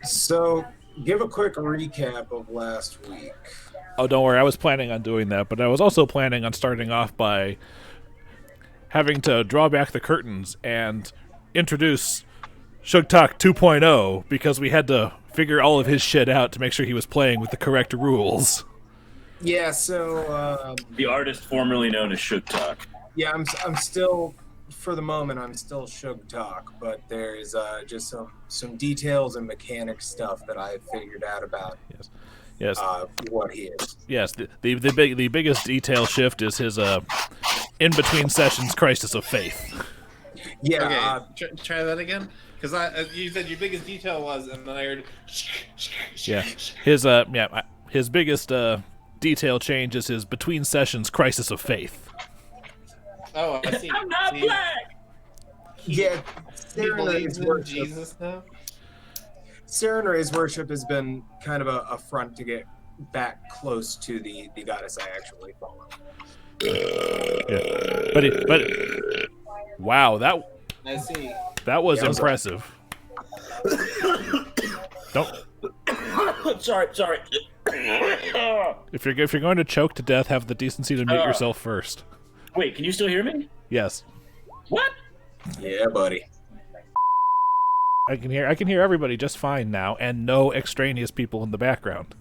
So, give a quick recap of last week. Oh, don't worry. I was planning on doing that, but I was also planning on starting off by having to draw back the curtains and introduce Sugtok 2.0 because we had to figure all of his shit out to make sure he was playing with the correct rules. Yeah, so The artist formerly known as Shattersong. yeah, I'm still, for the moment, I'm still Sugtok, but there's just some details and mechanic stuff that I figured out about. Yes. What he is. Yes. The biggest detail shift is his in between sessions crisis of faith. Yeah. Okay, try that again. Because you said your biggest detail was, and then I heard. Yeah. His biggest detail change is his between sessions crisis of faith. Oh, I see. I'm not black! Yeah. He believes in Jesus now? Serenay's worship has been kind of a front to get back close to the goddess I actually follow. Yeah. But wow, I see. that was impressive. Don't. Sorry. If you're going to choke to death, have the decency to mute yourself first. Wait, can you still hear me? Yes. What? Yeah, buddy. I can hear everybody just fine now, and no extraneous people in the background.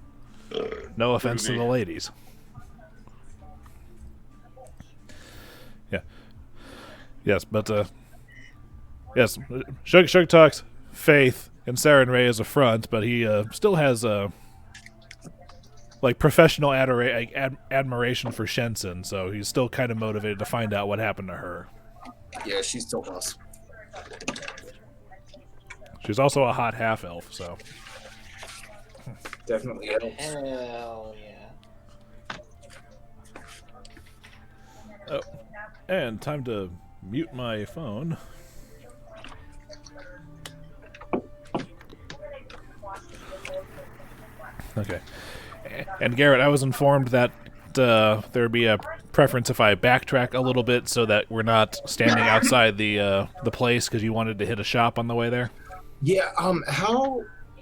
No offense to the ladies. Yeah. Yes, but yes, Shug talks faith and Saren Ray as a front, but he still has like professional admiration for Shensen, so he's still kind of motivated to find out what happened to her. Yeah, she's still awesome. She's also a hot half elf, so Definitely helps. Hell yeah. oh, and time to mute my phone. Okay. And Garrett, I was informed that there'd be a preference if I backtrack a little bit so that we're not standing outside the place because you wanted to hit a shop on the way there. Yeah.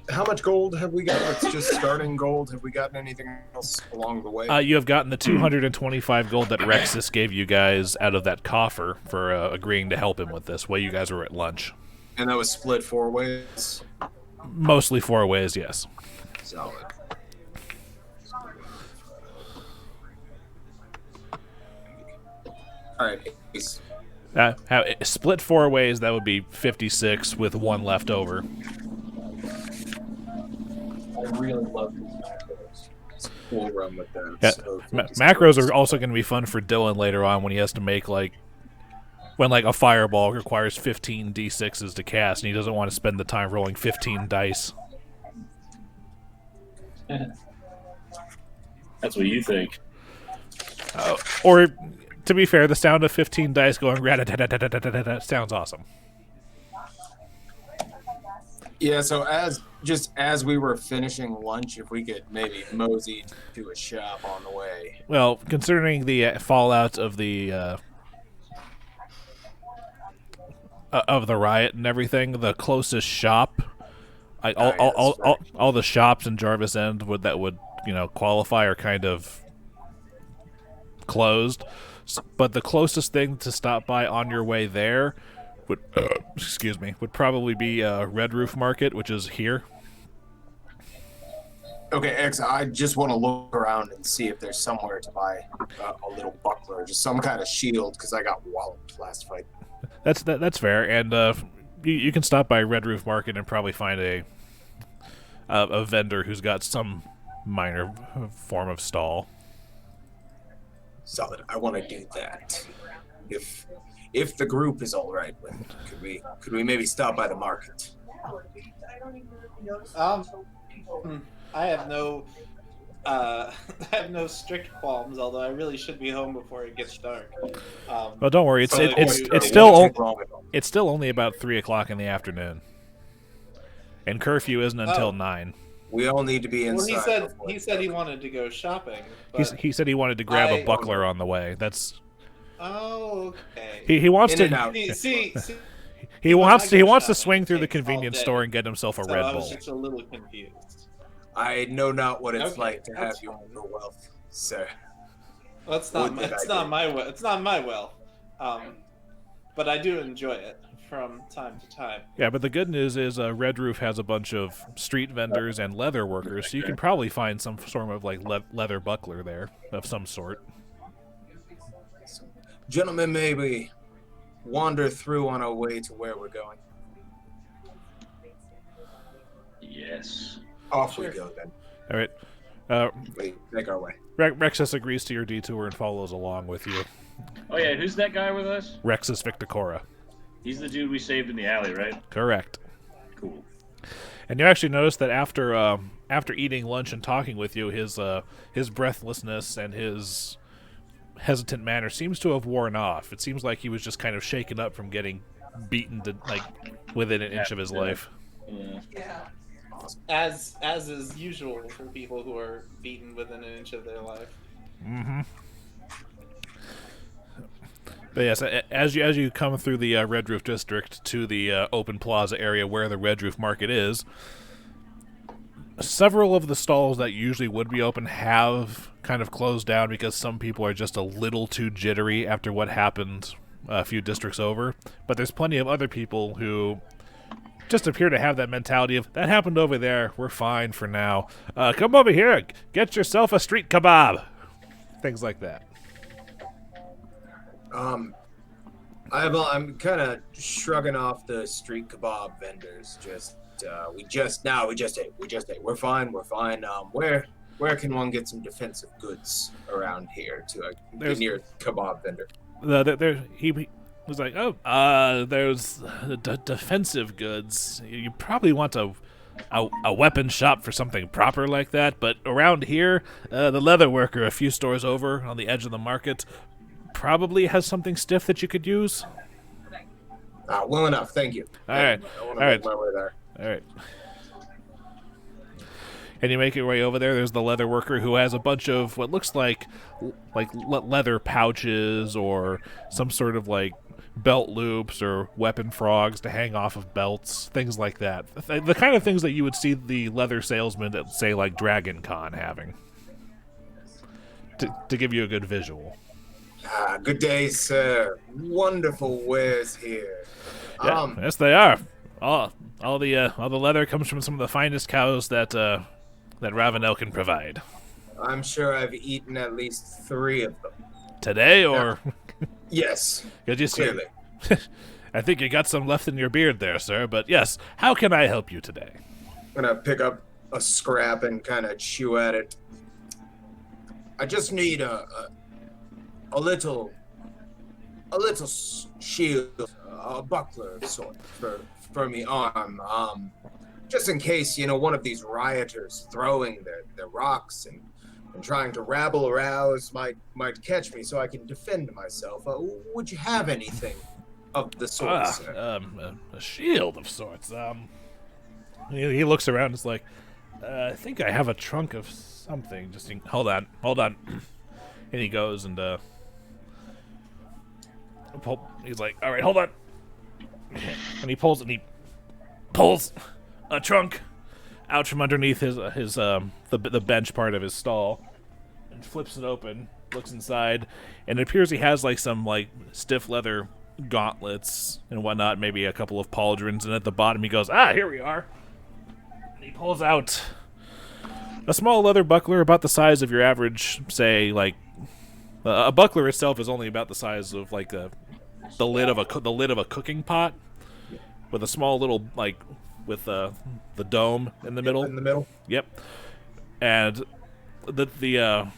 How much gold have we got? It's just starting gold. Have we gotten anything else along the way? You have gotten the 225 gold that Rexus gave you guys out of that coffer for agreeing to help him with this while you guys were at lunch. And that was split 4 ways. Mostly 4 ways, yes. Solid. All right. Peace. Split 4 ways, that would be 56 with 1 left over. I really love these macros. It's a cool run with them. Yeah, So macros are also going to be fun for Dillon later on when he has to make when a fireball requires 15 d6s to cast and he doesn't want to spend the time rolling 15 dice. That's what you think. Or, to be fair, the sound of 15 dice going rat-a-tat-tat-tat-tat-tat sounds awesome. Yeah, so as we were finishing lunch, if we could maybe mosey to a shop on the way. Well, considering the fallout of the riot and everything, the closest shop, all the shops in Jarvis End that would qualify are kind of closed. But the closest thing to stop by on your way there would would probably be Red Roof Market, which is here. Okay, X, I just want to look around and see if there's somewhere to buy a little buckler, just some kind of shield, because I got walloped last fight. That's fair, and you can stop by Red Roof Market and probably find a vendor who's got some minor form of stall. Solid. I want to do that. If the group is all right with it, could we maybe stop by the market? I have no I have no strict qualms, although I really should be home before it gets dark. Well, don't worry. It's still only about 3 o'clock in the afternoon, and curfew isn't until 9. We all need to be inside. Well, he said he wanted to go shopping. But He said he wanted to grab a buckler on the way. That's oh, okay. he wants In and to. out. See, He Well, wants I to. He get wants to shot swing in through the the face all convenience day, store and get himself a So Red I was Bull. just a little confused. I know not what it's Okay, like to have that's your fine. wealth, sir. Well, it's What not. did It's I not do? my. It's not my wealth. But I do enjoy it from time to time. Yeah, but the good news is Red Roof has a bunch of street vendors and leather workers, so you can probably find some sort of like leather buckler there of some sort. Gentlemen, may we wander through on our way to where we're going? Yes. Off we go then. All right. We make our way. Rexus agrees to your detour and follows along with you. Oh yeah, who's that guy with us? Rexus Victicora. He's the dude we saved in the alley, right? Correct. Cool. And you actually notice that after eating lunch and talking with you, his breathlessness and his hesitant manner seems to have worn off. It seems like he was just kind of shaken up from getting beaten to like within an inch of his life. Yeah. As is usual for people who are beaten within an inch of their life. Mm-hmm. But yes, as you come through the Red Roof District to the open plaza area where the Red Roof Market is, several of the stalls that usually would be open have kind of closed down because some people are just a little too jittery after what happened a few districts over. But there's plenty of other people who just appear to have that mentality of, that happened over there, we're fine for now. Come over here, get yourself a street kebab. Things like that. I'm kind of shrugging off the street kebab vendors. We just ate. We're fine. Where can one get some defensive goods around here to a near kebab vendor? He was like, there's defensive goods. You probably want a weapon shop for something proper like that, but around here, the leather worker a few stores over on the edge of the market probably has something stiff that you could use. Well enough, thank you. All right. I want to make my way there. All right. And you make your way over there. There's the leather worker who has a bunch of what looks like leather pouches or some sort of like belt loops or weapon frogs to hang off of belts, things like that. The kind of things that you would see the leather salesman at, say, like Dragon Con having. To give you a good visual. Good day, sir. Wonderful wares here. Yeah, yes, they are. All the leather comes from some of the finest cows that Ravenel can provide. I'm sure I've eaten at least 3 of them. Today, or? Yes, clearly. I think you got some left in your beard there, sir, but yes, how can I help you today? I'm gonna pick up a scrap and kind of chew at it. I just need a little shield, a buckler of sort for me arm, just in case, one of these rioters throwing their rocks and trying to rabble arouse might catch me, so I can defend myself. Would you have anything of the sort, sir? A shield of sorts. He looks around and is like, I think I have a trunk of something. Hold on. And he goes and he's like, all right, hold on. And he pulls a trunk out from underneath the bench part of his stall and flips it open, looks inside, and it appears he has like some like stiff leather gauntlets and whatnot, maybe a couple of pauldrons, and at the bottom he goes, here we are. And he pulls out a small leather buckler about the size of your average, say, like a buckler itself is only about the size of like the lid of a cooking pot, with a small little like with the dome in the middle. In the middle. Yep. And the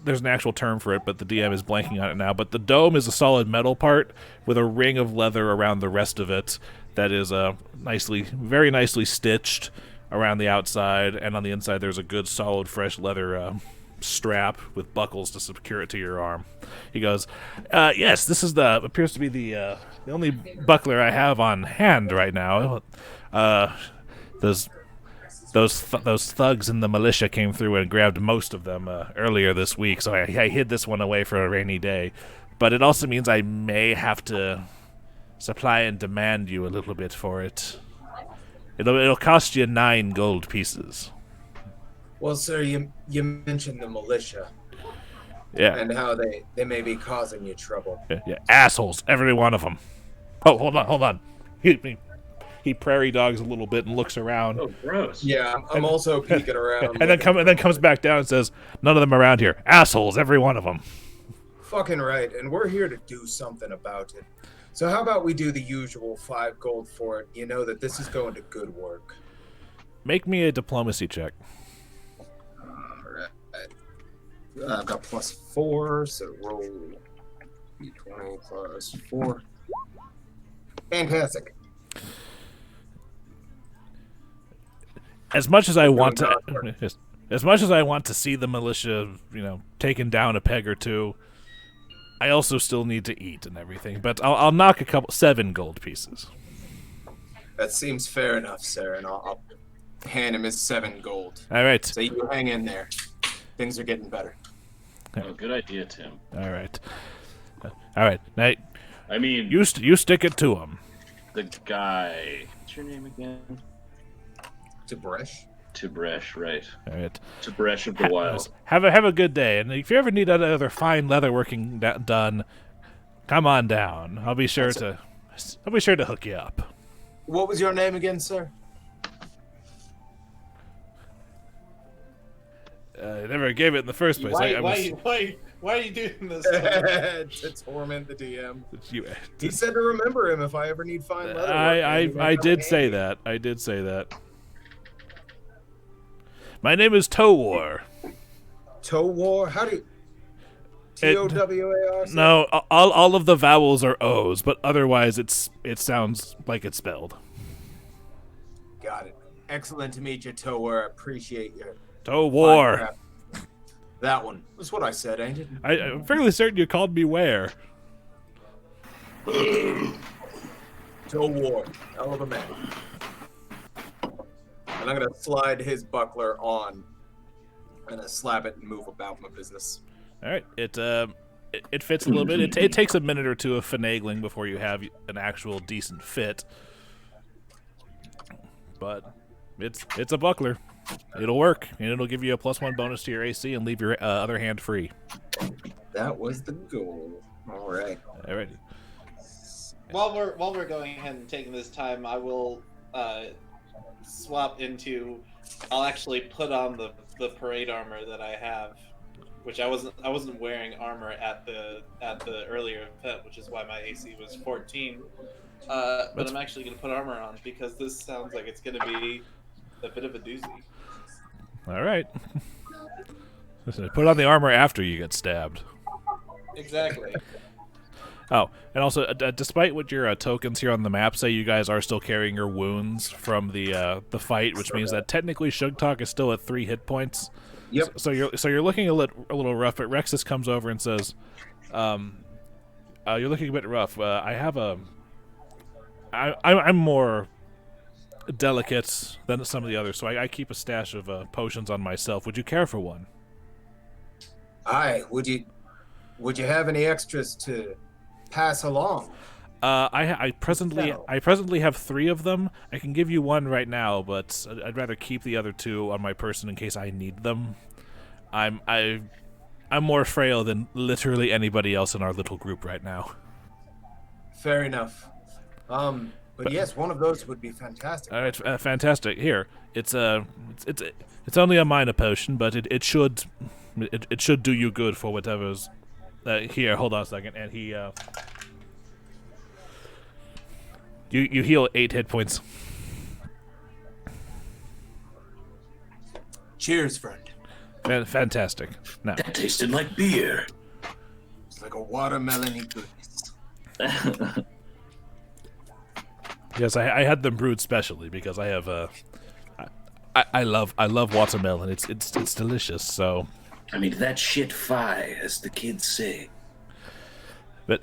there's an actual term for it, but the DM is blanking on it now. But the dome is a solid metal part with a ring of leather around the rest of it that is very nicely stitched around the outside, and on the inside there's a good solid fresh leather strap with buckles to secure it to your arm. He goes, yes, this is appears to be the only buckler I have on hand right now. Those thugs in the militia came through and grabbed most of them earlier this week, so I hid this one away for a rainy day. But it also means I may have to supply and demand you a little bit for it. It'll cost you 9 gold pieces. Well, sir, you mentioned the militia Yeah. and how they may be causing you trouble. Yeah, assholes, every one of them. Oh, hold on. He prairie dogs a little bit and looks around. Oh, gross. Yeah, I'm also peeking around. And then comes back down and says, "None of them around here. Assholes, every one of them." Fucking right, and we're here to do something about it. So how about we do the usual 5 gold for it? You know that this is going to good work. Make me a diplomacy check. Alright. I've got +4, so roll d20 +4. Fantastic. As much as I want to see the militia, taken down a peg or two, I also still need to eat and everything. But I'll knock 7 gold pieces. That seems fair enough, sir, and I'll hand him his 7 gold. All right. So you hang in there. Things are getting better. Oh, good idea, Tim. All right. Now, I mean, you stick it to him. the guy. What's your name again? Tib'resh? Tib'resh, right. All right. Tib'resh of the Wild. Have a good day, and if you ever need another fine leatherworking done, come on down. I'll be sure to hook you up. What was your name again, sir? I never gave it in the first place. Why are you doing this? To torment the DM. He said to remember him if I ever need fine leather. I did say that. I did say that. My name is Towar. Towar? How do you... Towar? No, all of the vowels are O's, but otherwise it sounds like it's spelled. Got it. Excellent to meet you, Towar. Appreciate you. Towar. That one. That's what I said, ain't it? I'm fairly certain you called me where. Towar. Hell of a man. And I'm gonna slide his buckler on. I'm gonna slap it and move about my business. All right, it fits a little bit. It takes a minute or two of finagling before you have an actual decent fit, but it's a buckler. It'll work, and it'll give you a +1 bonus to your AC and leave your other hand free. That was the goal. All right. All right. While we're going ahead and taking this time, I will swap into. I'll actually put on the parade armor that I have, which I wasn't wearing armor at the earlier event, which is why my AC was 14. But I'm actually going to put armor on because this sounds like it's going to be a bit of a doozy. All right. Listen, put on the armor after you get stabbed. Exactly. Oh, and also, despite what your tokens here on the map say, you guys are still carrying your wounds from the fight, which means that technically Sugtok is still at 3 hit points. Yep. So you're looking a little rough. But Rexus comes over and says, "You're looking a bit rough. I'm more delicate than some of the others, so I keep a stash of potions on myself. Would you care for one?" Aye. Would you have any extras to pass along? I presently have 3 of them. I can give you one right now, but I'd rather keep the other 2 on my person in case I need them. I'm more frail than literally anybody else in our little group right now. Fair enough. But yes, one of those would be fantastic. All right, fantastic. Here, it's only a minor potion, but it should do you good for whatever's. Here, hold on a second, and he. You heal 8 hit points. Cheers, friend. Fantastic. Now, That tasted like beer. It's like a watermelon-y goodness. yes, I had them brewed specially because I have I love watermelon. It's delicious. So. I mean, that shit fire, as the kids say. But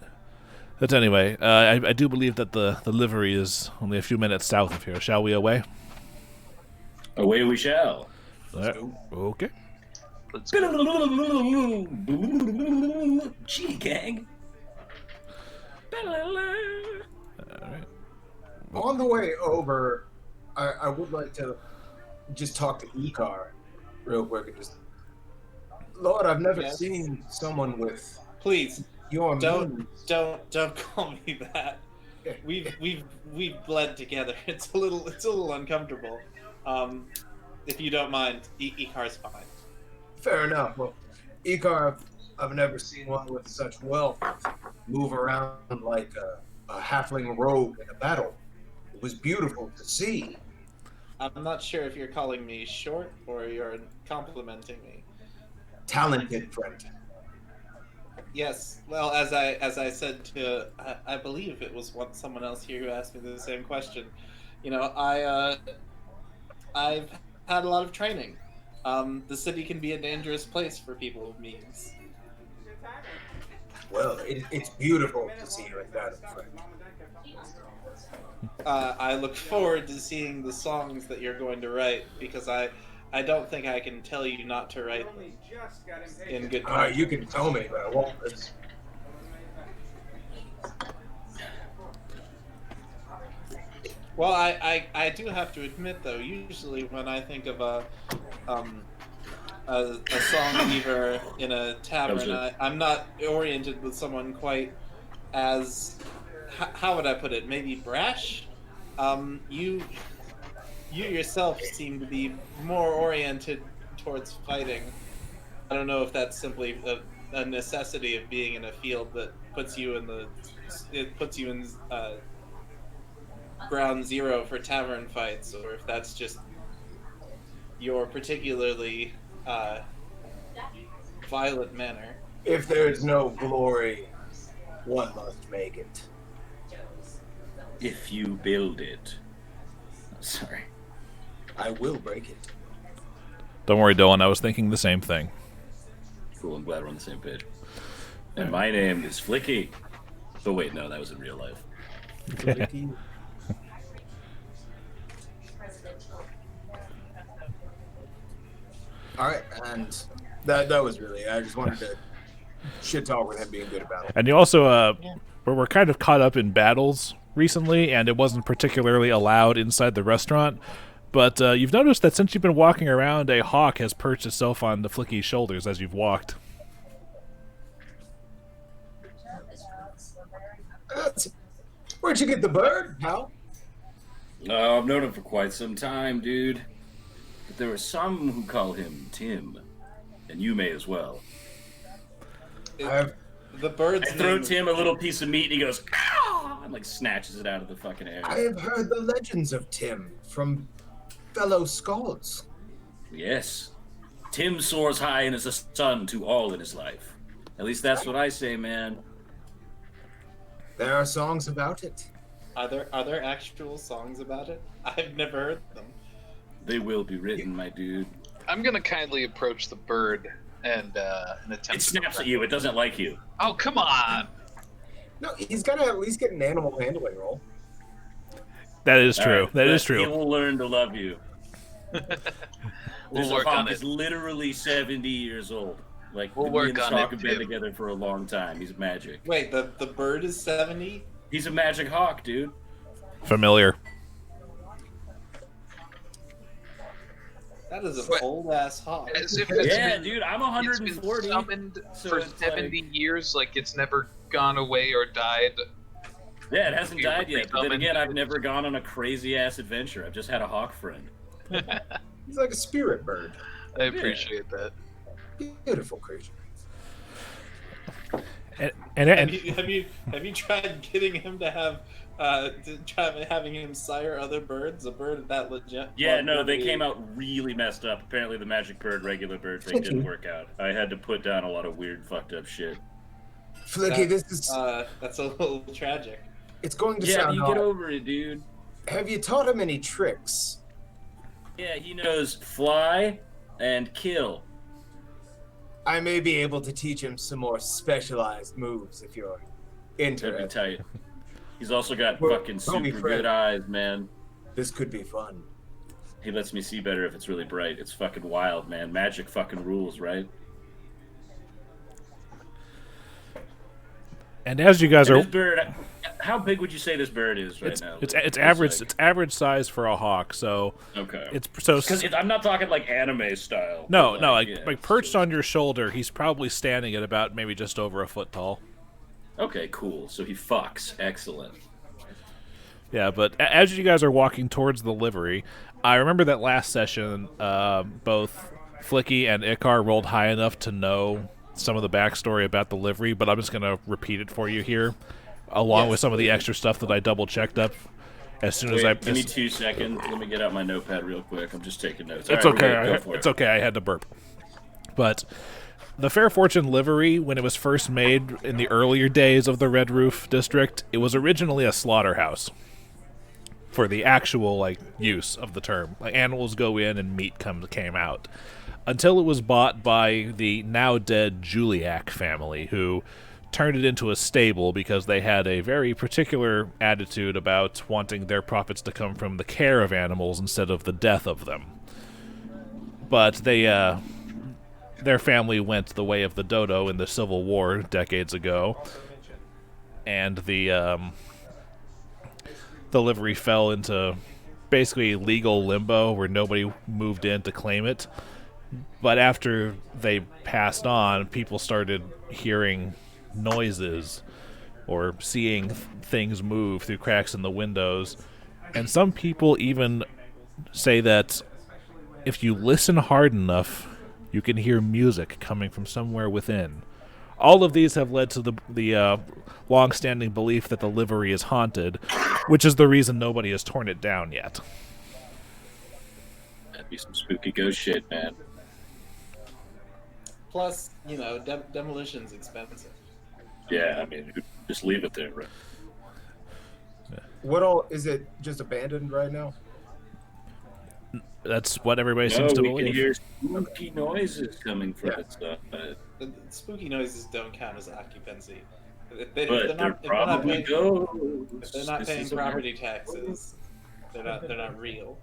anyway, I do believe that the livery is only a few minutes south of here. Shall we away? Away we shall. Okay. Let's go. Gee, gang. On the way over, I would like to just talk to Icar real quick and just, Lord, I've never Yes. seen someone with Please your don't means. don't call me that. We've bled together. It's a little uncomfortable. If you don't mind, Icar's fine. Fair enough. Well, Icar, I've never seen one with such wealth move around like a halfling rogue in a battle. It was beautiful to see. I'm not sure if you're calling me short or you're complimenting me. Talented friend. Yes. Well, as I said to, I believe it was someone else here who asked me the same question. You know, I've had a lot of training. The city can be a dangerous place for people with means. Well, it's beautiful to see you as that, friend. I look forward to seeing the songs that you're going to write because I don't think I can tell you not to write them in good conscience. You can tell me, but I won't. Well, I do have to admit though, usually when I think of a song weaver in a tavern, I'm not oriented with someone quite as how would I put it? Maybe brash. You yourself seem to be more oriented towards fighting. I don't know if that's simply a necessity of being in a field that puts you in ground zero for tavern fights, or if that's just your particularly violent manner. If there is no glory, one must make it. If you build it. Sorry. I will break it. Don't worry, Dillon. I was thinking the same thing. Cool, I'm glad we're on the same page. And my name is Flickie. Oh wait, no, that was in real life. All right, and that was really. I just wanted to shit talk with him being good about it. And you also we're kind of caught up in battles recently, and it wasn't particularly allowed inside the restaurant. But you've noticed that since you've been walking around, a hawk has perched itself on the Flickie's shoulders as you've walked. Where'd you get the bird, pal? Oh, I've known him for quite some time, dude. But there are some who call him Tim. And you may as well. The bird's I throw name Tim a little piece of meat and he goes, "Ah!" and like snatches it out of the fucking air. I have heard the legends of Tim from fellow skalds. Yes. Tim soars high and is a son to all in his life. At least that's what I say, man. There are songs about it. Are there actual songs about it? I've never heard them. They will be written, my dude. I'm gonna kindly approach the bird and attempt. It snaps at you. It doesn't like you. Oh, come on! No, he's got to at least get an animal handling roll. That is true. Right, that is He true. will learn to love you. We'll This work on hawk it. is literally 70 years old. Like, We'll me work and this on hawk it, have been Tim. together for a long time. He's magic. Wait, the bird is 70? He's a magic hawk, dude. Familiar. That is an What? old ass hawk. As if it's Yeah, been, dude, I'm it's been 140. summoned so for it's 70 years, like it's never gone away or died. Yeah, it hasn't Here, died yet. But then summoned. again, I've never gone on a crazy ass adventure. I've just had a hawk friend. He's like a spirit bird. I appreciate that. Beautiful creature. And Have you tried getting him to have having him sire other birds? A bird that legit. Yeah, no, they came out really messed up. Apparently, the magic bird, regular bird thing didn't work out. I had to put down a lot of weird, fucked up shit. Flickie, this is. That's a little tragic. It's going to Yeah, sound you get odd. over it, dude. Have you taught him any tricks? Yeah, he knows fly and kill. I may be able to teach him some more specialized moves if you're That'd be interested. tight. He's also got Well, fucking tell me, super Fred. good eyes, man. This could be fun. He lets me see better if it's really bright. It's fucking wild, man. Magic fucking rules, right? And as you guys And are, this bird, how big would you say this bird is right now? it's average. Like, It's average size for a hawk. So okay. it's so. Because I'm not talking like anime style. No, but no, like, like perched on your shoulder, he's probably standing at about maybe just over a foot tall. Okay, cool. So he fucks. Excellent. Yeah, but as you guys are walking towards the livery, I remember that last session, both Flickie and Icar rolled high enough to know some of the backstory about the livery, but I'm just going to repeat it for you here, along with some of the extra stuff that I double-checked up as soon as I... Give me 2 seconds. Let me get out my notepad real quick. I'm just taking notes. It's okay. It's okay. I had to burp. But the Fair Fortune livery, when it was first made in the earlier days of the Red Roof District, it was originally a slaughterhouse for the actual use of the term. Like, animals go in and meat came out. Until it was bought by the now dead Juliac family, who turned it into a stable because they had a very particular attitude about wanting their profits to come from the care of animals instead of the death of them. But their family went the way of the dodo in the Civil War decades ago, and the livery fell into basically legal limbo where nobody moved in to claim it. But after they passed on, people started hearing noises or seeing things move through cracks in the windows. And some people even say that if you listen hard enough, you can hear music coming from somewhere within. All of these have led to the long-standing belief that the livery is haunted, which is the reason nobody has torn it down yet. That'd be some spooky ghost shit, man. Plus, demolition's expensive. Yeah, I mean, just leave it there, right? What all is it? Just abandoned right now? That's what everybody seems to we believe. can hear spooky noises coming from it. Stuff. The spooky noises don't count as occupancy. If But they're they're not probably paying, ghosts. if they're not This paying is property taxes, they're not real.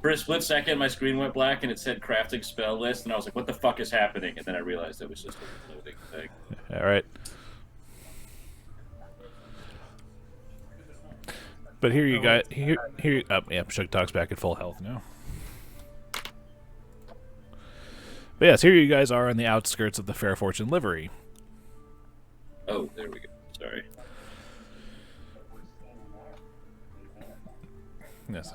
For a split second, my screen went black and it said crafting spell list, and I was like, what the fuck is happening? And then I realized it was just a loading thing. All right. But here you got here. Sugtok's back at full health now. But yes, here you guys are on the outskirts of the Fair Fortune livery. Oh, there we go. Sorry. Yes.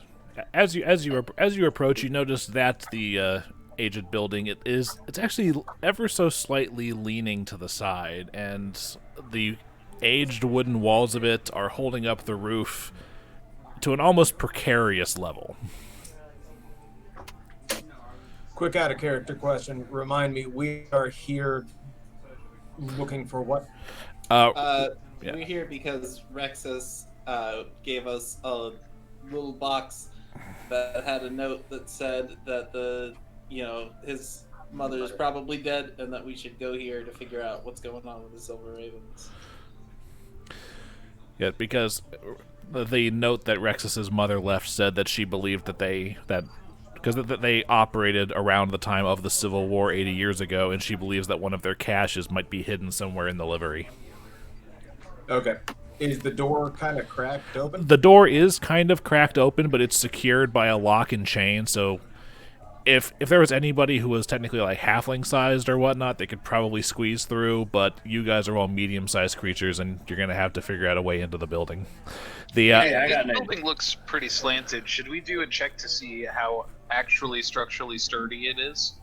As you approach, you notice that the aged building it's actually ever so slightly leaning to the side, and the aged wooden walls of it are holding up the roof to an almost precarious level. Quick out of character question. Remind me, we are here looking for what? Yeah. We're here because Rexus gave us a little box that had a note that said that his mother is probably dead and that we should go here to figure out what's going on with the Silver Ravens. Yeah, because the note that Rexus's mother left said that she believed that they operated around the time of the Civil War 80 years ago, and she believes that one of their caches might be hidden somewhere in the livery. Okay. Is the door kind of cracked open? The door is kind of cracked open, but it's secured by a lock and chain, so if there was anybody who was technically halfling-sized or whatnot, they could probably squeeze through, but you guys are all medium-sized creatures, and you're going to have to figure out a way into the building. I got The building looks pretty slanted. Should we do a check to see how actually structurally sturdy it is?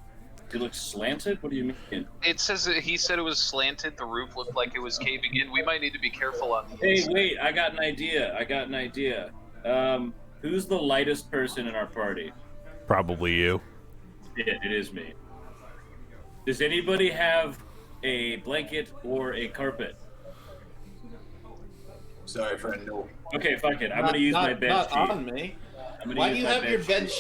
It looks slanted? What do you mean? It says that he said it was slanted. The roof looked like it was caving in. We might need to be careful on these. Hey, wait, I got an idea. Who's the lightest person in our party? Probably you. Yeah, it is me. Does anybody have a blanket or a carpet? Sorry, friend. No. Okay, fuck it. I'm gonna use my bed sheet. Not on me. Why do you have your bed?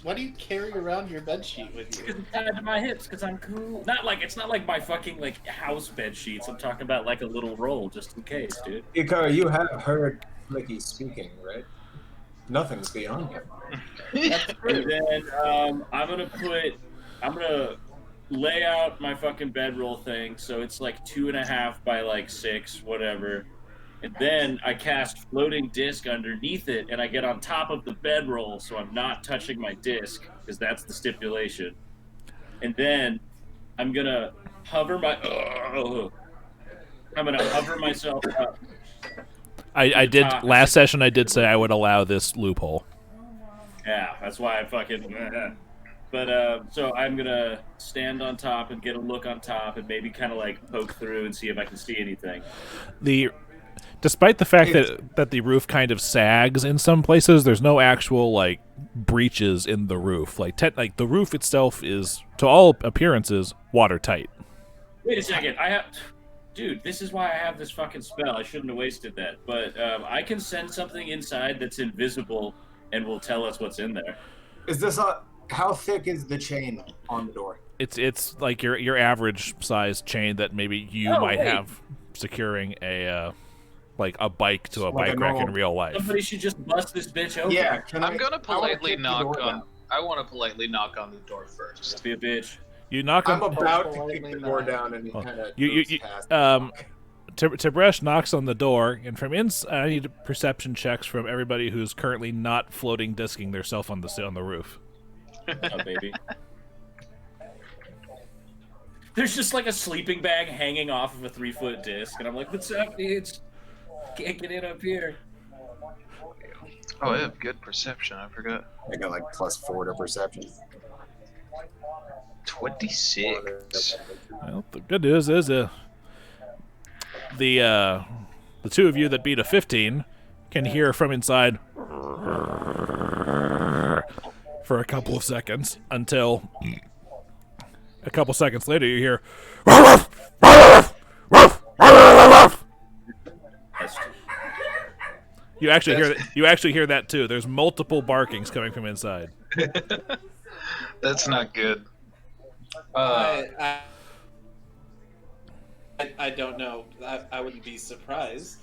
Why do you carry around your bed sheet with you? Because it's tied to my hips. Because I'm cool. It's not like my fucking house bed sheets. I'm talking about a little roll just in case, dude. Icar, you have heard Flickie speaking, right? Nothing's beyond him. And then I'm gonna lay out my fucking bedroll thing, so it's like 2.5 by like 6, whatever. And then I cast floating disc underneath it, and I get on top of the bedroll, so I'm not touching my disc, because that's the stipulation. And then I'm gonna hover myself up. I did top. last session. I did say I would allow this loophole. Yeah, that's why I fucking. But so I'm gonna stand on top and get a look on top, and maybe kind of like poke through and see if I can see anything. Despite the fact that the roof kind of sags in some places, there's no actual like breaches in the roof. Like the roof itself is, to all appearances, watertight. Wait a second, dude, this is why I have this fucking spell. I shouldn't have wasted that. But I can send something inside that's invisible and will tell us what's in there. Is this how thick is the chain on the door? It's like your average size chain that maybe you might have securing a bike to a bike rack in real life. Somebody should just bust this bitch open. Yeah, I'm gonna politely knock on. I want to politely knock on the door first. Just be a bitch. You knock I'm on. about to kick the door down, and he kind of Tib'resh knocks on the door, and from inside, I need perception checks from everybody who's currently not floating disking themselves on the roof. Oh, baby. There's just like a sleeping bag hanging off of a 3-foot disc, and I'm like, what's up, dudes? Can't get in up here. Oh, I have good perception. I forgot. I got like +4 to perception. 26. Well, the good news is the two of you that beat a 15 can hear from inside for a couple of seconds until a couple seconds later you hear you actually hear that too. There's multiple barkings coming from inside. That's not good. I don't know. I wouldn't be surprised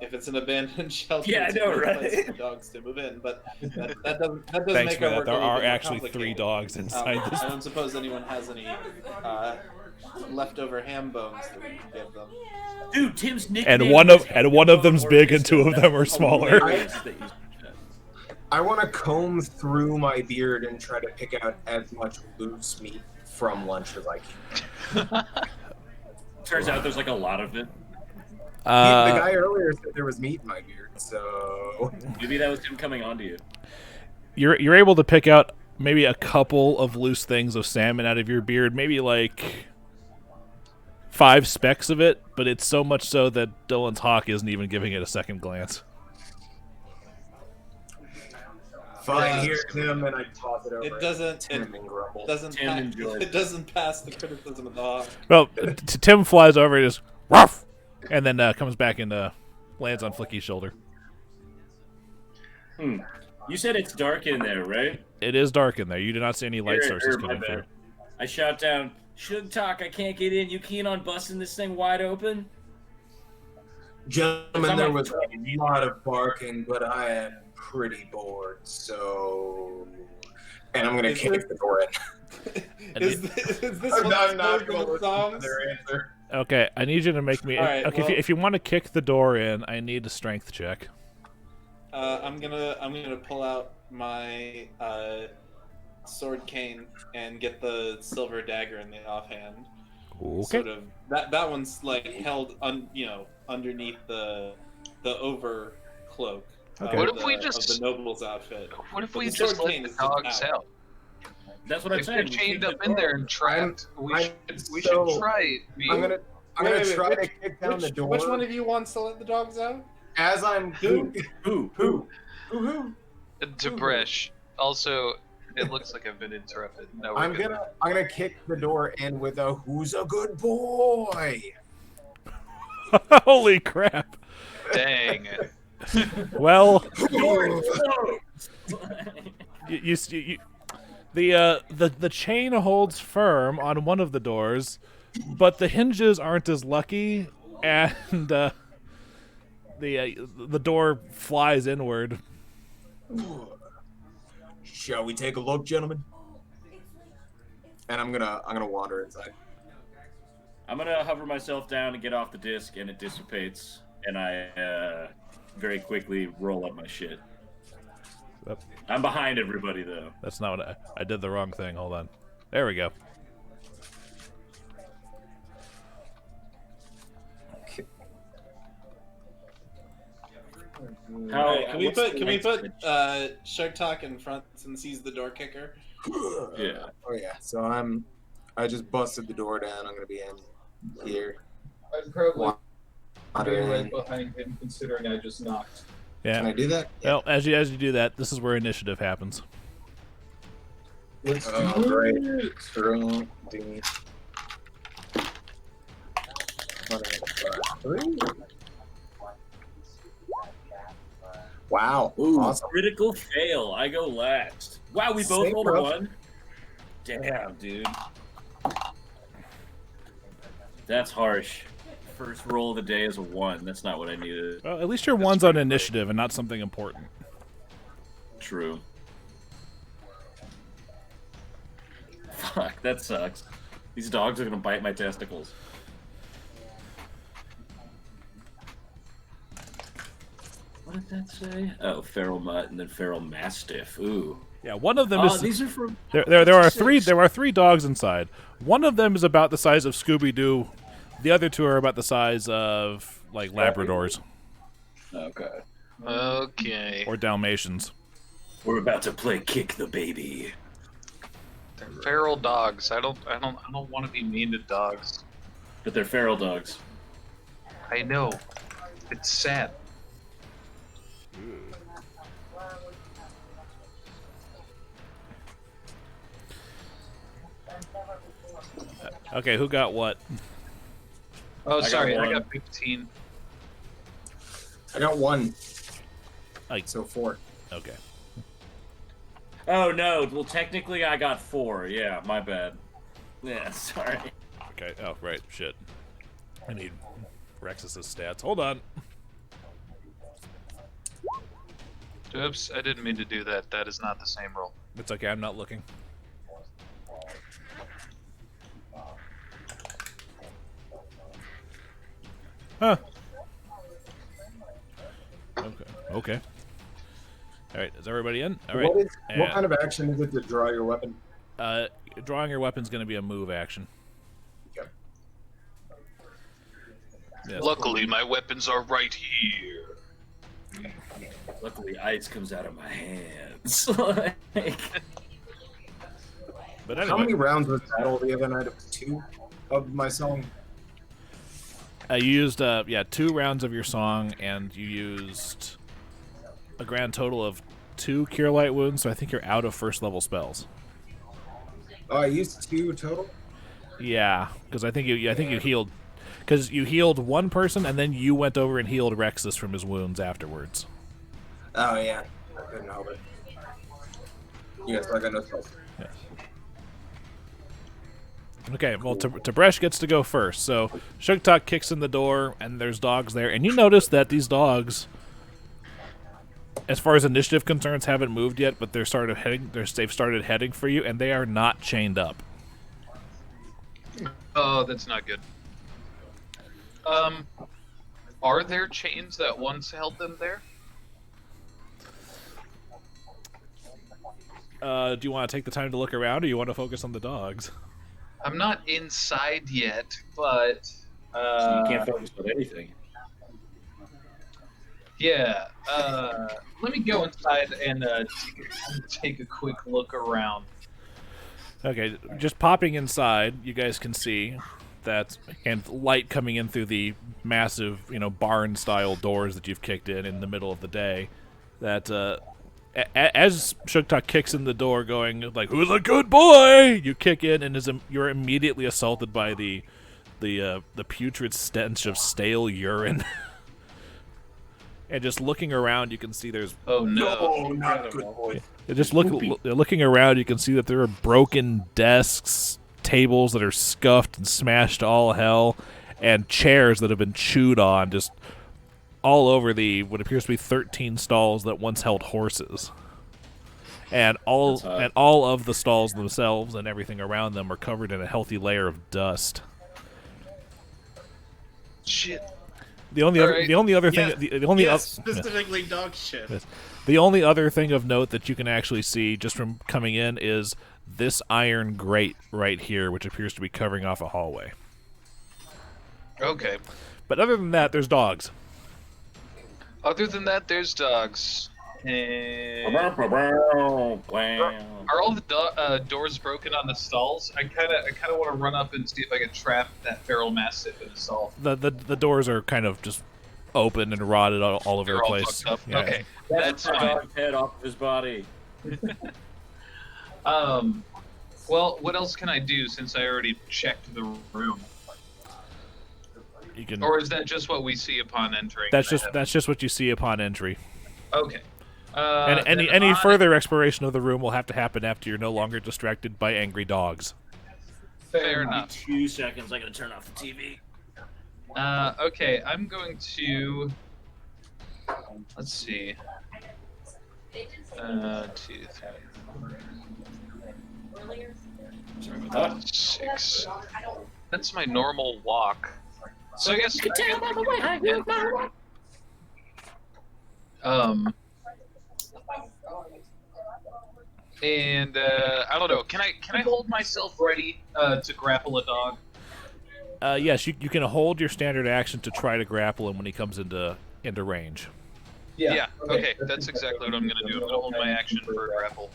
if it's an abandoned shelter. Yeah, I know, right? For dogs to move in, but that doesn't Thanks make for our that. work There a little are bit more actually 3 complicated. dogs inside this. I don't suppose anyone has any leftover ham bones that we can give them. Dude, Tim's nickname. And one of them's big and 2 of them are smaller. I want to comb through my beard and try to pick out as much loose meat from lunch as I can. Turns out there's like a lot of it. The guy earlier said there was meat in my beard, so Maybe that was him coming onto you. You're able to pick out maybe a couple of loose things of salmon out of your beard, maybe like 5 specks of it, but it's so much so that Dillon's hawk isn't even giving it a second glance. fine, here's Tim, and I toss it over. It doesn't. Tim and grumble. It doesn't pass the criticism of the hawk. Well, Tim flies over and just ruff, and then comes back and lands on Flickie's shoulder. You said it's dark in there, right? It is dark in there. You do not see any light sources coming through. I shout down, Sugtok, I can't get in. You keen on busting this thing wide open? Gentlemen, there was a lot of barking, but I am pretty bored, so... And I'm going to kick the door in. Is this I'm one not of going to the listen to songs? their answer. Okay, I need you to make me... Alright, okay, well- if you want to kick the door in, I need a strength check. I'm gonna pull out my sword cane and get the silver dagger in the offhand. Okay. Sort of that one's like held underneath the over cloak. Okay. What if we just- of the noble's outfit? What if But we the sword just let cane the is just dogs out? That's what I'm If saying. they're We chained kick up the in door. there and trapped, we so- should try it. I'm gonna Wait, try to which- kick down the door. Which one of you wants to let the dogs out? As I'm Who? Tib'resh. Also, it looks like I've been interrupted. No, we're I'm good. gonna kick the door in with a "Who's a good boy?" Holy crap! Dang. Well, Door the chain holds firm on one of the doors, but the hinges aren't as lucky, and the door flies inward. Shall we take a look, gentlemen? And I'm gonna wander inside. I'm gonna hover myself down and get off the disc, and it dissipates, and I very quickly roll up my shit. Yep. I'm behind everybody though. That's not what I did the wrong thing. Hold on. There we go. Can we put Sugtok in front since he's the door kicker? Yeah. Oh yeah. So I just busted the door down. I'm gonna be in here. I'd probably be Wandering. right behind him, considering I just knocked. Yeah. Can I do that? Well, as you do that, this is where initiative happens. Let's Oh, do great. it. Throw the 3. Wow. Ooh, Awesome. critical fail. I go last. Wow, we both Same rolled a roll. 1. Damn, dude. That's harsh. First roll of the day is a 1. That's not what I needed. Well, at least your one's on initiative and not something important. True. Fuck, that sucks. These dogs are gonna bite my testicles. What did that say? Oh, feral mutt and then feral mastiff. Ooh. Yeah, one of them Oh, is. these are from. There are 3. Six. There are 3 dogs inside. One of them is about the size of Scooby Doo. The other 2 are about the size of like Labradors Okay. Okay. or Dalmatians. We're about to play kick the baby. They're feral dogs. I don't want to be mean to dogs. But they're feral dogs. I know. It's sad. Okay, who got what? Oh, got sorry. I one. got 15. I got 1. Like, So 4. okay. Oh no, well technically I got 4. Yeah, my bad. Yeah, sorry. Okay. Oh, right. Shit. I need Rexus's stats. Hold on. Oops, I didn't mean to do that. That is not the same roll. It's okay. I'm not looking. Huh. Okay. Okay. All right. Is everybody in? All right. What Yeah. kind of action is it to draw your weapon? Drawing your weapon's going to be a move action. Okay. Yes. Luckily, my weapons are right here. Luckily ice comes out of my hands. But How many anyway, rounds was that all the other night? It was 2 of my song. you used 2 rounds of your song, and you used a grand total of 2 cure light wounds. So I think you're out of first level spells. Oh, I used 2 total. Yeah, because I think you healed, because you healed one person, and then you went over and healed Rexus from his wounds afterwards. Oh yeah, I couldn't help it. Yes, I got no spells. Okay, well, Tib'resh gets to go first. So Sugtok kicks in the door, and there's dogs there, and you notice that these dogs, as far as initiative concerns, haven't moved yet, but they've started heading for you, and they are not chained up. Oh, that's not good. Are there chains that once held them there? Do you want to take the time to look around, or you want to focus on the dogs? I'm not inside yet, but So you can't focus on anything. yeah. Let me go inside and take a quick look around. Okay, just popping inside, you guys can see that, and light coming in through the massive, barn-style doors that you've kicked in the middle of the day. That as Sugtok kicks in the door, going like, "Who's a good boy?" You kick in, and you're immediately assaulted by the putrid stench of stale urine. And just looking around, you can see there's. Oh no! Oh, not good boy. Just looking around, you can see that there are broken desks, tables that are scuffed and smashed to all hell, and chairs that have been chewed on, just all over what appears to be 13 stalls that once held horses. And That's hot. all of the stalls themselves and everything around them are covered in a healthy layer of dust. Shit. The only other thing Yes. the only Yes, oth- specifically dog shit. Yes. The only other thing of note that you can actually see just from coming in is this iron grate right here, which appears to be covering off a hallway. Okay. But other than that, there's dogs. Other than that, there's dogs. And Wow. are all the doors broken on the stalls? I kind of want to run up and see if I can trap that feral mastiff in the stall. The doors are kind of just open and rotted all over They're the all place. fucked up. Yeah. Okay, That's that's the fine. dog's head off of his body. Well, what else can I do since I already checked the room? You can. Or is that just what we see upon entering? That's just what you see upon entry. Okay. And any further exploration of the room will have to happen after you're no longer distracted by angry dogs. Fair enough. 2 seconds. I gotta turn off the TV. Okay, I'm going to. Let's see. 2, 3, Sorry about that. 6. That's my normal walk. So I guess. And I don't know. Can I hold myself ready to grapple a dog? Yes, you can hold your standard action to try to grapple him when he comes into range. Yeah. Okay, that's exactly what I'm gonna do. I'm gonna hold my action for a grapple.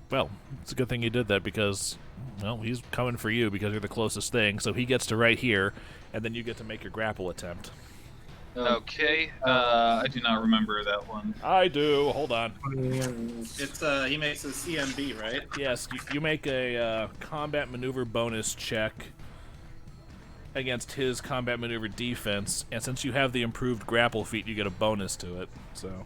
Well, it's a good thing you did that because, well, he's coming for you because you're the closest thing. So he gets to right here, and then you get to make your grapple attempt. Okay. I do not remember that one. I do. Hold on. It's he makes a CMB, right? Yes, you make a combat maneuver bonus check against his combat maneuver defense, and since you have the improved grapple feat, you get a bonus to it. So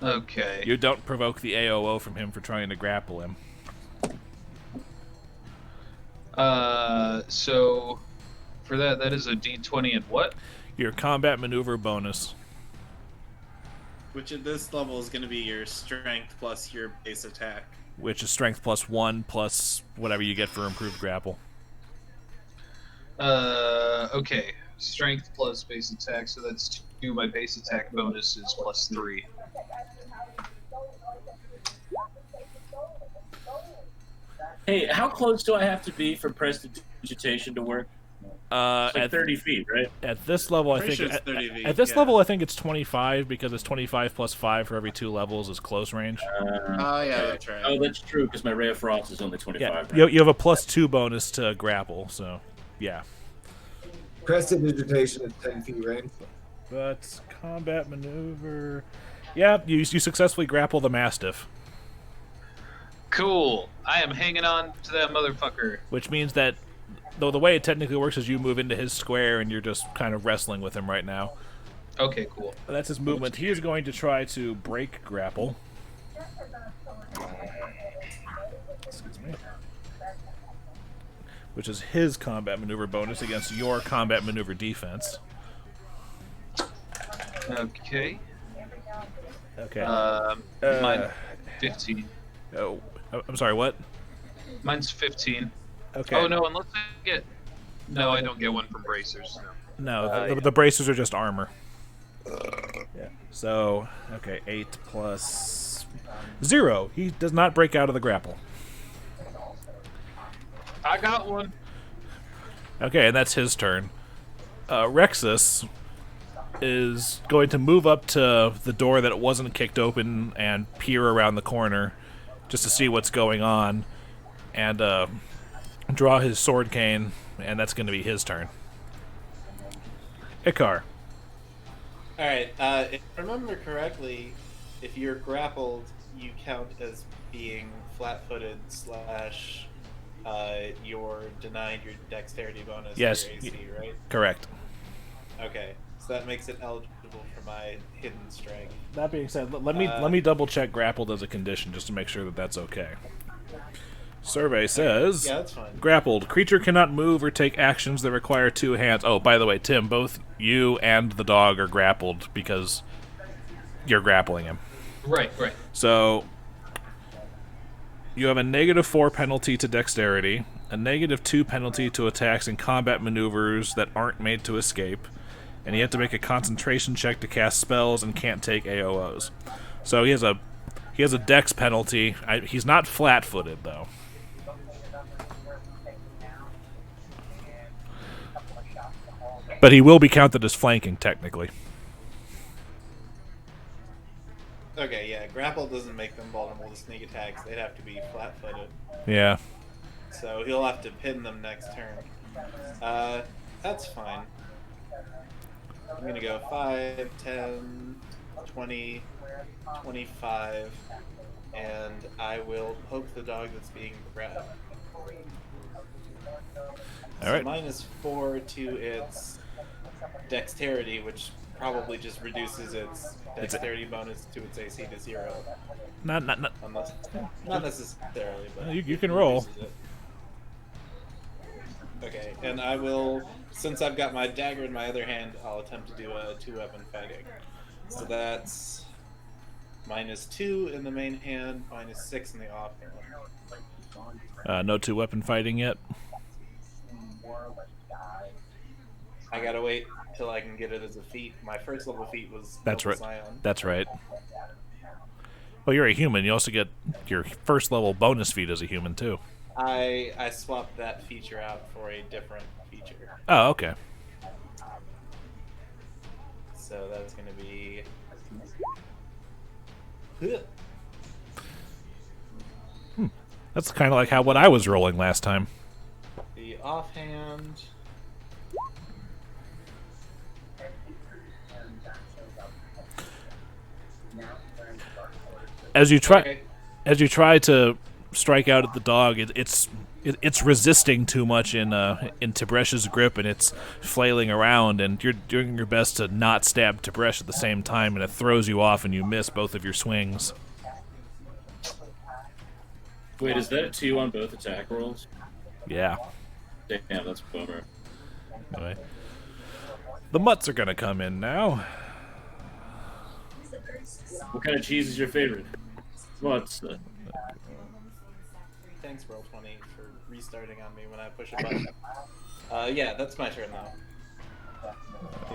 Okay. you don't provoke the AOO from him for trying to grapple him. So for that is a D20 and what? Your combat maneuver bonus. Which at this level is going to be your strength plus your base attack. Which is strength +1 plus whatever you get for improved grapple. Okay. Strength plus base attack, so that's 2. My base attack bonus is +3. Hey, how close do I have to be for prestidigitation to work? It's like 30 feet, right? At this level, I Pretty think sure it's 30 feet, at this yeah. level, I think it's 25 because it's 25 plus 5 for every 2 levels is close range. Oh yeah, that's right. Oh, that's true, because my Ray of Frost is only 25. Yeah, right? you have a +2 bonus to grapple, so yeah. Prestidigitation is 10 feet range. But combat maneuver, yeah, you successfully grapple the Mastiff, Cool. I am hanging on to that motherfucker. which means that though the way it technically works is you move into his square and you're just kind of wrestling with him right now. Okay, cool. That's his movement. He is going to try to break grapple. Excuse me. Which is his combat maneuver bonus against your combat maneuver defense. Okay. Okay. Mine 15. Oh, I'm sorry, what? Mine's 15. Okay. Oh no, unless I get. No, I don't get one from bracers. No. No, the bracers are just armor. Yeah. So, okay, 8 plus 0. He does not break out of the grapple. I got one. Okay, and that's his turn. Rexus is going to move up to the door that wasn't kicked open and peer around the corner just to see what's going on and draw his sword cane, and that's going to be his turn. Icar. Alright, if I remember correctly, if you're grappled, you count as being flat-footed / you're denied your dexterity bonus Yes, for your AC, right? Correct. Okay, so that makes it eligible for my hidden strike. That being said, let me double check grappled as a condition just to make sure that that's okay. Survey says, Yeah, that's fine. grappled. Creature cannot move or take actions that require 2 hands. Oh, by the way, Tim, both you and the dog are grappled because you're grappling him. Right. So You have a -4 penalty to dexterity, a -2 penalty to attacks and combat maneuvers that aren't made to escape, and you have to make a concentration check to cast spells and can't take AOs. So he has a dex penalty. He's not flat-footed though. But he will be counted as flanking technically. Okay, yeah, grapple doesn't make them vulnerable to sneak attacks. They'd have to be flat-footed. Yeah. So he'll have to pin them next turn. That's fine. I'm gonna go 5, 10, 20, 25, and I will poke the dog that's being grabbed. Alright. So -4 to its dexterity, which probably just reduces its dexterity bonus to its AC to 0. Not Unless, not necessarily, but you can roll. reduces it. Okay, and I will, since I've got my dagger in my other hand, I'll attempt to do a 2-weapon fighting. So that's -2 in the main hand, -6 in the offhand. No 2-weapon fighting yet. I gotta wait till I can get it as a feat. My first level feat was That's level right. Scion. That's right. Well, you're a human. You also get your first level bonus feat as a human too. I swapped that feature out for a different feature. Oh, okay. So that's gonna be That's kind of like what I was rolling last time. the offhand. As you try, Okay. as you try to strike out at the dog, it's resisting too much in Tib'resh's grip, and it's flailing around, and you're doing your best to not stab Tib'resh at the same time, and it throws you off, and you miss both of your swings. Wait, is that a 2 on both attack rolls? Yeah. Damn, that's a bummer. Anyway, the mutts are gonna come in now. What kind of cheese is your favorite? What's Thanks, Roll20, for restarting on me when I push a button. Yeah, that's my turn now.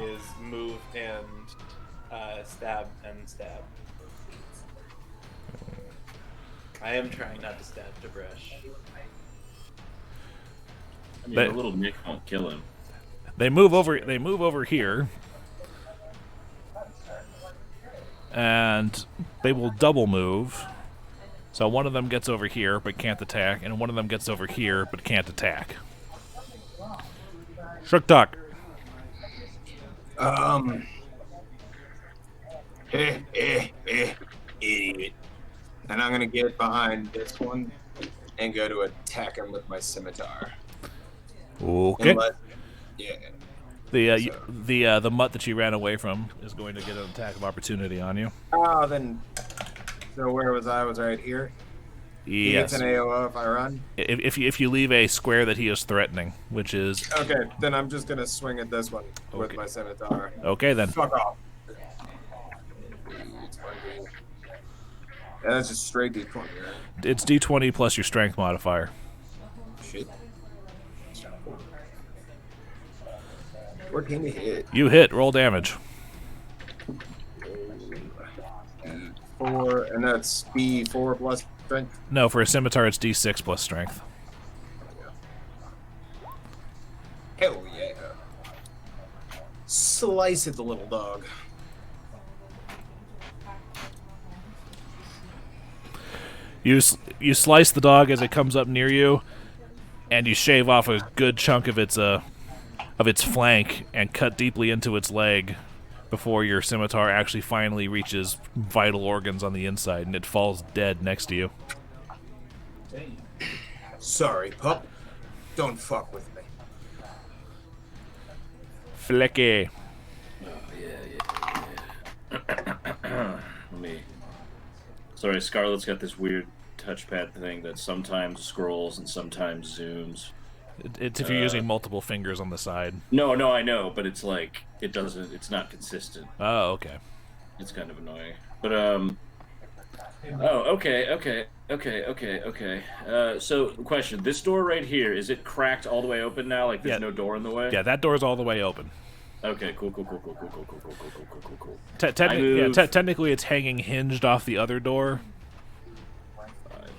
Is move and stab and stab. I am trying not to stab Tib'resh. I mean, But- a little nick won't kill him. They move over here. And they will double move. So one of them gets over here but can't attack, and one of them gets over here but can't attack. Sugtok. Idiot. And I'm gonna get behind this one and go to attack him with my scimitar. Okay. Yeah. The mutt that you ran away from is going to get an attack of opportunity on you. Oh, then. So where was I? Was right here. He Yes. gets an AOO if I run. If you leave a square that he is threatening, which is Okay, then I'm just gonna swing at this one with Okay. my scimitar. okay then. Fuck off. Yeah, that's just straight D20, right? It's D20 plus your strength modifier. Shit. 14 to hit. You hit. Roll damage. 4, and that's B4 plus strength. No, for a scimitar, it's D6 plus strength. Hell yeah. Slice at the little dog. You slice the dog as it comes up near you, and you shave off a good chunk of its flank and cut deeply into its leg before your scimitar actually finally reaches vital organs on the inside, and it falls dead next to you. Sorry, pup. Don't fuck with me. Flickie. Let me. Sorry, Scarlet's got this weird touchpad thing that sometimes scrolls and sometimes zooms. It's if you're using multiple fingers on the side. No, I know, but it's like it's not consistent. Oh, okay. It's kind of annoying. But Oh, okay. So, question: this door right here, is it cracked all the way open now? Like, there's Yeah. no door in the way? Yeah, that door's all the way open. Okay, cool. Technically, it's hanging hinged off the other door. 5,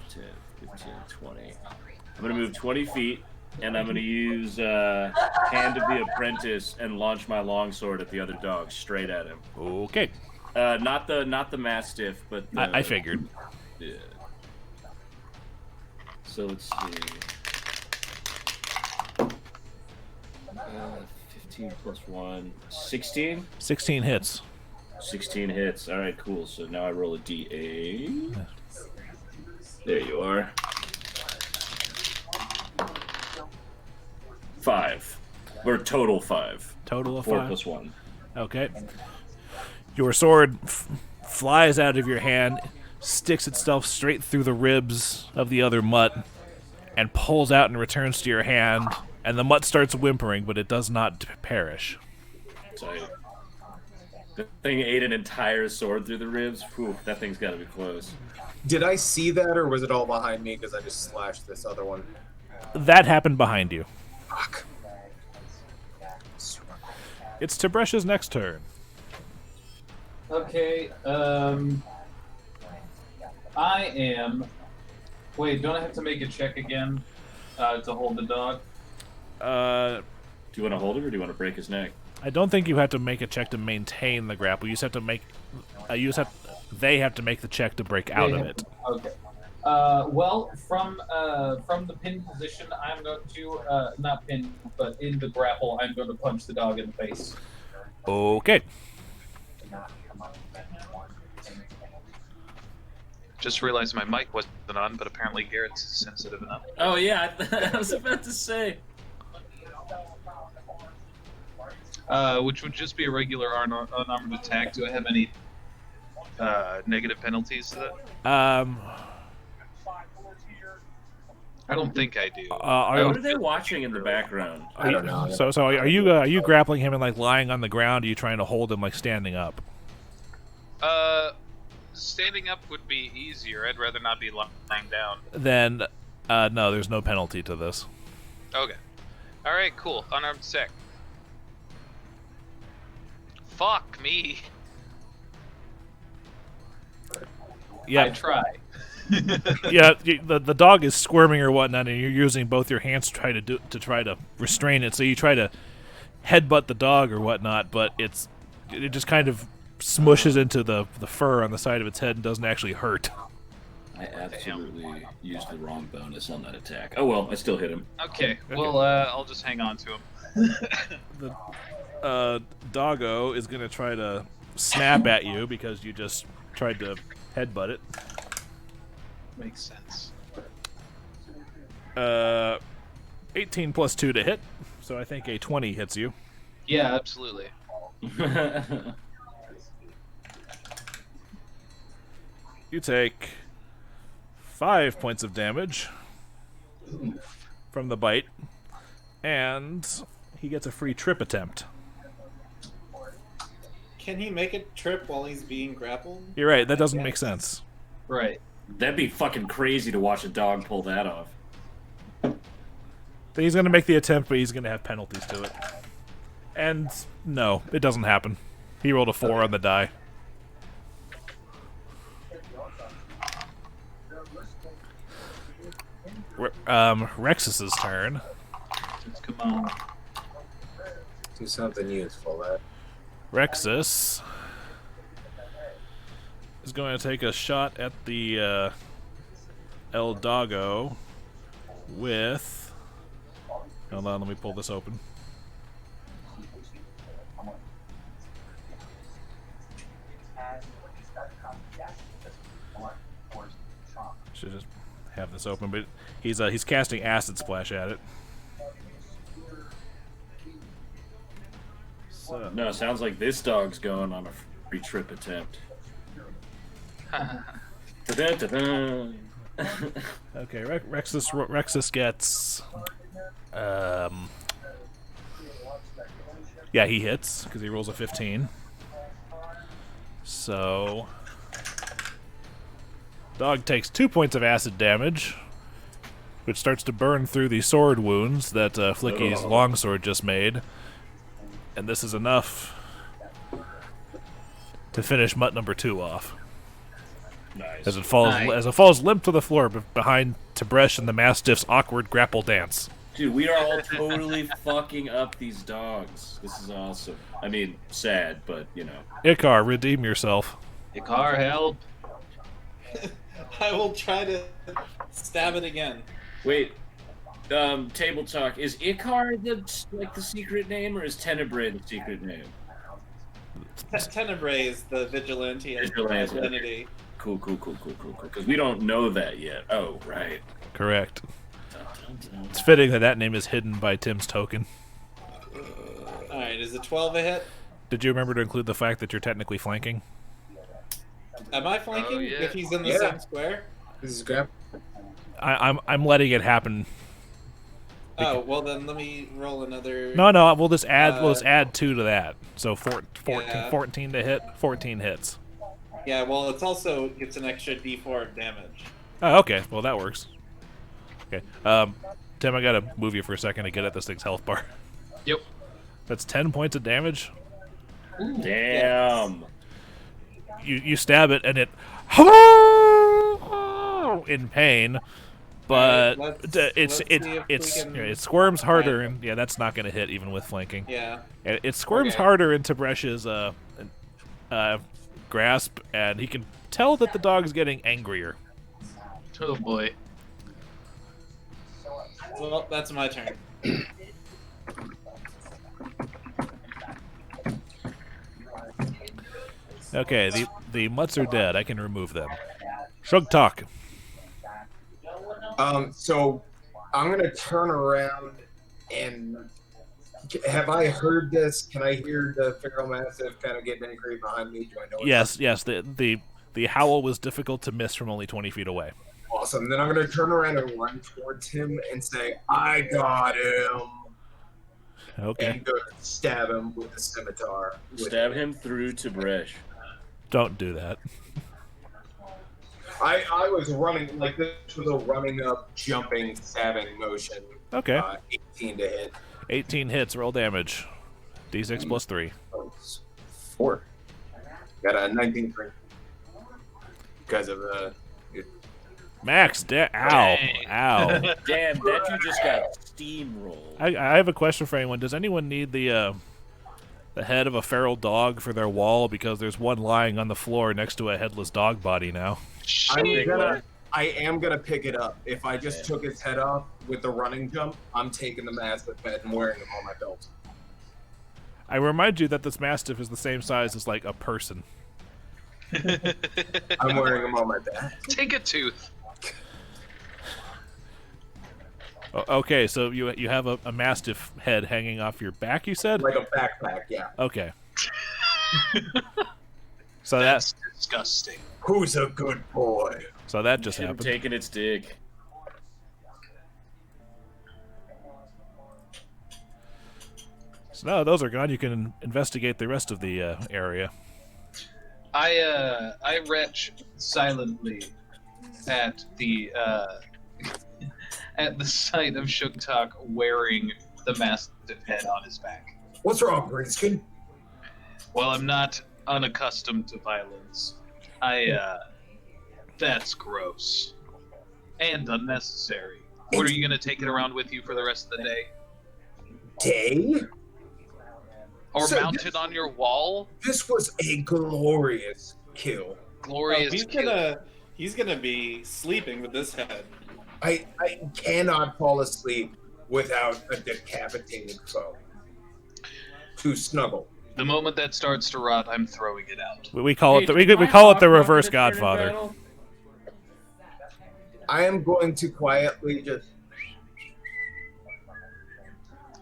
10, 15, 20. I'm going to move 20 feet, and I'm going to use Hand of the Apprentice and launch my longsword at the other dog, straight at him. Okay. Not the Mastiff, but the, I figured. Yeah. So let's see. 15 plus 1. 16? 16 hits. 16 hits. All right, cool. So now I roll a d8. There you are. 5. Or total 5. Total of 4 5. plus 1. Okay. Your sword flies out of your hand, sticks itself straight through the ribs of the other mutt, and pulls out and returns to your hand. And the mutt starts whimpering, but it does not perish. So the thing ate an entire sword through the ribs. Whew, that thing's got to be close. Did I see that, or was it all behind me because I just slashed this other one? That happened behind you. Fuck. It's Tibresh's next turn. Okay, I am... Wait, don't I have to make a check again to hold the dog? Do you want to hold him, or do you want to break his neck? I don't think you have to make a check to maintain the grapple. You just have to make... they have to make the check to break out of it. Okay. Well, from the pin position, I'm going to not pin, but in the grapple, I'm going to punch the dog in the face. Okay. Just realized my mic wasn't on, but apparently Garrett's sensitive enough. Oh, yeah, I was about to say. Which would just be a regular unarmed attack. Do I have any negative penalties to that? I don't think I do. What are they watching in the background? I don't know. So are you grappling him and like lying on the ground? Or are you trying to hold him like standing up? Standing up would be easier. I'd rather not be lying down. Then, no, there's no penalty to this. Okay. All right, cool. Unarmed sec. Fuck me. Yeah. I try. Yeah, the dog is squirming or whatnot, and you're using both your hands to try to restrain it. So you try to headbutt the dog or whatnot, but it just kind of smushes into the fur on the side of its head and doesn't actually hurt. I absolutely used the wrong bonus on that attack. Oh well, I still hit him. Okay. Well, I'll just hang on to him. The doggo is going to try to snap at you because you just tried to headbutt it. Makes sense. 18 plus 2 to hit, so I think a 20 hits you. Yeah, absolutely. You take 5 points of damage from the bite, and he gets a free trip attempt. Can he make a trip while he's being grappled? You're right, that doesn't make sense. Right. That'd be fucking crazy to watch a dog pull that off. He's going to make the attempt, but he's going to have penalties to it. And no, it doesn't happen. He rolled a 4 on the die. Rexus's turn. Come on. Do something useful, lad. Rexus is going to take a shot at the El Doggo with... Hold on, let me pull this open. Should just have this open, but he's casting Acid Splash at it. So, No, sounds like this dog's going on a free trip attempt. Da-da-da-da. okay, Rexus gets... yeah, he hits, because he rolls a 15. So... Dog takes 2 points of acid damage, which starts to burn through the sword wounds that Flickie's longsword just made. And this is enough to finish mutt number 2 off. Nice. As it falls limp to the floor behind Tib'resh and the Mastiff's awkward grapple dance. Dude, we are all totally fucking up these dogs. This is awesome. I mean, sad, but, you know. Icar, redeem yourself. Icar, help! I will try to stab it again. Wait, table talk. Is Icar the secret name, or is Tenebrae the secret name? Tenebrae is the vigilante identity. Cool. Because we don't know that yet. Oh, right. Correct. It's fitting that name is hidden by Tim's token. Alright, is a 12 a hit? Did you remember to include the fact that you're technically flanking? Am I flanking Oh, yeah. if he's in the same square? This is grab. I'm letting it happen. Oh, well then let me roll another... No, we'll just add 2 to that. So 14 Yeah. to hit, 14 hits. Yeah, well it's also gets an extra d4 of damage. Oh, okay. Well, that works. Okay. Tim, I gotta move you for a second to get at this thing's health bar. Yep. That's 10 points of damage. Damn. You stab it and it in pain, but Alright, it let's see if we can it squirms harder, find- and yeah, that's not gonna hit even with flanking. Yeah. It squirms Okay. harder into Bresh's grasp, and he can tell that the dog's getting angrier. Oh boy. Well, that's my turn. Okay, the mutts are dead. I can remove them. Sugtok. So I'm gonna turn around and have I heard this? Can I hear the feral mastiff kind of getting angry behind me? Do I know? Yes. The howl was difficult to miss from only 20 feet away. Awesome. Then I'm gonna turn around and run towards him and say, "I got him," Okay. and go stab him with the scimitar. Stab him through Tib'resh. Don't do that. I was running like this was a running up, jumping, stabbing motion. Okay. 18 to hit. 18 hits, roll damage. D6 plus 3. 4. Got a 19 for because of Max, ow. Dang. Ow. Damn, that you just got steamrolled. I have a question for anyone. Does anyone need the head of a feral dog for their wall? Because there's one lying on the floor next to a headless dog body now. I am gonna pick it up. If I just took his head off with the running jump, I'm taking the mastiff head and wearing him on my belt. I remind you that this mastiff is the same size as like a person. I'm wearing him on my back. Take a tooth. Okay, so you have a mastiff head hanging off your back, you said? Like a backpack, yeah. Okay. So That's disgusting. Who's a good boy? so that just Should have happened. taken its dick. So now those are gone. You can investigate the rest of the area. I retch silently at the at the sight of Sugtok wearing the mastiff head on his back. What's wrong, Greenskin? Well, I'm not unaccustomed to violence. That's gross and unnecessary. What are you gonna take it around with you for the rest of the day, Day? or So mount it on your wall? This was a glorious kill. Glorious. He's gonna be sleeping with this head. I cannot fall asleep without a decapitated foe to snuggle. The moment that starts to rot, I'm throwing it out. We call it Hey, we did I call it talk the about reverse this turn in Godfather. battle? I am going to quietly just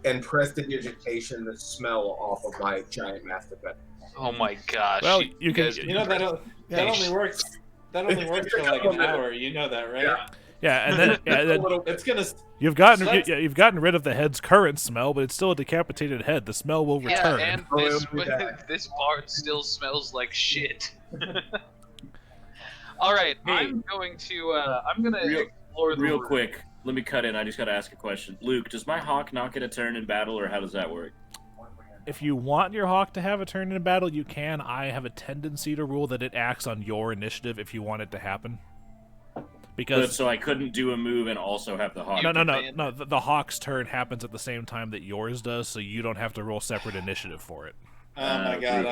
and prestidigitation the smell off of my giant mastiff head. Oh my gosh! Well, you can- guys, You know that only works. That only works for like an hour. You know that, right? Yeah. Yeah, and then, It's gonna. you've gotten So that's- you've gotten rid of the head's current smell, but it's still a decapitated head. The smell will return. yeah, and Oh, this it'll be bad. this bar still smells like shit. All right, Hey. I'm going to explore the Real room. quick, let me cut in. I just got to ask a question. Luke, does my hawk not get a turn in battle, or how does that work? If you want your hawk to have a turn in battle, you can. I have a tendency to rule that it acts on your initiative if you want it to happen. Because So I couldn't do a move and also have the hawk. no. command- The hawk's turn happens at the same time that yours does, so you don't have to roll separate initiative for it. Oh my god, Rude.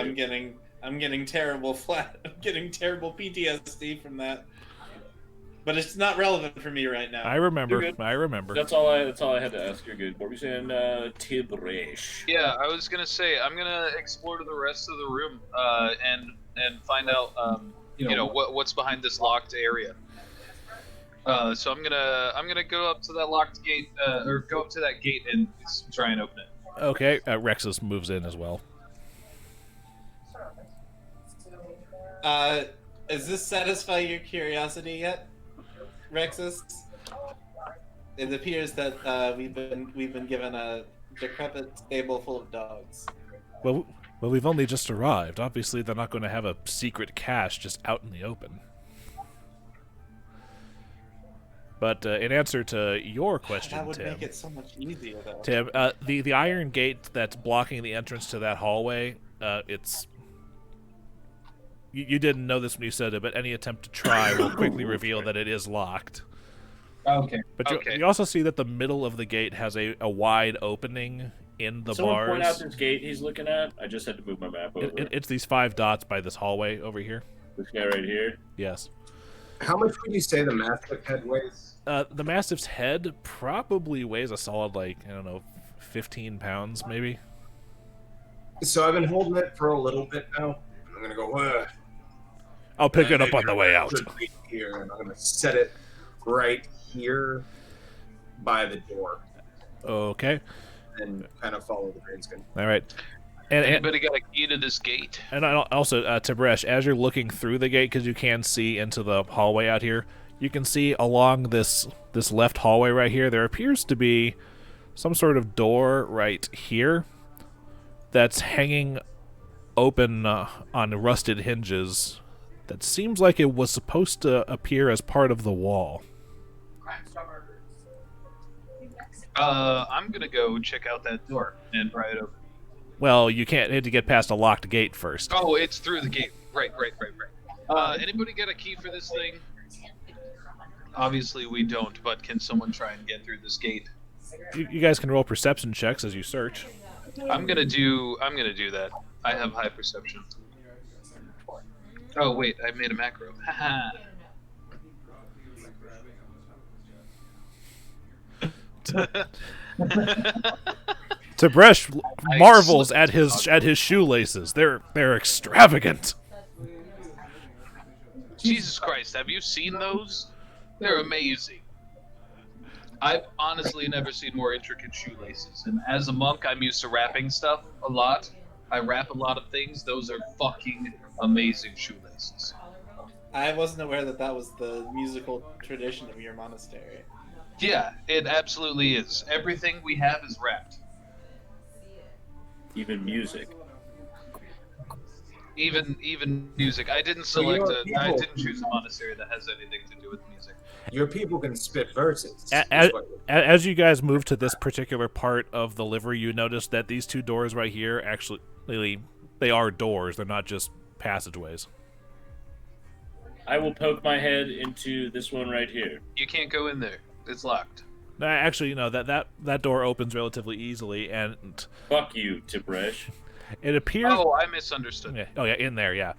I'm getting terrible I'm getting terrible PTSD from that. But it's not relevant for me right now. I remember. You're good. I remember. That's all I had to ask. You're good. What were you saying, Tib'resh? Yeah, I was gonna say I'm gonna explore to the rest of the room and find out what's behind this locked area. So I'm gonna go up to that locked gate or go up to that gate and try and open it. Okay, Rexus moves in as well. Does this satisfy your curiosity yet, Rexus? It appears that we've been given a decrepit stable full of dogs. Well, we've only just arrived. Obviously, they're not going to have a secret cache just out in the open. But in answer to your question, That would Tim, make it so much easier, though. Tim, the iron gate that's blocking the entrance to that hallway, it's... You didn't know this when you said it, but any attempt to try will quickly reveal that it is locked. Okay. But Okay. you also see that the middle of the gate has a wide opening in the Someone bars. point out this gate he's looking at. I just had to move my map over. It's these 5 dots by this hallway over here. This guy right here. Yes. How much would you say the mastiff head weighs? The Mastiff's head probably weighs a solid, 15 pounds, maybe. So I've been holding it for a little bit now. I'm gonna go. I'll pick it up on the way out. Here, and I'm gonna set it right here by the door, Okay. and kind of follow the green screen. All right. And Anybody got a key to this gate? also, Tib'resh, as you're looking through the gate, because you can see into the hallway out here, you can see along this left hallway right here, there appears to be some sort of door right here that's hanging open on rusted hinges that seems like it was supposed to appear as part of the wall. I'm gonna go check out that door and pry it open. Well, you can't have to get past a locked gate first. Oh, it's through the gate. Right. Anybody got a key for this thing? Obviously we don't, but can someone try and get through this gate? You guys can roll perception checks as you search. I'm gonna do that. I have high perception. Oh wait, I made a macro. Haha. Tib'resh marvels at his shoelaces. They're extravagant. Jesus Christ, have you seen those? They're amazing. I've honestly never seen more intricate shoelaces, and as a monk, I'm used to wrapping stuff a lot. I wrap a lot of things. Those are fucking amazing shoelaces. I wasn't aware that was the musical tradition of your monastery. Yeah, it absolutely is. Everything we have is wrapped. Even music. Even music. I didn't So select your I people- didn't choose a monastery that has anything to do with music. Your people can spit verses. As you guys move to this particular part of the livery, you notice that these 2 doors right here actually they are doors. They're not just passageways. I will poke my head into this one right here. You can't go in there. It's locked. Actually, no. That door opens relatively easily, and Fuck you, Tib'resh. it appears. Oh, I misunderstood. Yeah. Oh yeah, in there, yeah.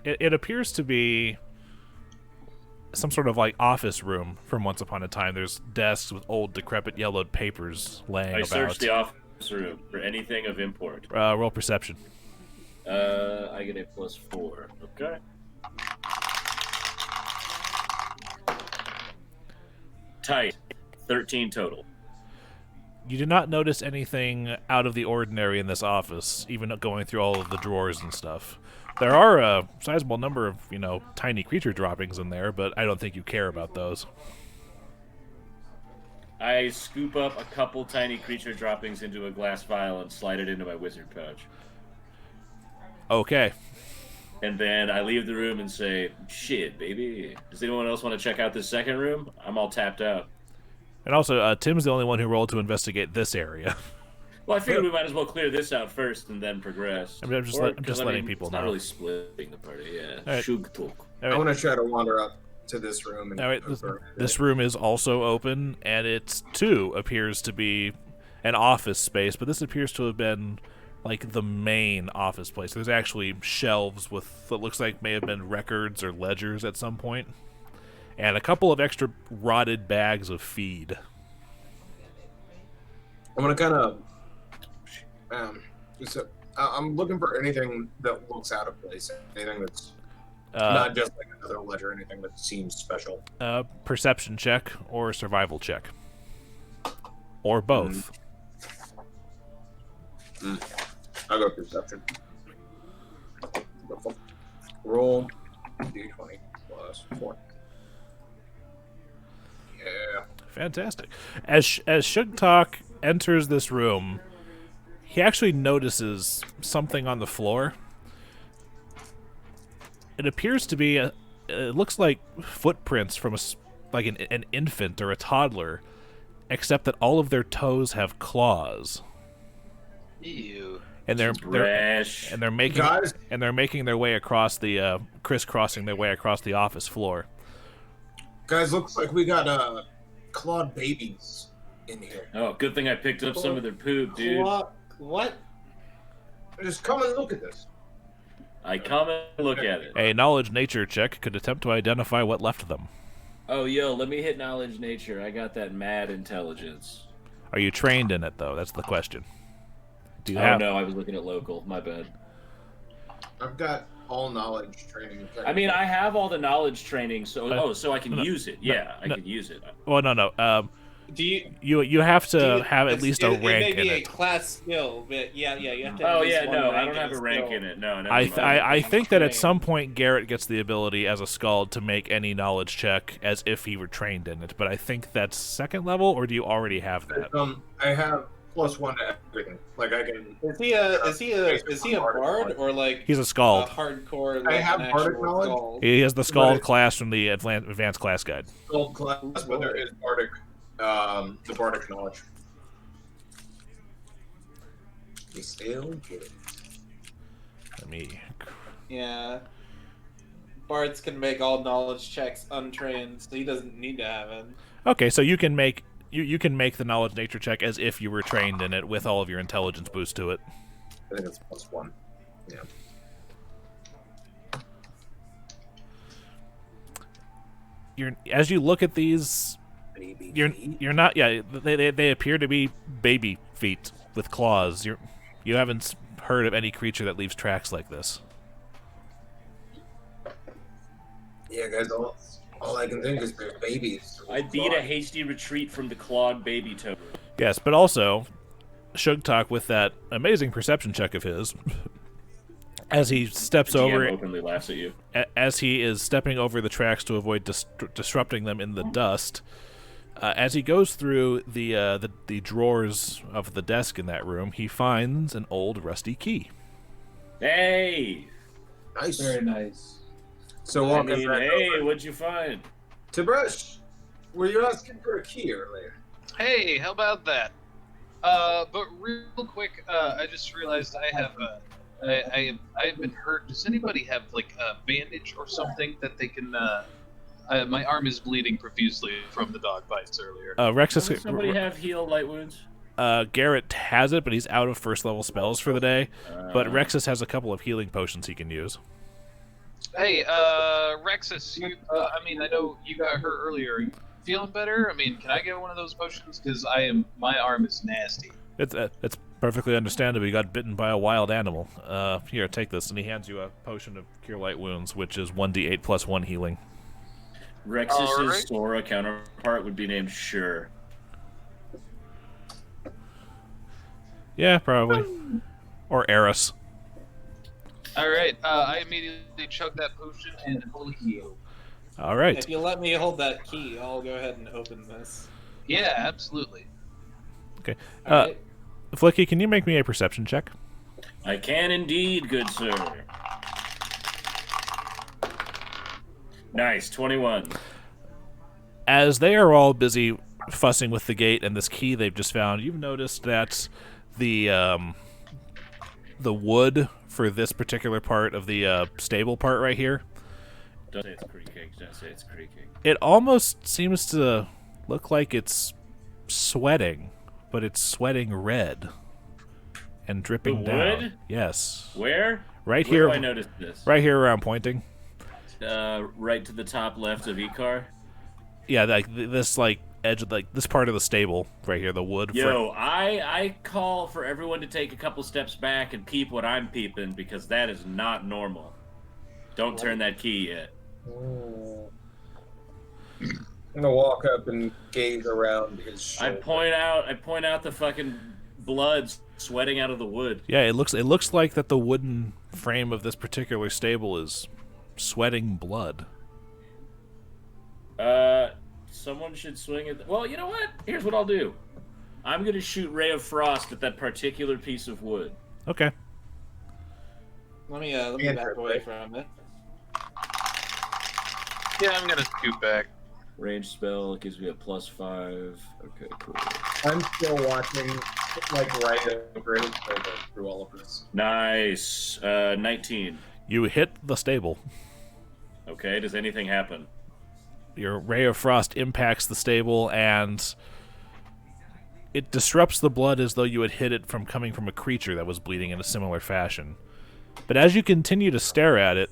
It appears to be some sort of office room from once upon a time. There's desks with old, decrepit, yellowed papers laying I about. searched the office room for anything of import. Roll perception. I get a +4. Okay. Tight. 13 total. You do not notice anything out of the ordinary in this office, even going through all of the drawers and stuff. There are a sizable number of, tiny creature droppings in there, but I don't think you care about those. I scoop up a couple tiny creature droppings into a glass vial and slide it into my wizard pouch. Okay. And then I leave the room and say, shit, baby. Does anyone else want to check out this second room? I'm all tapped out. And also, Tim's the only one who rolled to investigate this area. Well, I figured we might as well clear this out first and then progress. I'm just letting people it's know. Not really splitting the party, yeah. All right. Sugtok. I want to try to wander up to this room. And All right, this room is also open, and it too appears to be an office space, but this appears to have been like the main office place. There's actually shelves with what looks like may have been records or ledgers at some point, and a couple of extra rotted bags of feed. I'm gonna kind of, I'm looking for anything that looks out of place. Anything that's not just like another ledger. Anything that seems special. Perception check or survival check, or both. I'll go perception. Roll d20 plus 4. Yeah. Fantastic. As Sugtok enters this room, he actually notices something on the floor. It appears to be it looks like footprints from an infant or a toddler, except that all of their toes have claws. Ew. And they're making their way across the crisscrossing their way across the office floor. Guys, looks like we got clawed babies in here. Oh, good thing I picked up some of their poop, dude. What? Just come and look at this. I come and look at it. A knowledge nature check could attempt to identify what left them. Oh, yo, let me hit knowledge nature. I got that mad intelligence. Are you trained in it, though? That's the question. Do you Oh, no, I was looking at local. My bad. I've got all knowledge training. I mean, I have all the knowledge training, so I can use it. Yeah, I can use it. Well, no. Do you have to have at least a rank in it. It may be a class skill, but you have to. Oh yeah, no, I don't have a rank in it. No, I think that at some point Garrett gets the ability as a Skald to make any knowledge check as if he were trained in it. But I think that's second level, or do you already have that? I have +1 to everything. Like I can. Is he a bard or like? He's a Skald. Hardcore. I Like have an bardic actual knowledge. Skald. He has the Skald class from the advanced class guide. Gold class, but there is bardic. The bardic knowledge. We still get it. Let me. Yeah. Bards can make all knowledge checks untrained, so he doesn't need to have it. Okay, so you can make the knowledge nature check as if you were trained in it with all of your intelligence boost to it. I think it's +1. Yeah. As you look at these, you're not. Yeah, they appear to be baby feet with claws. You haven't heard of any creature that leaves tracks like this. Yeah, guys. All I can think is there's babies. I beat a hasty retreat from the clawed baby toe. Yes, but also Sugtok with that amazing perception check of his. As he steps over, openly laughs at you. As he is stepping over the tracks to avoid disrupting them in the dust, as he goes through the drawers of the desk in that room, he finds an old rusty key. Hey! Nice. Very nice. So I walking mean, back hey, over. what'd you find? Tib'resh, were you asking for a key earlier? Hey, how about that? But real quick, I just realized I have I've been hurt. Does anybody have like a bandage or something that they can? My arm is bleeding profusely from the dog bites earlier. Rexus, Does somebody have heal light wounds? Garrett has it, but he's out of first level spells for the day. But Rexus has a couple of healing potions he can use. Hey, Rexus, I know you got hurt earlier. Are you feeling better? I mean, can I get one of those potions? Because my arm is nasty. It's perfectly understandable. You got bitten by a wild animal. Here, take this, and he hands you a potion of cure light wounds, which is 1d8 plus 1 healing. Rexus's right. Sora counterpart would be named Sure. Yeah, probably. Or Eris. All right, I immediately chug that potion and fully heal. All right. If you let me hold that key, I'll go ahead and open this. Yeah, absolutely. Okay. Alright. Flickie, can you make me a perception check? I can indeed, good sir. Nice, 21. As they are all busy fussing with the gate and this key they've just found, you've noticed that the wood for this particular part of the stable part right here, Don't say it's creaking. Don't say it's creaking. it almost seems to look like it's sweating, but it's sweating red and dripping The down. wood? Yes. Where? Right Where here. do I notice this? Right here where I'm pointing. Right to the top left of Icar. Yeah, like this like edge of like this part of the stable right here, the wood. Yo, I call for everyone to take a couple steps back and peep what I'm peeping, because that is not normal. Don't turn that key yet. I'm gonna walk up and gaze around his I shoulder. point out the fucking blood sweating out of the wood. Yeah, it looks like that the wooden frame of this particular stable is sweating blood. Someone should swing at. Well, you know what? Here's what I'll do. I'm gonna shoot Ray of Frost at that particular piece of wood. Okay. Let me back away from it. Yeah, I'm gonna scoot back. Range spell gives me a +5. Okay, cool. I'm still watching, like, right over his shoulder through all of this. Nice. 19. You hit the stable. Okay, does anything happen? Your ray of frost impacts the stable, and it disrupts the blood as though you had hit it from coming from a creature that was bleeding in a similar fashion. But as you continue to stare at it,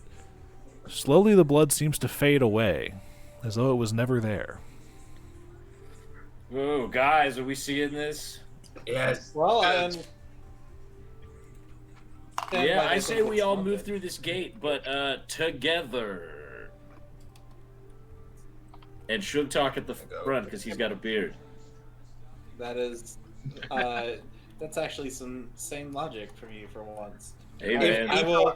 slowly the blood seems to fade away, as though it was never there. Whoa, guys, are we seeing this? Yes. Well, Yeah, I say we all move through this gate, but together. And Sugtok at the front, because he's got a beard. That is, that's actually some sane logic from you for once. Hey, man. I will.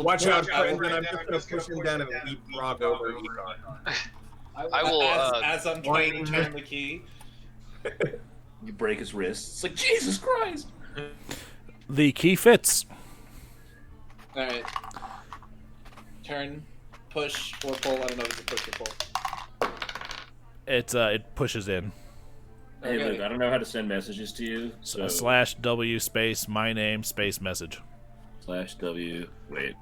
Watch out, I will- Brendan. I'm just gonna push him down and leapfrog over Icar. I will. as I'm trying to turn the key. You break his wrist. It's like, Jesus Christ! The key fits. All right. Turn, push or pull. I don't know if it's a push or pull. It pushes in. Hey, Okay. Luke, I don't know how to send messages to you, so... /W space my name space message. /W... Wait.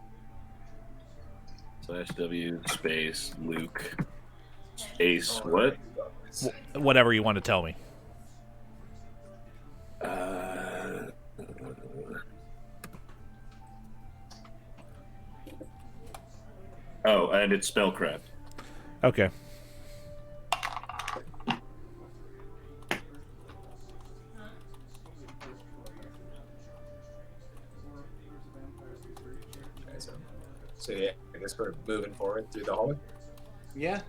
/W space Luke space what? Whatever you want to tell me. Oh, and it's spellcraft. Okay. So yeah, I guess we're moving forward through the hallway. Yeah.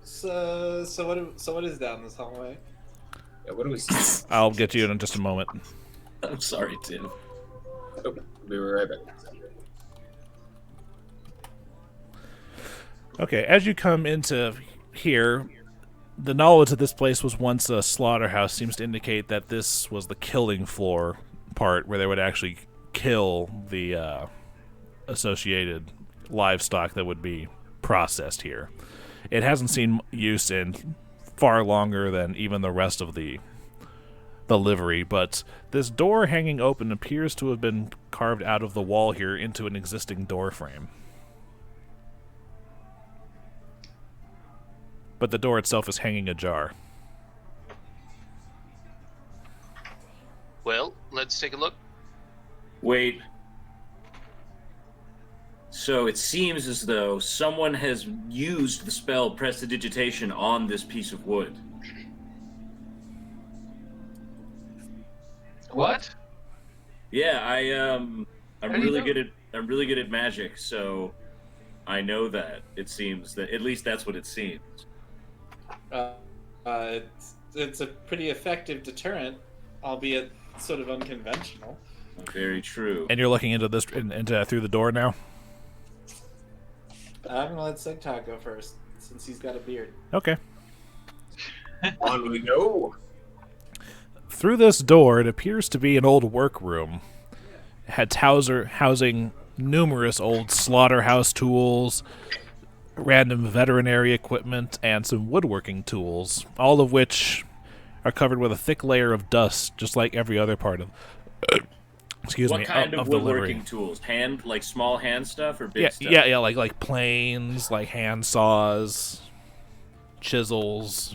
So what is down this hallway? Yeah, what do we see? I'll get you in just a moment. I'm sorry, Tim. Oh, we'll be right back. Okay, as you come into here, the knowledge that this place was once a slaughterhouse seems to indicate that this was the killing floor part where they would actually kill the associated livestock that would be processed here. It hasn't seen use in far longer than even the rest of the livery, but this door hanging open appears to have been carved out of the wall here into an existing door frame. But the door itself is hanging ajar. Well, let's take a look. Wait. So it seems as though someone has used the spell Prestidigitation on this piece of wood. What? Yeah, I'm do you really know? good at magic, so I know that. It seems that at least that's what it seems. It's a pretty effective deterrent, albeit sort of unconventional. Very true. And you're looking into this into through the door now? I'm gonna let Sugtok go first, since he's got a beard. Okay. On we go. Through this door, it appears to be an old workroom. It had housing numerous old slaughterhouse tools, random veterinary equipment, and some woodworking tools, all of which are covered with a thick layer of dust, just like every other part of What kind of the livery. woodworking tools? Like small hand stuff or big stuff? Yeah, like planes, like hand saws, chisels.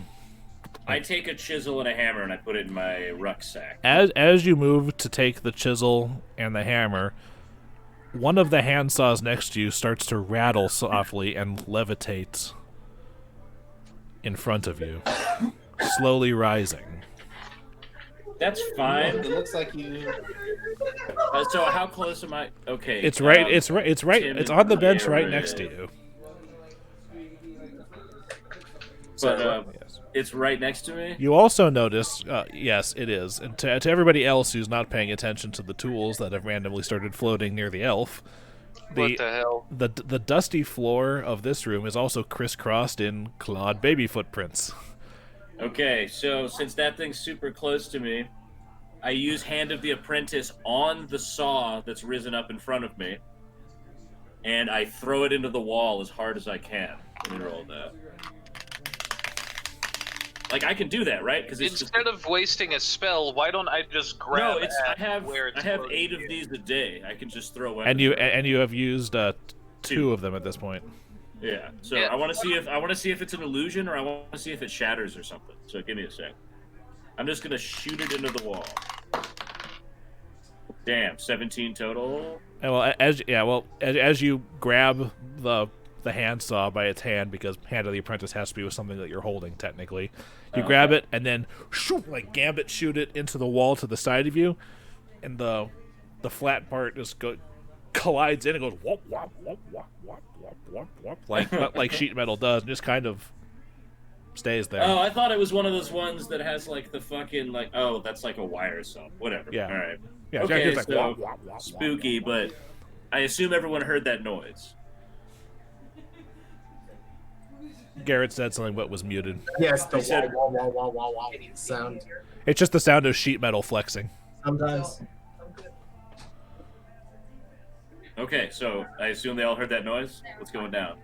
I take a chisel and a hammer and I put it in my rucksack. As you move to take the chisel and the hammer, one of the hand saws next to you starts to rattle softly and levitate in front of you, slowly rising. That's fine. It looks like you. So how close am I? Okay. It's right. It's right. Tim It's on the and bench right Garrett. next to you. But Yes. it's right next to me. You also notice, yes, it is, and to everybody else who's not paying attention to the tools that have randomly started floating near the elf, What the hell? the dusty floor of this room is also crisscrossed in clawed baby footprints. Okay, so since that thing's super close to me, I use Hand of the Apprentice on the saw that's risen up in front of me, and I throw it into the wall as hard as I can. Let me roll that. Like, I can do that, right? Because Instead of wasting a spell, why don't I just grab I at have where it's 8 floating of here? these a day. I can just throw weapons. And you have used two of them at this point. Yeah. So Yeah. I want to see if it's an illusion, or I want to see if it shatters or something. So give me a sec. I'm just gonna shoot it into the wall. Damn, 17 total. And as you grab the handsaw by its hand, because Hand of the Apprentice has to be with something that you're holding technically, you grab it and then shoot, like gambit shoot it into the wall to the side of you, and the flat part just collides in and goes whop whop whop whop whop whop whop whop like sheet metal does, and just kind of stays there. Oh, I thought it was one of those ones that has like the fucking like. Oh, that's like a wire saw. Whatever. Yeah. All right. Yeah, Okay, just like so whop, whop, whop, spooky, but I assume everyone heard that noise. Garrett said something but was muted. Yes, the I said- wah, wah, wah, wah, wah, wah sound. It's just the sound of sheet metal flexing. Sometimes. Okay, so I assume they all heard that noise. What's going down?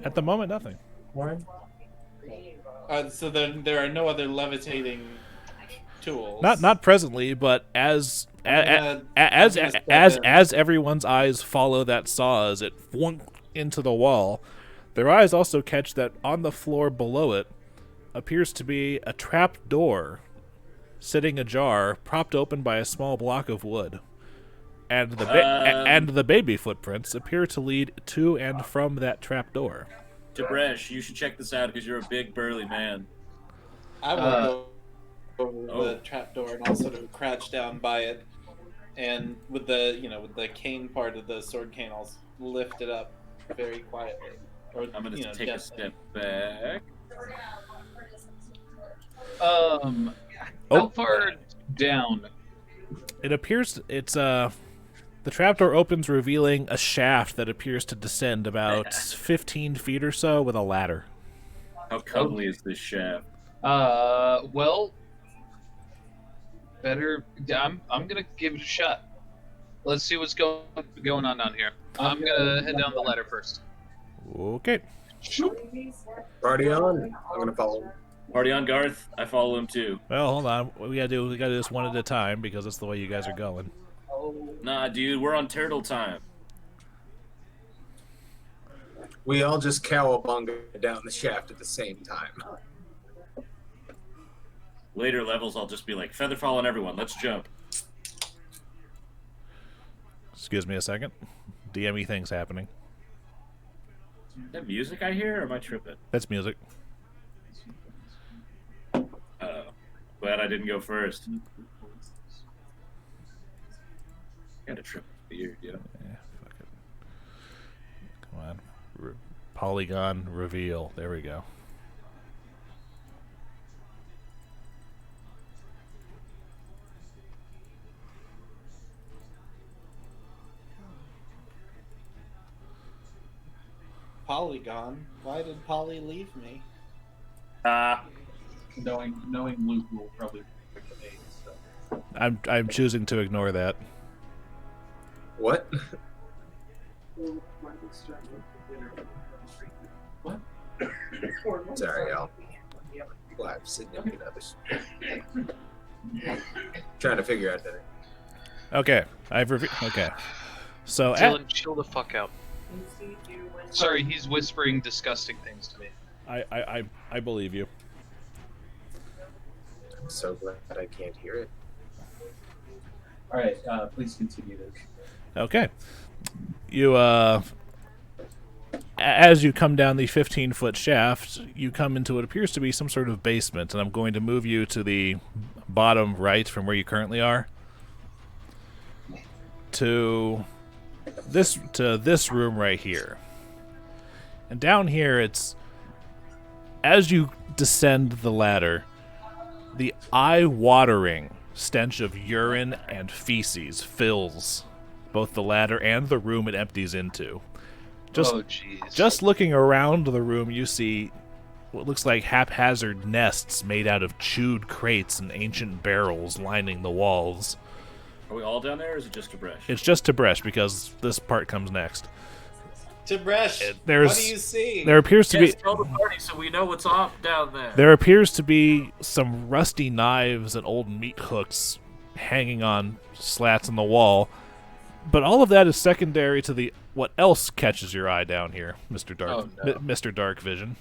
At the moment, nothing. Warren? So then there are no other levitating tools. Not presently, but as I'm gonna step in. everyone's eyes follow that saw as it flunk into the wall, their eyes also catch that on the floor below it appears to be a trap door sitting ajar, propped open by a small block of wood. And the baby footprints appear to lead to and from that trap door. Tib'resh, you should check this out because you're a big burly man. I will go over Oh. the trapdoor and I'll sort of crouch down by it, and with the cane part of the sword cane, I'll lift it up very quietly. Or, I'm gonna take a gently. step back. How far down? It appears the trapdoor opens, revealing a shaft that appears to descend about 15 feet or so with a ladder. How cuddly is this shaft? Well, better. I'm gonna give it a shot. Let's see what's going on down here. I'm gonna head down the ladder first. Okay. Party on. I'm gonna follow him. Party on, Garth. I follow him too. Well, hold on. We gotta do this one at a time because that's the way you guys are going. Nah, dude, we're on turtle time. We all just cowabunga down the shaft at the same time. Later levels, I'll just be like, featherfall on everyone. Let's jump. Excuse me a second. DME things happening. Is that music I hear, or am I tripping? That's music. Glad I didn't go first. Got a trip beard, yeah. Yeah, fuck it. Come on. Polygon reveal. There we go. Polygon. Why did Polly leave me? Knowing Luke will probably pick the name. So. I'm choosing to ignore that. What? Sorry, y'all. We'll have significant others. Trying to figure out that. Okay, okay. So Dillon, chill the fuck out. Sorry, he's whispering disgusting things to me. I believe you. I'm so glad I can't hear it. All right, please continue this. Okay. You as you come down the 15-foot shaft, you come into what appears to be some sort of basement, and I'm going to move you to the bottom right from where you currently are to this room right here. And down here, it's as you descend the ladder, the eye-watering stench of urine and feces fills both the ladder and the room it empties into. Just looking around the room, you see what looks like haphazard nests made out of chewed crates and ancient barrels lining the walls. Are we all down there, or is it just Tib'resh? It's just Tib'resh, because this part comes next. Tib'resh, There's- what do you see? There appears to be tell the party so we know what's off down there. there appears to be some rusty knives and old meat hooks hanging on slats on the wall. But all of that is secondary to the what else catches your eye down here, Mr. Dark, Oh, no. Mr. Dark Vision.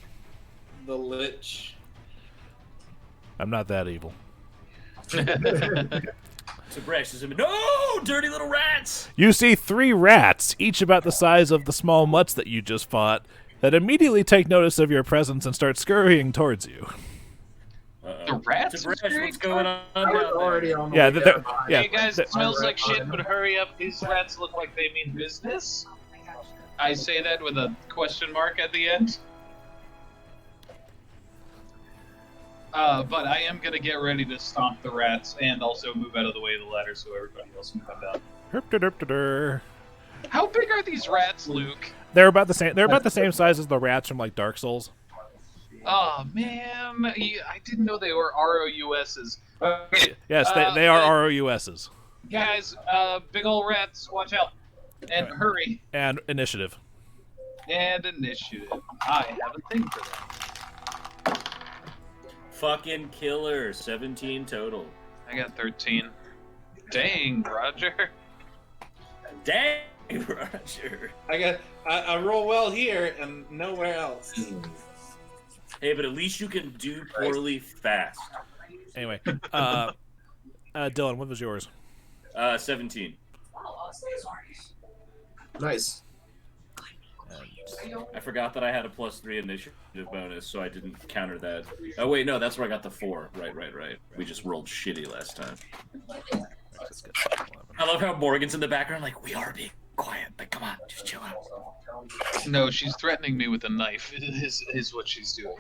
The Lich. I'm not that evil. Tib'resh is no dirty little rats. You see 3 rats, each about the size of the small mutts that you just fought, that immediately take notice of your presence and start scurrying towards you. The rats? Tib'resh, what's going on I down was there? already on the Yeah, way they're- down behind. yeah. Hey guys, it smells like shit, but hurry up. These rats look like they mean business. I say that with a question mark at the end. But I am gonna get ready to stomp the rats and also move out of the way of the ladder so everybody else can come down. Herp-de-derp-de-der. How big are these rats, Luke? They're about the same. They're about the same size as the rats from like Dark Souls. Oh man, I didn't know they were ROUSs. Yes, they are ROUSs. Guys, big ol' rats, watch out. And hurry. And initiative. And initiative. I have a thing for that. Fucking killer. 17 total. I got 13. Dang, Roger. Dang, Roger. I roll well here and nowhere else. Hey, but at least you can do poorly fast. Anyway, Dillon, what was yours? 17. Nice. I forgot that I had a +3 initiative bonus, so I didn't counter that. Oh wait, no, that's where I got the 4. Right. We just rolled shitty last time. I love how Morgan's in the background, like, we are being quiet. Like, come on, just chill out. No, she's threatening me with a knife. Is what she's doing.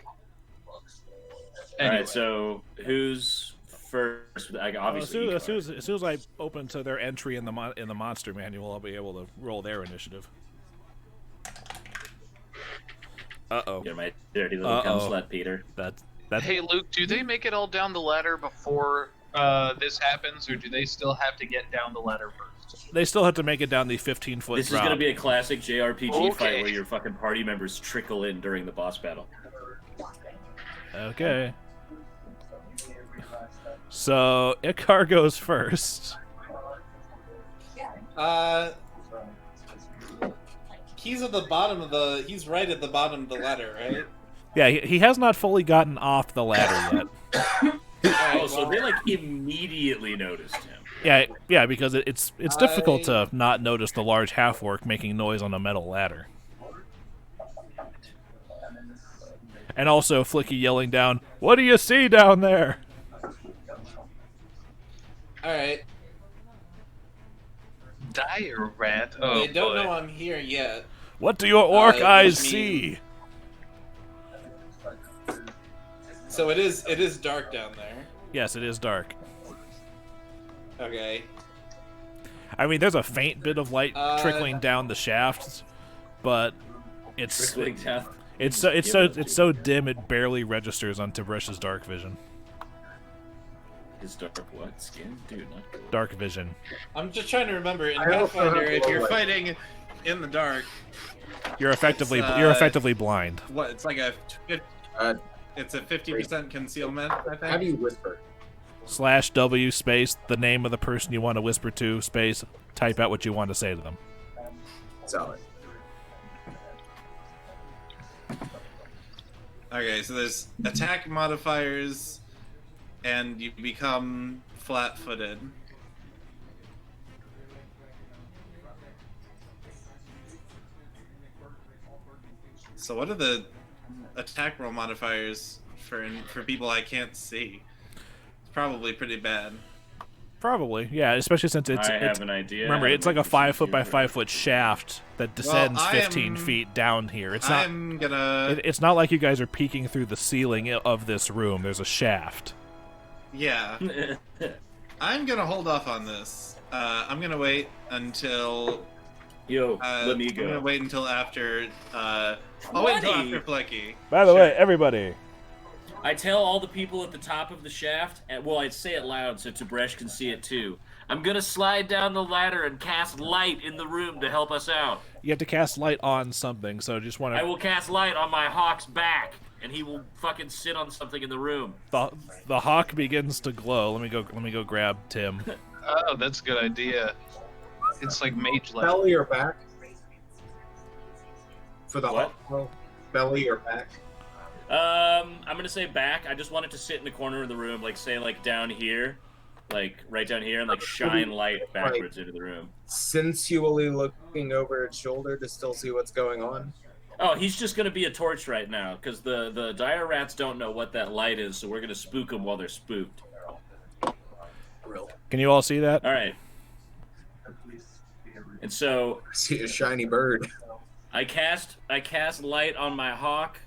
Anyway. All right, so who's first? Obviously, As soon as I open to their entry in the monster manual, I'll be able to roll their initiative. Uh-oh. You're my dirty little cum slut, Peter. That's Hey, Luke, do they make it all down the ladder before this happens, or do they still have to get down the ladder first? They still have to make it down the 15-foot This drop. is gonna be a classic JRPG Okay. fight where your fucking party members trickle in during the boss battle. Okay. So, Icar goes first. He's at the bottom of the. He's right at the bottom of the ladder, right? Yeah, he has not fully gotten off the ladder yet. Oh, so they like immediately noticed him. Yeah, because it's difficult to not notice the large half-orc making noise on a metal ladder. And also Flickie yelling down, "What do you see down there?" Alright. Dire rat. Oh, They don't boy. know I'm here yet. What do your orc which eyes means- see? So it is dark down there. Yes, it is dark. Okay. I mean, there's a faint bit of light trickling down the shafts, but it's Trickling down. it's so dim it barely registers on Tib'resh's dark vision. His dark what skin? Dude, not cool. Dark vision. I'm just trying to remember in I also Pathfinder have if low you're light. fighting in the dark. You're effectively blind. What? It's like a. Uh, It's a 50% concealment. I think. How do you whisper? /W space the name of the person you want to whisper to space type out what you want to say to them. Solid. Okay, so there's attack modifiers, and you become flat-footed. So what are the attack roll modifiers for people I can't see? It's probably pretty bad. Probably, yeah. Especially since I have an idea. Remember, it's like a 5 foot by 5 foot shaft that descends Well, 15 feet down here. It's not. I'm gonna. It's not like you guys are peeking through the ceiling of this room. There's a shaft. Yeah. I'm gonna hold off on this. I'm gonna wait until. Let me go. I'm gonna wait until after. I'll wait until after Flickie. By the way, everybody. I tell all the people at the top of the shaft, and well, I say it loud so Tib'resh can see it too. I'm gonna slide down the ladder and cast light in the room to help us out. You have to cast light on something, so just want to. I will cast light on my hawk's back, and he will fucking sit on something in the room. The hawk begins to glow. Let me go grab Tim. Oh, that's a good idea. It's like mage light. Belly or back? For the What? hawk? Belly or back? I'm gonna say back. I just want it to sit in the corner of the room, like say like down here, like right down here, and like shine light backwards into the room. Sensually looking over its shoulder to still see what's going on. Oh, he's just gonna be a torch right now, because the dire rats don't know what that light is, so we're gonna spook them while they're spooked. Can you all see that? All right. And so I see a shiny bird. I cast light on my hawk.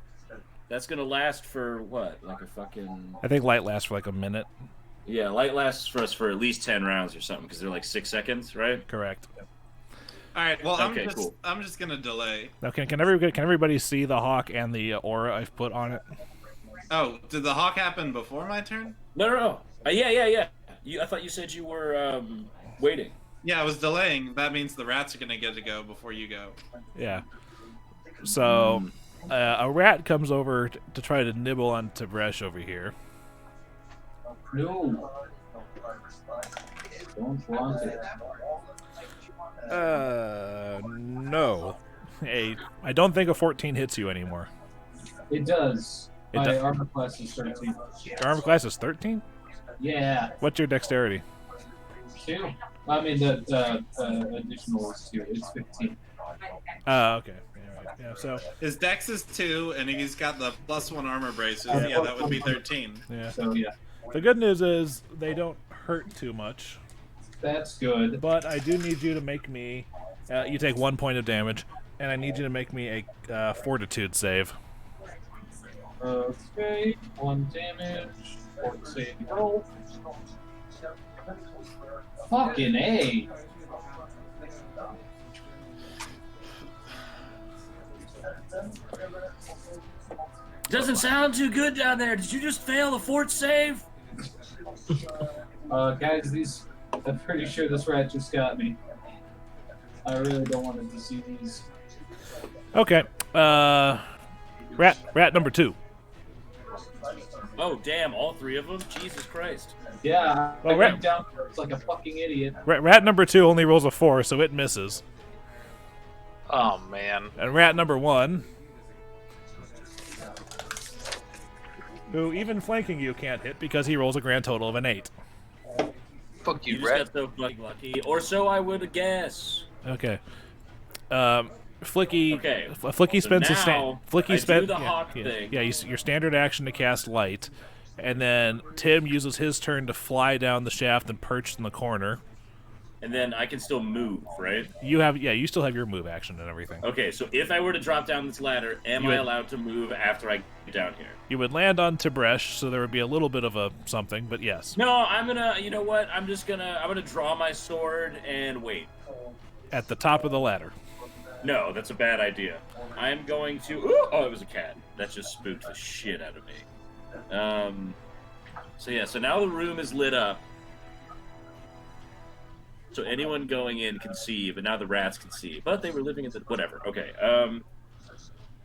That's gonna last for what? Like a fucking. I think light lasts for like a minute. Yeah, light lasts for us for at least 10 rounds or something, because they're like 6 seconds, right? Correct. All right. Well, Okay, cool. I'm just gonna delay. Now, can everybody see the hawk and the aura I've put on it? Oh, did the hawk happen before my turn? No. Yeah. I thought you said you were waiting. Yeah, I was delaying. That means the rats are gonna get to go before you go. Yeah. So, a rat comes over to try to nibble on Tib'resh over here. No. Don't want it. No. I don't think a 14 hits you anymore. It does. It My does. armor class is 13. Your armor class is 13? Yeah. What's your dexterity? 2. I mean, the additional is 2. It's 15. Okay. Yeah, so His dex is 2, and he's got the +1 armor braces. Yeah, that would be 13. yeah. So, yeah. The good news is they don't hurt too much, That's good. but I do need you to make me. You take 1 point of damage, and I need you to make me a fortitude save. Okay. 1 damage. 4 save roll. Fucking A. Doesn't sound too good down there. Did you just fail the fort save? Guys, I'm pretty sure this rat just got me. I really don't want to see these. Okay. Rat number 2. Oh, damn, all 3 of them? Jesus Christ. Yeah, Well, I rat- went down like a fucking idiot. Rat number 2 only rolls a 4, so it misses. Oh man. And rat number 1, who even flanking you can't hit because he rolls a grand total of an 8. Fuck You you, just rat. got so fucking lucky. Or so I would guess. Okay. Flickie. Okay, Flickie so spends his now Flickie I spent do the hawk yeah, thing. Yeah, your standard action to cast light, and then Tim uses his turn to fly down the shaft and perch in the corner. And then I can still move, right? You still have your move action and everything. Okay, so if I were to drop down this ladder, am You I would- allowed to move after I get down here? You would land on Tib'resh, so there would be a little bit of a something, but yes. No, I'm gonna, you know what? I'm gonna draw my sword and wait. At the top of the ladder. No, that's a bad idea. I'm going to, ooh, oh, it was a cat. That just spooked the shit out of me. So now the room is lit up. So anyone going in can see, but now the rats can see. But they were living in the whatever. Okay.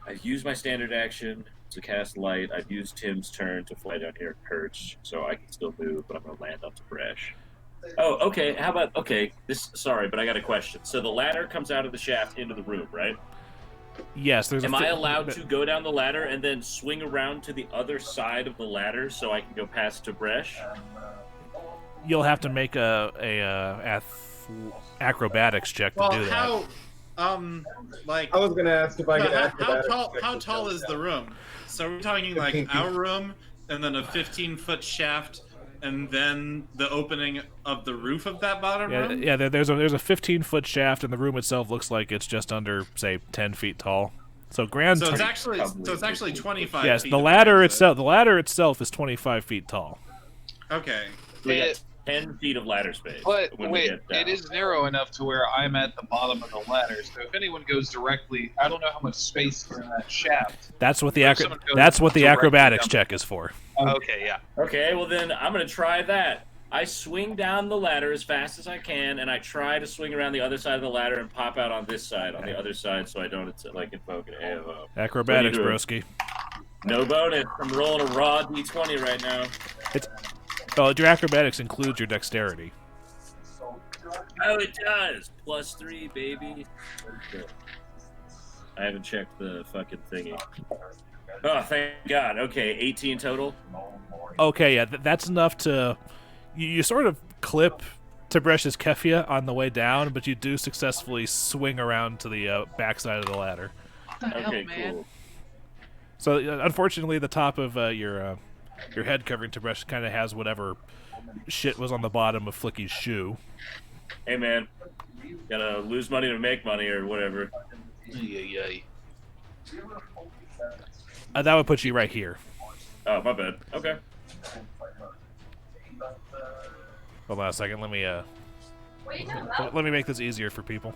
I've used my standard action to cast light. I've used Tim's turn to fly down here and perch, so I can still move, but I'm gonna land on Tib'resh. Oh, okay. How about Sorry, but I got a question. So the ladder comes out of the shaft into the room, right? Yes. Am I allowed to go down the ladder and then swing around to the other side of the ladder so I can go past Tib'resh? You'll have to make a acrobatics check to do that. How, I was gonna ask if I could acrobatics check how to tall jump is down. the room? So we're talking 15 like feet. our room, and then a 15-foot shaft, and then the opening of the roof of that bottom room. Yeah. There's a 15-foot shaft, and the room itself looks like it's just under, say, 10 feet tall. So So it's actually 25. yes, feet the of ladder exit. itself. The ladder itself is 25 feet tall. Okay. We got 10 feet of ladder space. But when we wait, get down. it is narrow enough to where I'm at the bottom of the ladder. So if anyone goes directly, I don't know how much space is in that shaft. That's what the If someone goes directly acrobatics down- check is for. Okay, yeah. Okay, well then I'm gonna try that. I swing down the ladder as fast as I can, and I try to swing around the other side of the ladder and pop out on this side, on the other side, so I don't invoke an AOO. Acrobatics, What are you broski. No bonus. I'm rolling a raw d20 right now. Oh, your acrobatics includes your dexterity. Oh, it does. +3, baby. I haven't checked the fucking thingy. Oh, thank God. Okay, 18 total. Okay, yeah, that's enough to... You sort of clip Tibresh's Kefia on the way down, but you do successfully swing around to the backside of the ladder. Okay, cool. So, unfortunately, the top of your head covering Tib'resh kind of has whatever shit was on the bottom of Flickie's shoe. Hey, man. Gotta lose money to make money or whatever. That would put you right here. Oh, my bad. Okay. Hold on a second. Let me make this easier for people.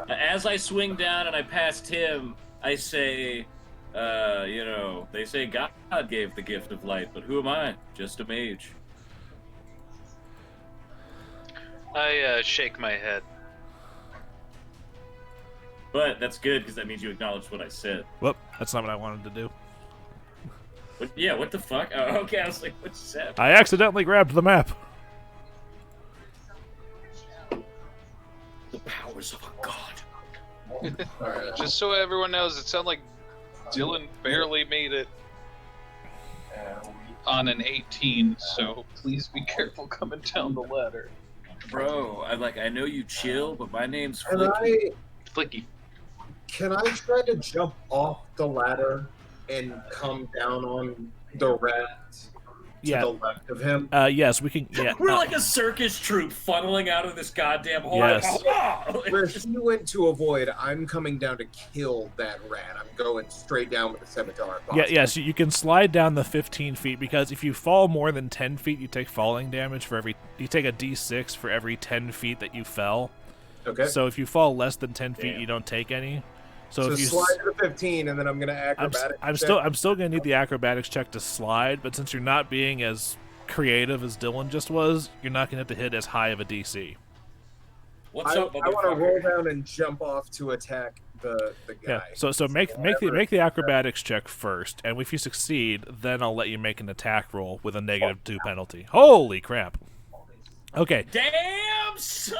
As I swing down and I pass Tim, I say, they say God gave the gift of light, but who am I? Just a mage. I shake my head. But that's good, because that means you acknowledged what I said. Whoop, that's not what I wanted to do. But, yeah, what the fuck? Oh, okay, I was like, what just happened? I accidentally grabbed the map. The powers of a god. Just so everyone knows, it sounded like Dillon barely made it on an 18, so please be careful coming down the ladder. Bro, I know you chill, but my name's Can Flickie. Flicky. Can I try to jump off the ladder and come down on the rat to Yeah. the left of him? Yes, we can. Yeah, We're like a circus troupe funneling out of this goddamn hole. Yes. Where he went to avoid, I'm coming down to kill that rat. I'm going straight down with the scimitar. Yes, you can slide down the 15 feet, because if you fall more than 10 feet, you take falling damage for every... You take a d6 for every 10 feet that you fell. Okay. So if you fall less than 10 feet, Damn. you don't take any. So So if you... slide to the 15, and then I'm gonna acrobatics. I'm still gonna need the acrobatics check to slide, but since you're not being as creative as Dillon just was, you're not gonna have to hit as high of a DC. What's I up, want to roll motherfucker? down and jump off to attack the Yeah. guy. So make the acrobatics check first, and if you succeed, then I'll let you make an attack roll with a -2 penalty. Holy crap! Okay, Damn, son!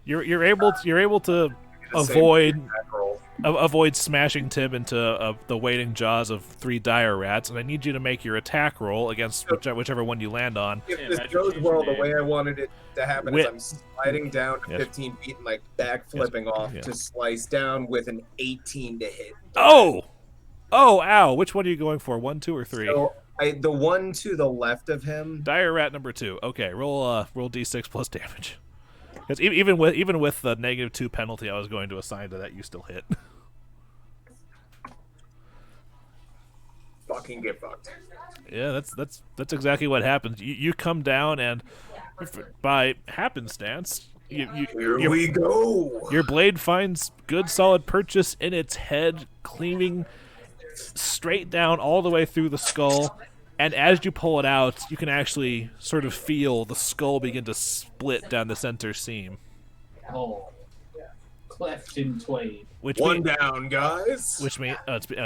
you're able to The same avoid attack roll. avoid smashing Tim into the waiting jaws of 3 dire rats, and I need you to make your attack roll against whichever one you land on. If Yeah, this magic goes change well, your the way I wanted it to happen Wit- is I'm sliding down to Yes. 15 feet and like back flipping off Yes. to slice down with an 18 to hit. Oh, ow! Which one are you going for? 1, 2, or 3? So the one to the left of him. Dire rat number 2. Okay, roll d6 plus damage. Because even with the -2 penalty I was going to assign to that, you still hit. Fucking get fucked. Yeah, that's exactly what happens. You come down, and by happenstance, Here we go. your blade finds good solid purchase in its head, cleaving straight down all the way through the skull, And as you pull it out, you can actually sort of feel the skull begin to split down the center seam. Oh. Cleft in twain. One down, guys. Which means,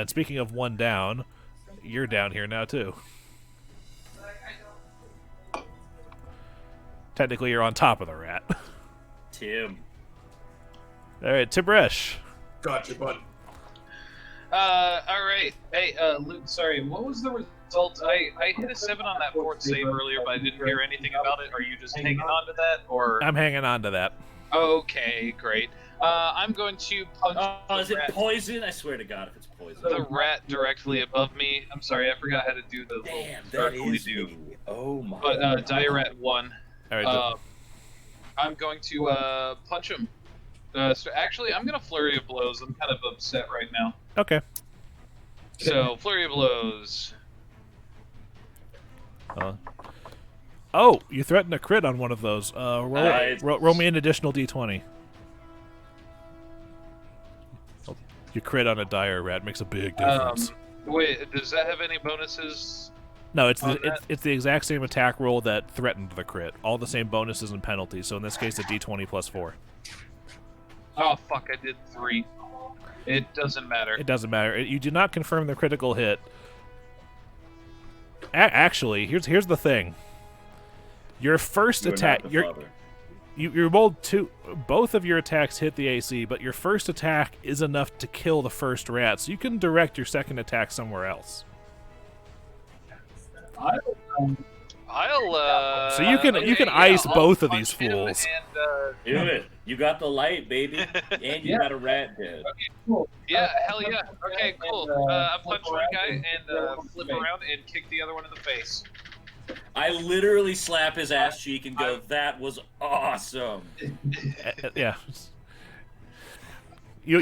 speaking of one down, you're down here now too. Technically, you're on top of the rat. Tim. All right, Tib'resh. Gotcha, bud. All right. Hey, Luke. Sorry. What was the result? I hit a 7 on that fourth save earlier, but I didn't hear anything about it. Are you just hanging on to that, or? I'm hanging on to that. Okay, great. I'm going to punch. Is it poison? I swear to God, if it's poison. The rat directly above me. I'm sorry, I forgot how to do the Damn, little that circle is you do. me. Oh my. But dire at 1. All right. I'm going to punch him. So actually, I'm going to flurry of blows. I'm kind of upset right now. Okay. So flurry of blows. Oh, you threatened a crit on one of those. Roll me an additional d20. You crit on a dire rat makes a big difference. Wait, does that have any bonuses? No, it's the exact same attack roll that threatened the crit. All the same bonuses and penalties. So in this case, a d20 plus 4. Oh fuck! I did 3. It doesn't matter. It doesn't matter. You do not confirm the critical hit. Actually, here's the thing. Your first attack, you rolled 2. Both of your attacks hit the AC, but your first attack is enough to kill the first rat. So you can direct your second attack somewhere else. So you can ice both of these fools. Do it. You got the light, baby, and you got a rat dead. Okay, cool. Yeah, hell yeah. Okay, cool. I punch one guy and flip around and kick the other one in the face. I literally slap his ass cheek and go, "That was awesome." Yeah. Hell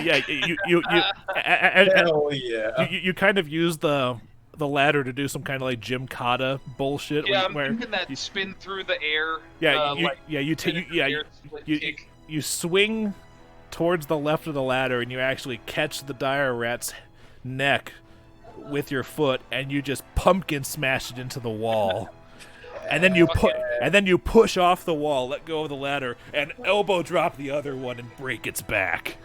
yeah. You kind of use the ladder to do some kind of like gymkhana bullshit. Yeah, I'm where thinking that spin through the air. You swing towards the left of the ladder and you actually catch the dire rat's neck with your foot and you just pumpkin smash it into the wall. And then you push off the wall, let go of the ladder, and elbow drop the other one and break its back.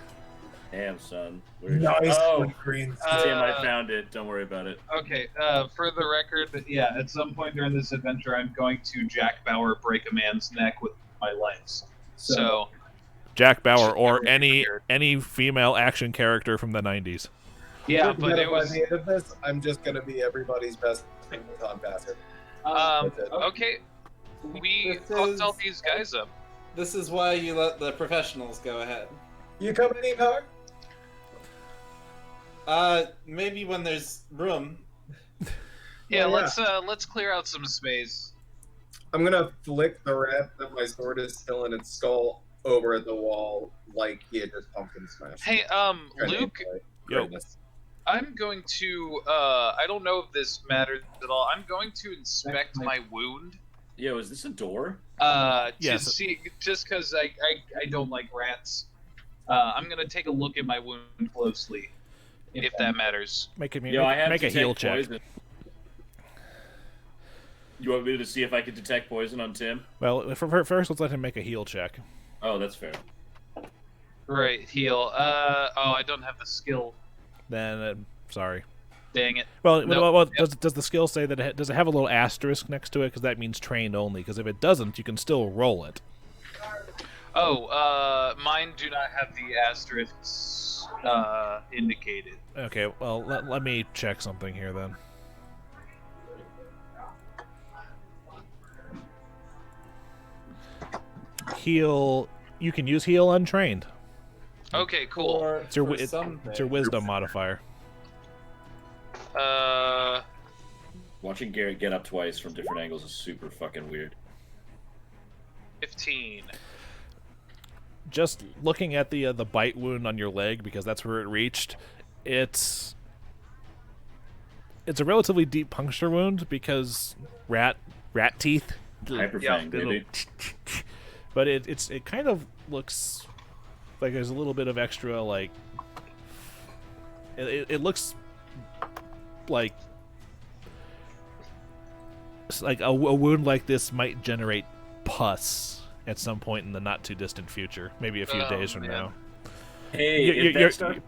Damn, son. Nice. Green. Tim, I found it. Don't worry about it. Okay, for the record, yeah, at some point during this adventure, I'm going to Jack Bauer break a man's neck with my legs. So Jack Bauer or any female action character from the 90s. Yeah, but it was... By the end of this, I'm just going to be everybody's best Tom Bassett. Okay. We fucked all these guys up. This is why you let the professionals go ahead. You coming in, Icar? Maybe when there's room. Yeah, let's clear out some space. I'm gonna flick the rat that my sword is still in its skull over at the wall like he had just pumpkin smashed. Hey, Luke. Yo. I'm going to, I don't know if this matters at all. I'm going to inspect my wound. Yo, is this a door? Yes. To see, just because I don't like rats. I'm going to take a look at my wound closely, if that matters. Make a detect heal check. poison. You want me to see if I can detect poison on Tim? Well, first let's let him make a heal check. Oh, that's fair. Right, heal. I don't have the skill. Then, sorry. Dang it. Well, Nope. does the skill say that does it have a little asterisk next to it? Because that means trained only. Because if it doesn't, you can still roll it. Oh, mine do not have the asterisks indicated. Okay, well, let me check something here then. Heal. You can use heal untrained. Okay, cool. It's your wisdom modifier. Watching Garrett get up twice from different angles is super fucking weird. 15. Just looking at the bite wound on your leg, because that's where it reached, it's a relatively deep puncture wound because rat teeth. Hyperfang, baby. But it kind of looks like there's a little bit of extra, like it looks like like a wound like this might generate pus at some point in the not too distant future, maybe a few days from now. Hey,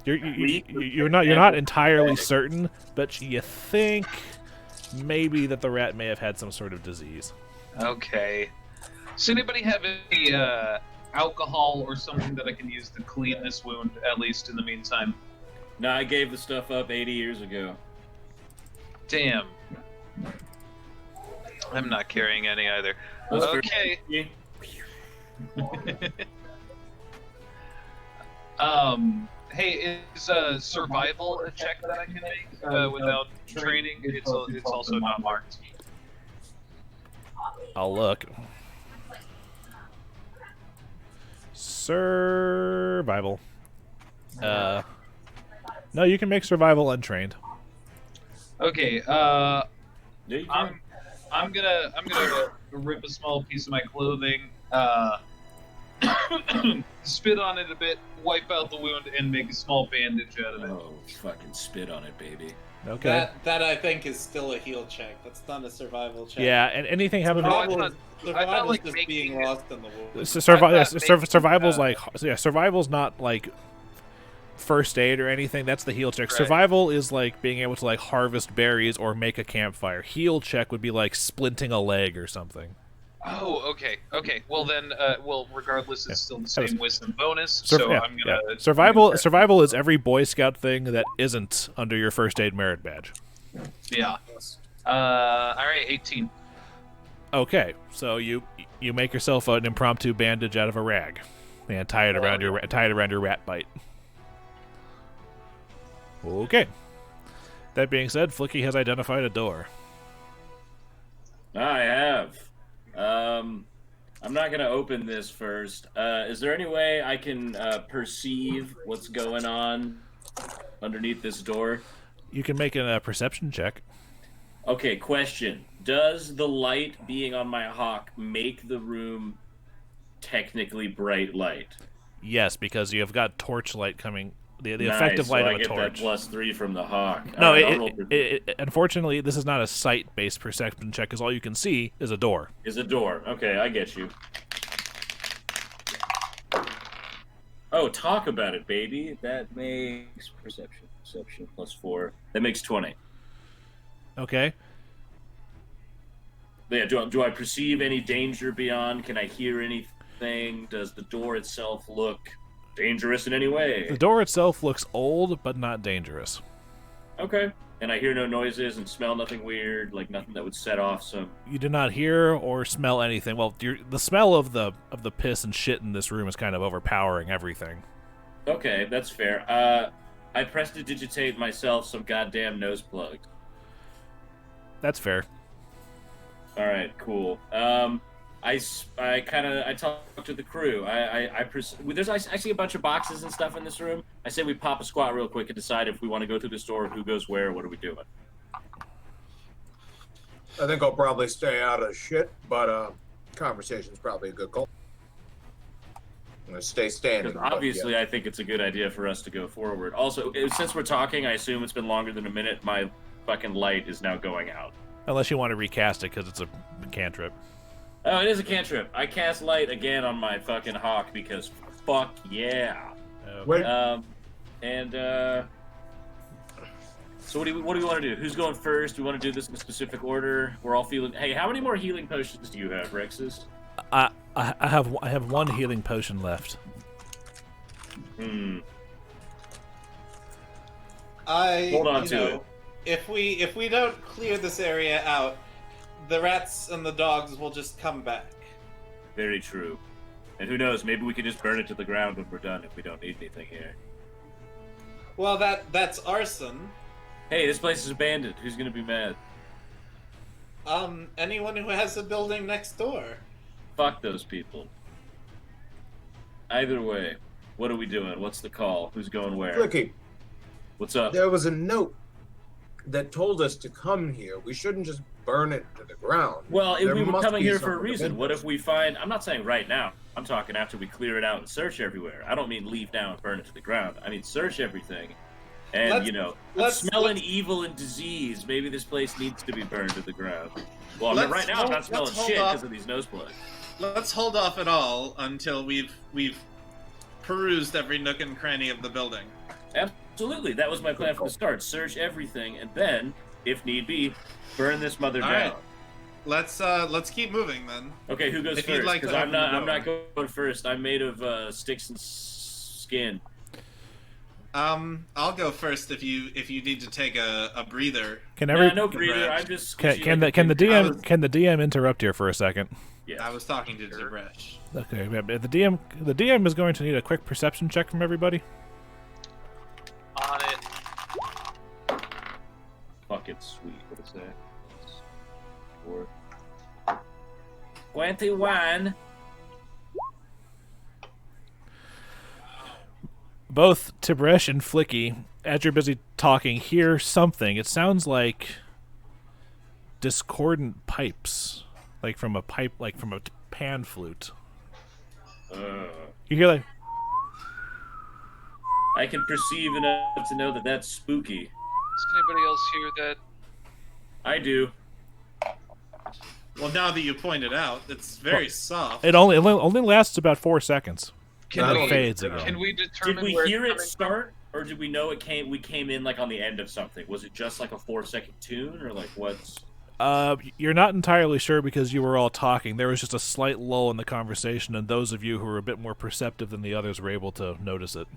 You're not entirely certain, but you think maybe that the rat may have had some sort of disease. Okay. Does anybody have any alcohol or something that I can use to clean this wound, at least in the meantime? No, I gave the stuff up 80 years ago. Damn. I'm not carrying any either. Okay. Hey, is survival a check that I can make without training? It's also not marked. I'll look. Survival. No, you can make survival untrained. Okay. Yeah, you can. I'm gonna rip a small piece of my clothing, spit on it a bit, wipe out the wound, and make a small bandage out of it. Oh, fucking spit on it, baby. Okay. That I think is still a heal check. That's not a survival check. Yeah, and anything having Survival, I thought like just making being lost in the woods. survival's like survival's not like first aid or anything. That's the heal check. Right. Survival is like being able to like harvest berries or make a campfire. Heal check would be like splinting a leg or something. Oh, okay. Well then, regardless, it's still the same was- wisdom bonus. Sur- So yeah, I'm gonna yeah. Survival is every Boy Scout thing that isn't under your first aid merit badge. Yeah. All right, 18. Okay, so you make yourself an impromptu bandage out of a rag and tie it around your rat bite. Okay. That being said, Flickie has identified a door. I have. I'm not gonna open this first. Is there any way I can perceive what's going on underneath this door? You can make a perception check. Okay, question. Does the light being on my hawk make the room technically bright light? Yes, because you have got torchlight coming. The Nice, effective light so of I a get torch. that +3 from the hawk. No, All right, I'll roll unfortunately, this is not a sight-based perception check, because all you can see is a door. is a door. Okay, I get you. Oh, talk about it, baby. That makes perception +4. That makes 20. Okay. Yeah, do I perceive any danger beyond? Can I hear anything? Does the door itself look dangerous in any way? The door itself looks old, but not dangerous. Okay. And I hear no noises and smell nothing weird, like nothing that would set off some... You do not hear or smell anything. Well, the smell of the piss and shit in this room is kind of overpowering everything. Okay, that's fair. I prestidigitate myself some goddamn nose plugs. That's fair. All right, cool. I talk to the crew. I see a bunch of boxes and stuff in this room. I say we pop a squat real quick and decide if we want to go through this door, who goes where, what are we doing? I think I'll probably stay out of shit, but conversation's probably a good call. I'm gonna stay standing. Because obviously, yeah. I think it's a good idea for us to go forward. Also, since we're talking, I assume it's been longer than a minute. My fucking light is now going out. Unless you want to recast it because it's a cantrip. Oh, it is a cantrip. I cast light again on my fucking hawk because fuck yeah. Okay. So what do we want to do? Who's going first? Do we want to do this in a specific order? We're all feeling. Hey, how many more healing potions do you have, Rexus? I have one healing potion left. Hmm. Hold on to it. If we don't clear this area out, the rats and the dogs will just come back. Very true. And who knows? Maybe we can just burn it to the ground when we're done if we don't need anything here. Well, that's arson. Hey, this place is abandoned. Who's gonna be mad? Anyone who has a building next door. Fuck those people. Either way, what are we doing? What's the call? Who's going where? Flickie, What's up? there was a note that told us to come here. We shouldn't just burn it to the ground. Well, if There we were must coming be here for a something of reason, what if interest. we find... I'm not saying right now. I'm talking after we clear it out and search everywhere. I don't mean leave now and burn it to the ground. I mean search everything. And, let's smelling evil and disease. Maybe this place needs to be burned to the ground. Well, right now I'm not smelling shit because of these nose plugs. Let's hold off at all until we've perused every nook and cranny of the building. Absolutely. That was my plan from the start. Search everything, and then, if need be, burn this mother down. Right. Let's keep moving then. Okay, who goes If you'd first? like to Because open the I'm not door. going first. I'm made of sticks and skin. I'll go first if you need to take a breather. Can every No breather. I'm just can the DM interrupt here for a second? Yeah. I was talking to Tib'resh. Okay, the DM is going to need a quick perception check from everybody. On it. Fucking sweet. What is that? 4. 21. Both Tib'resh and Flickie, as you're busy talking, hear something. It sounds like discordant pipes, like from a pan flute. You hear like, I can perceive enough to know that that's spooky. Does anybody else hear that? I do. Well, now that you point it out, it's very soft. it only lasts about 4 seconds. Can we, fades again. Can we determine Did we where hear it's it coming start, or did we know we came in like on the end of something? Was it just like a 4-second tune, or like what's? You're not entirely sure because you were all talking. There was just a slight lull in the conversation, and those of you who were a bit more perceptive than the others were able to notice it.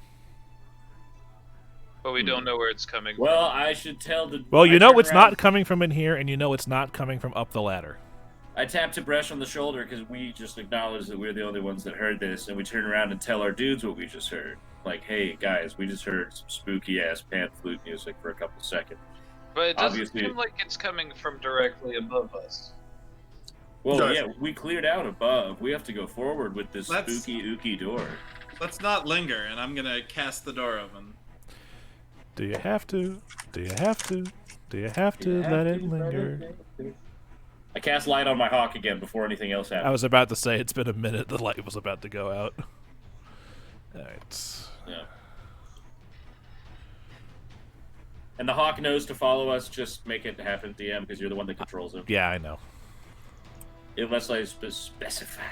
But we don't know where it's coming from. Well, I should tell the. Well, you I know turn it's around- not coming from in here, and you know it's not coming from up the ladder. I tap Tib'resh on the shoulder because we just acknowledged that we're the only ones that heard this, and we turn around and tell our dudes what we just heard. Like, hey guys, we just heard some spooky ass pan flute music for a couple seconds. But it doesn't Obviously- seem like it's coming from directly above us. Well, Sure. yeah, we cleared out above. We have to go forward with this Let's- spooky ooky door. Let's not linger, and I'm gonna cast the door open. Do you have to? Do you have to? Do you have to let it linger? I cast light on my hawk again before anything else I happens. was about to say it's been a minute. The light was about to go out. All right. Yeah. And the hawk knows to follow us. Just make it happen, DM, because you're the one that controls him. Yeah, I know. Unless I specify.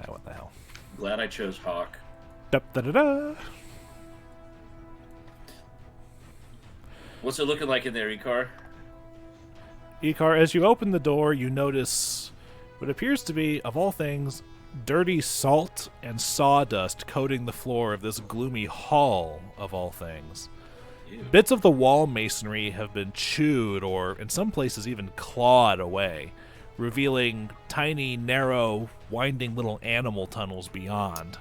What the hell? Glad I chose hawk. Da da da da. What's it looking like in there, Icar? Icar, as you open the door, you notice what appears to be, of all things, dirty salt and sawdust coating the floor of this gloomy hall, of all things. Ew. Bits of the wall masonry have been chewed or, in some places, even clawed away, revealing tiny, narrow, winding little animal tunnels beyond.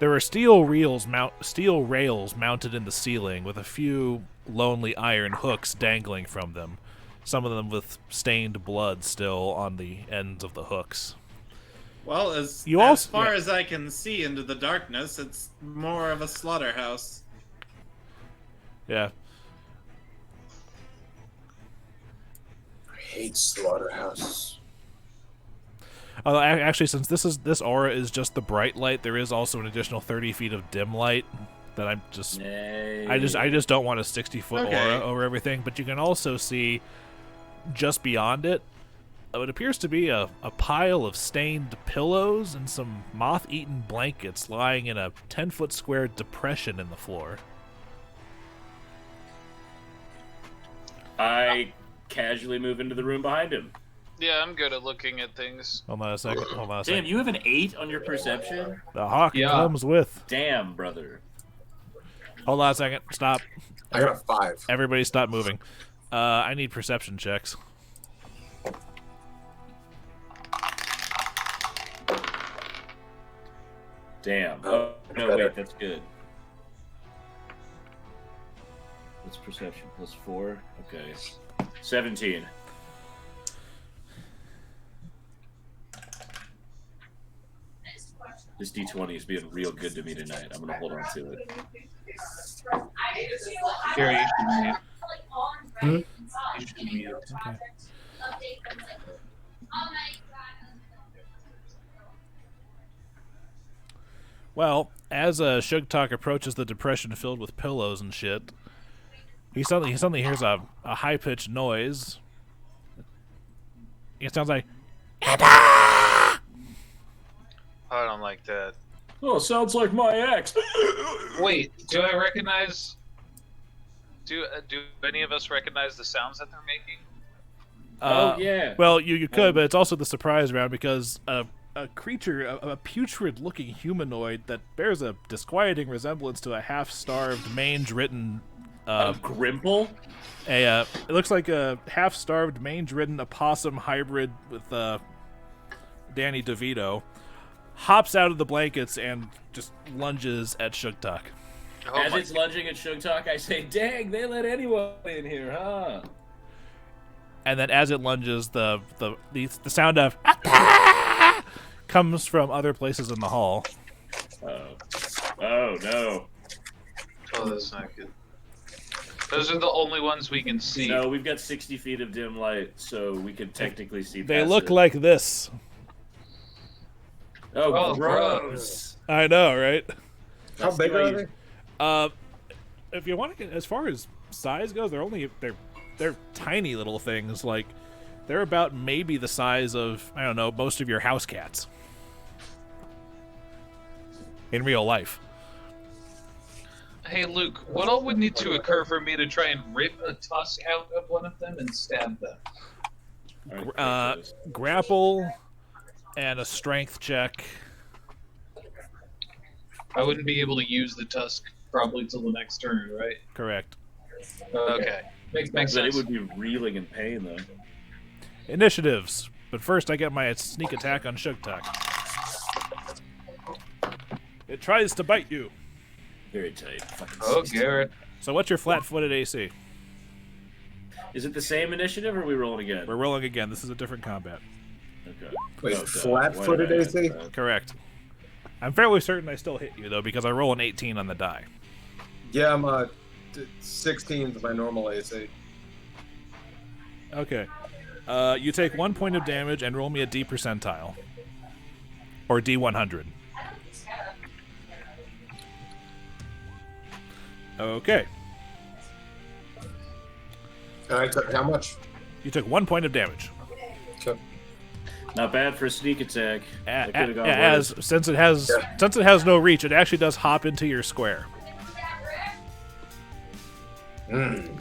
There are steel rails mounted in the ceiling with a few lonely iron hooks dangling from them, some of them with stained blood still on the ends of the hooks. Well, as Also- far yeah. as I can see into the darkness, it's more of a slaughterhouse. Yeah. I hate slaughterhouses. Although actually, since this aura is just the bright light, there is also an additional 30 feet of dim light that I just don't want a 60-foot Okay. aura over everything. But you can also see just beyond it, it appears to be a pile of stained pillows and some moth-eaten blankets lying in a 10-foot square depression in the floor. I casually move into the room behind him. Yeah, I'm good at looking at things. Hold on a second. Damn, you have an 8 on your perception? The hawk Yeah. comes with. Damn, brother. Hold on a second. Stop. I got a 5. Everybody stop moving. I need perception checks. Damn. Oh, Oh, no, better. wait, that's good. What's perception? Plus 4? Okay. 17. This D20 is being real good to me tonight. I'm gonna hold on to it. Gary, you should mute. Hmm? You should mute. Okay. Well, as Sugtok approaches the depression filled with pillows and shit, he suddenly hears a high-pitched noise. It sounds like, I don't like that. Oh, sounds like my ex. Wait, do I recognize? Do any of us recognize the sounds that they're making? Oh, yeah. Well, you could, but it's also the surprise round because a creature, a putrid-looking humanoid that bears a disquieting resemblance to a half-starved, mange-ridden... Grimple? It looks like a half-starved, mange-ridden opossum hybrid with Danny DeVito. Hops out of the blankets and just lunges at Sugtok. Oh As my it's lunging at Sugtok, I say, dang, they let anyone in here, huh? And then as it lunges, the sound of comes from other places in the hall. Oh, no. Oh, that's not good. Those are the only ones we can see. No, we've got 60 feet of dim light, so we could technically see They past look it. like this. Oh, Oh, gross. I know, right? How That's big the way are you- they? If you want to get as far as size goes, they're tiny little things. Like they're about maybe the size of, I don't know, most of your house cats in real life. Hey, Luke, what all would need to occur for me to try and rip a tusk out of one of them and stab them? All right, Grapple and a strength check. I wouldn't be able to use the tusk probably till the next turn, right? Correct. Okay. Makes but sense. it would be reeling in pain, though. Initiatives. But first, I get my sneak attack on Sugtok. It tries to bite you. Very tight. Fucking Oh, 60. Garrett. So what's your flat-footed AC? Is it the same initiative, or are we rolling again? We're rolling again. This is a different combat. Okay. Wait, Oh, duh. flat-footed Why did I AC? ask that? Correct. I'm fairly certain I still hit you, though, because I roll an 18 on the die. Yeah, I'm 16 is my normal AC. Okay. You take 1 point of damage and roll me a D percentile. Or D100. Okay. And I took how much? You took 1 point of damage. Okay. Not bad for a sneak attack. That could've gone As worse. since it has no reach, it actually does hop into your square. Mm. All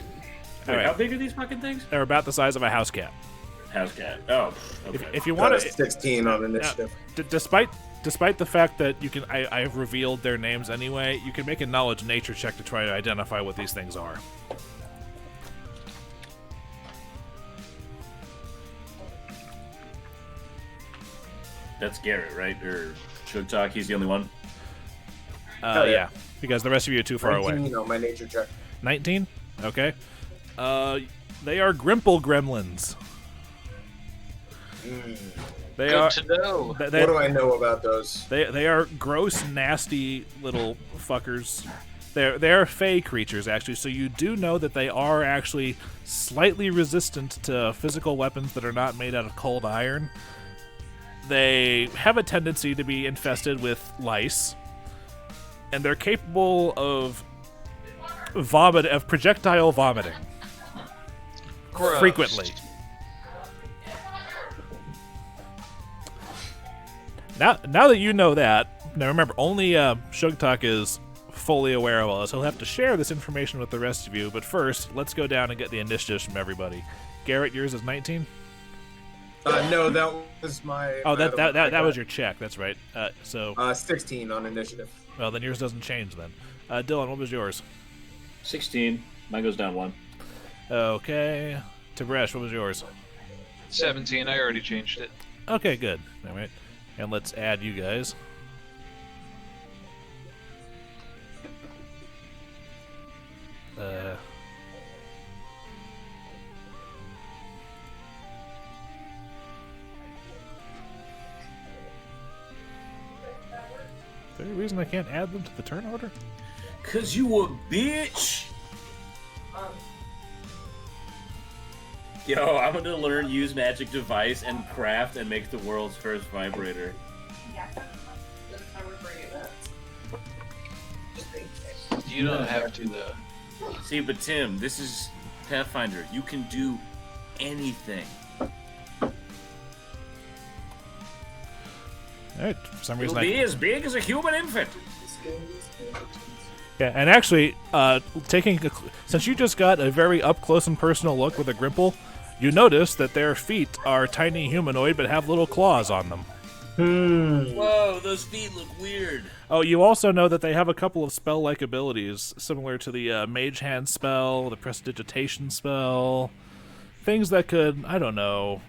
Wait, how right. big are these fucking things? They're about the size of a house cat. House cat. Oh, okay. If you Got want a to, 16 on initiative. despite the fact that you can, I have revealed their names anyway. You can make a knowledge nature check to try to identify what these things are. That's Garrett, right? Or Sugtok, he's the only one? Oh, yeah. Yeah, because the rest of you are too far away. 19 on my nature check. 19? Okay. They are Grimple gremlins. They Good are. to know. They, What do I know about those? they are gross, nasty little fuckers. They are fey creatures, actually, so you do know that they are actually slightly resistant to physical weapons that are not made out of cold iron. They have a tendency to be infested with lice, and they're capable of projectile vomiting Gross. frequently. Now that you know that, now remember, only Sugtok is fully aware of all this. He'll have to share this information with the rest of you, but first, let's go down and get the initiatives from everybody. Garrett, yours is 19? No, that was my. Oh, my other one. that was your check, that's right. So, 16 on initiative. well, then yours doesn't change then. Dillon, what was yours? 16. Mine goes down 1. Okay. Tib'resh, what was yours? 17. I already changed it. Okay, good. All right. And let's add you guys. Is there any reason I can't add them to the turn order? Cause you a bitch! Yo, I'm gonna learn use magic device and craft and make the world's first vibrator. You don't have to, though. See, but Tim, this is Pathfinder. You can do anything. Alright, for some It'll reason be as big as a human infant. Yeah, and actually, since you just got a very up close and personal look with a Grimple, you notice that their feet are tiny humanoid but have little claws on them. Whoa, those feet look weird. Oh, you also know that they have a couple of spell-like abilities, similar to the Mage Hand spell, the Prestidigitation spell, things that could, I don't know,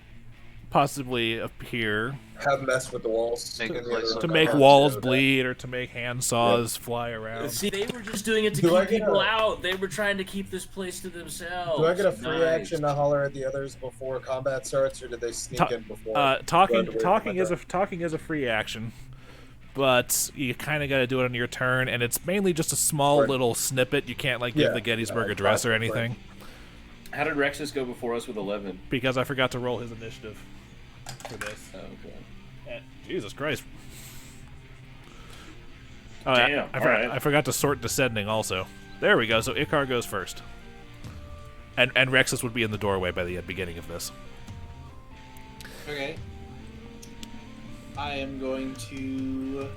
possibly appear Have messed with the walls. Make in it the place other to Okay. make combat walls show that- bleed or to make hand saws fly around. See, they were just doing it to Do I keep get people a- out. They were trying to keep this place to themselves. Do I get a free Nice. action to holler at the others before combat starts, or did they sneak Ta- in before? Talking Run away talking from is my talking is a free action, but you kind of got to do it on your turn, and it's mainly just a small Right. little snippet. You can't like give Yeah. the Gettysburg Yeah, Address or right. anything How did Rexus go before us with 11? because I forgot to roll his initiative for this. Oh, okay. Jesus Christ! Oh, Damn, alright. I forgot to sort descending also. There we go. So Icar goes first, and Rexus would be in the doorway by the beginning of this. Okay. I am going to.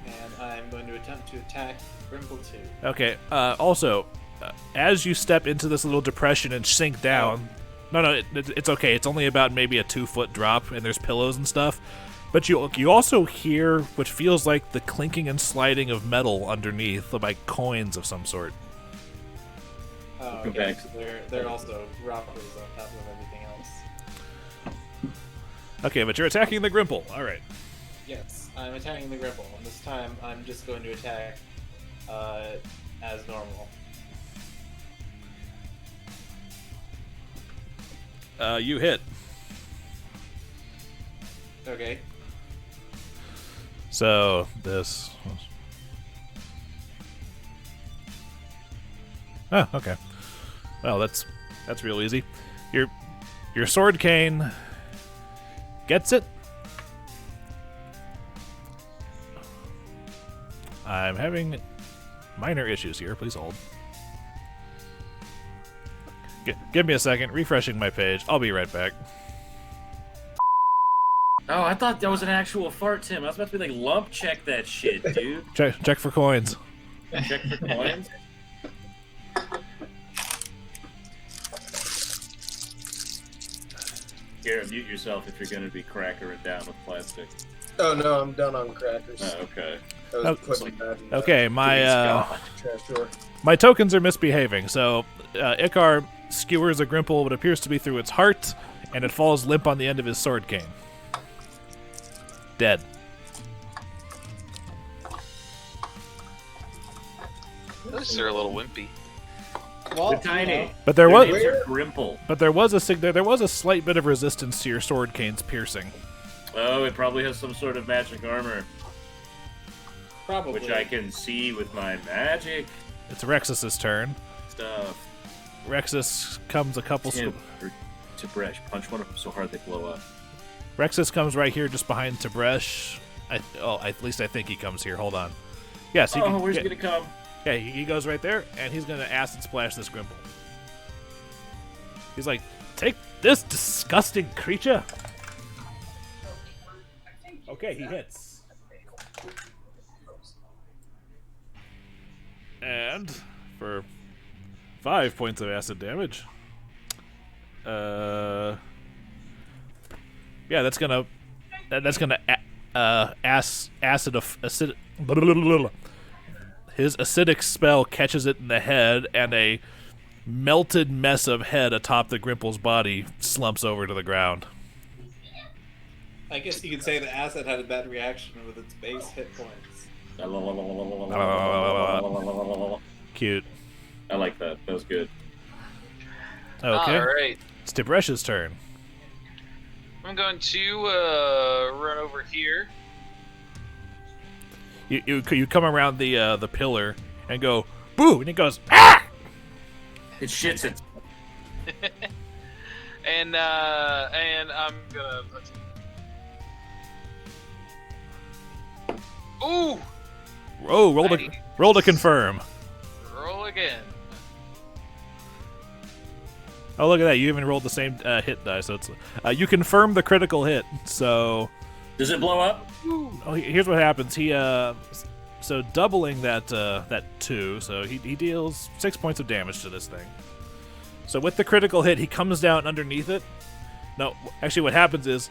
And I'm going to attempt to attack Grimple 2. Okay. Also, as you step into this little depression and sink down, no, it's okay. It's only about maybe a 2-foot drop, and there's pillows and stuff. But you also hear what feels like the clinking and sliding of metal underneath, like coins of some sort. Oh, Go okay. back. So they're also robbers on top of everything else. Okay, but you're attacking the Grimple. All right. Yes, I'm attacking the Grimple, and this time I'm just going to attack as normal. You hit. Okay. So this. Oh, okay. Well, that's real easy. Your sword cane gets it. I'm having minor issues here. Please hold. Give me a second. Refreshing my page. I'll be right back. Oh, I thought that was an actual fart, Tim. I was about to be like, lump check that shit, dude. Check for coins. Check for coins. Garrett, mute yourself if you're going to be crackering down with plastic. Oh no, I'm down on crackers. Oh, okay. I was Oh, putting that in the Okay, my trash drawer. my tokens are misbehaving. So Icar skewers a Grimple what appears to be through its heart, and it falls limp on the end of his sword cane. Dead. At least they're a little wimpy. Well, They're tiny. But there Their was names are Grimple. there was a slight bit of resistance to your sword cane's piercing. Oh, it probably has some sort of magic armor, probably. which I can see with my magic It's Rexus's turn. stuff. Rexus comes a couple. Tim, or Tib'resh, punch one of them so hard they blow up. Rexus comes right here, just behind Tib'resh. At least I think he comes here. Hold on. Yes, he can, Where's yeah, he gonna come? yeah, he goes right there, and he's gonna acid splash this Grimple. He's like, "Take this, disgusting creature." Okay, he hits. And for 5 points of acid damage. Yeah, that's gonna his acidic spell catches it in the head, and a melted mess of head atop the Grimple's body slumps over to the ground. I guess you could say the acid had a bad reaction with its base hit points. Cute. I like that. That was good. Okay, Alright. it's Tibresh's turn. I'm going to run over here. You come around the pillar and go boo, and it goes ah. It shits it. and I'm gonna Ooh! Oh, roll to confirm. Roll again. Oh, look at that! You even rolled the same hit die, so it's you confirm the critical hit. So, Does it blow up? oh, here's what happens. He so doubling that 2, so he deals 6 points of damage to this thing. So with the critical hit, he comes down underneath it. No, actually, what happens is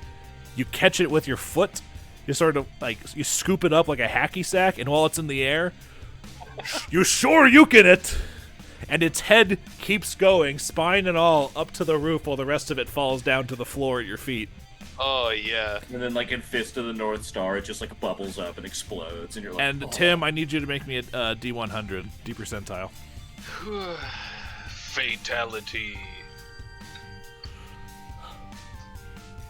you catch it with your foot. You sort of you scoop it up like a hacky sack, and while it's in the air, you shoryuken it. And its head keeps going, spine and all, up to the roof while the rest of it falls down to the floor at your feet. Oh, yeah. And then, like in Fist of the North Star, it just like bubbles up and explodes, and you're like, And oh. Tim, I need you to make me a D100, D percentile. Fatality.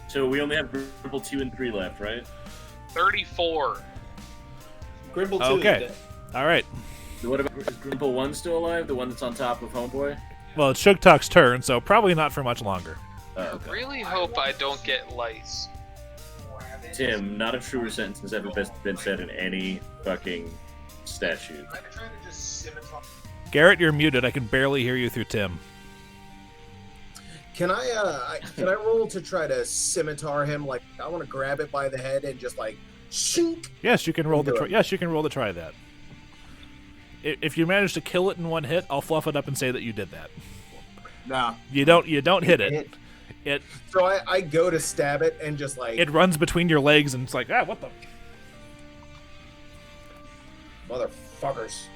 So we only have Grimple 2 and 3 left, right? 34. Grimble 2 Okay. is dead. All right. So what about, is Grimple 1 still alive? The one that's on top of Homeboy? Well, it's Sugtok's turn, so probably not for much longer. Okay. I really hope I don't get lice. Tim, not a truer sentence has ever been said in any fucking statute. Garrett, you're muted. I can barely hear you through Tim. Can I roll to try to scimitar him? Like, I want to grab it by the head and just like shink. Yes, you can roll Do it. Yes, you can roll to try that. If you manage to kill it in one hit, I'll fluff it up and say that you did that. Nah. You don't hit it. So I go to stab it and just like It runs between your legs and it's like, what the? motherfuckers.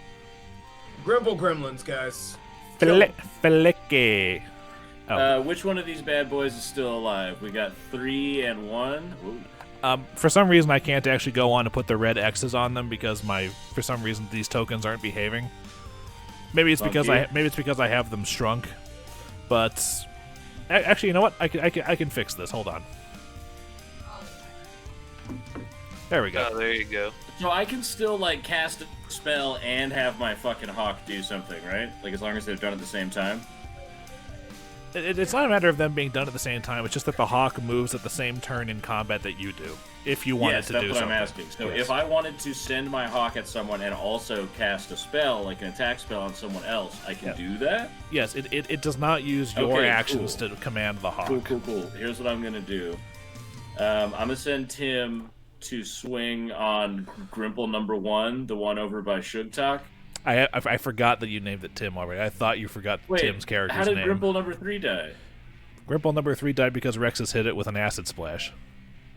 Grimble gremlins, guys. Flickie. Oh. Which one of these bad boys is still alive? We got 3 and 1. Ooh. For some reason, I can't actually go on and put the red X's on them because for some reason these tokens aren't behaving. Maybe it's because I have them shrunk. But actually, you know what? I can fix this. Hold on. There we go. Oh, there you go. So I can still like cast a spell and have my fucking hawk do something, right? Like as long as they're done at the same time. It's not a matter of them being done at the same time. It's just that the hawk moves at the same turn in combat that you do. If you wanted to do something. Yes, that's what I'm asking. So Yes. if I wanted to send my hawk at someone and also cast a spell, like an attack spell on someone else, I can do that? Yes, it does not use your Okay, actions cool. to command the hawk. Cool. Here's what I'm gonna do. I'm gonna send Tim to swing on Grimple number 1, the one over by Sugtok. I forgot that you named it Tim already. I thought you forgot Wait, Tim's character's how did name. Grimple number 3 die? Grimple number 3 died because Rexus hit it with an acid splash.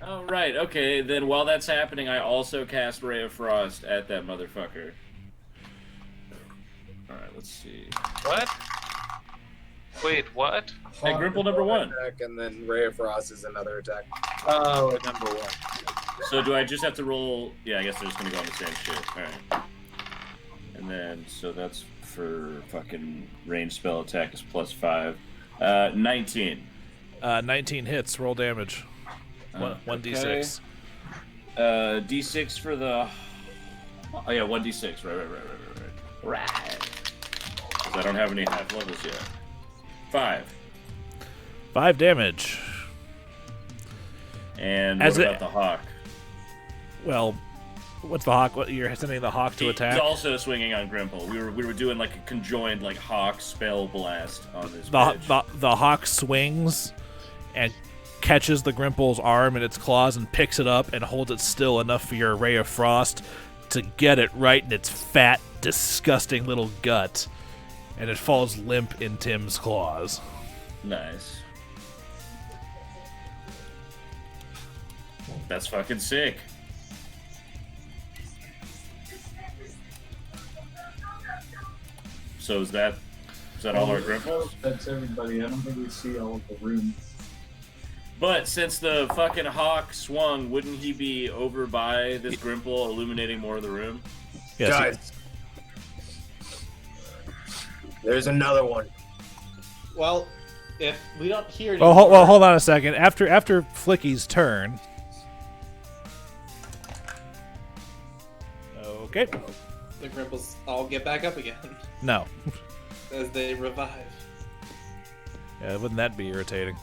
Oh, right. Okay, then while that's happening, I also cast Ray of Frost at that motherfucker. Alright, let's see. What? Wait, what? Hey, Grimple number 1. Attack, and then Ray of Frost is another attack. Oh, number 1. So do I just have to roll... Yeah, I guess they're just gonna go on the same shit. Alright. And then, so that's for fucking range spell attack is +5. 19. 19 hits. Roll damage. 1d6. D6 for the... Oh yeah, 1d6. Right. 'Cause I don't have any half levels yet. 5. 5 damage. And As what it- about the hawk? Well, what's the hawk? What, you're sending the hawk to attack? He's also swinging on Grimple. We were doing like a conjoined like hawk spell blast on this The hawk swings and catches the Grimple's arm in its claws and picks it up and holds it still enough for your Ray of Frost to get it right in its fat, disgusting little gut. And it falls limp in Tim's claws. Nice. That's fucking sick. So is that all our Grimples? That's everybody. I don't think we see all of the room. But since the fucking hawk swung, wouldn't he be over by this Grimple, illuminating more of the room? Yes. Guys, there's another one. Well, if we don't hear Well, anymore... hold on a second. After Flickie's turn. Okay. The Grimples all get back up again No. as they revive. Yeah, wouldn't that be irritating?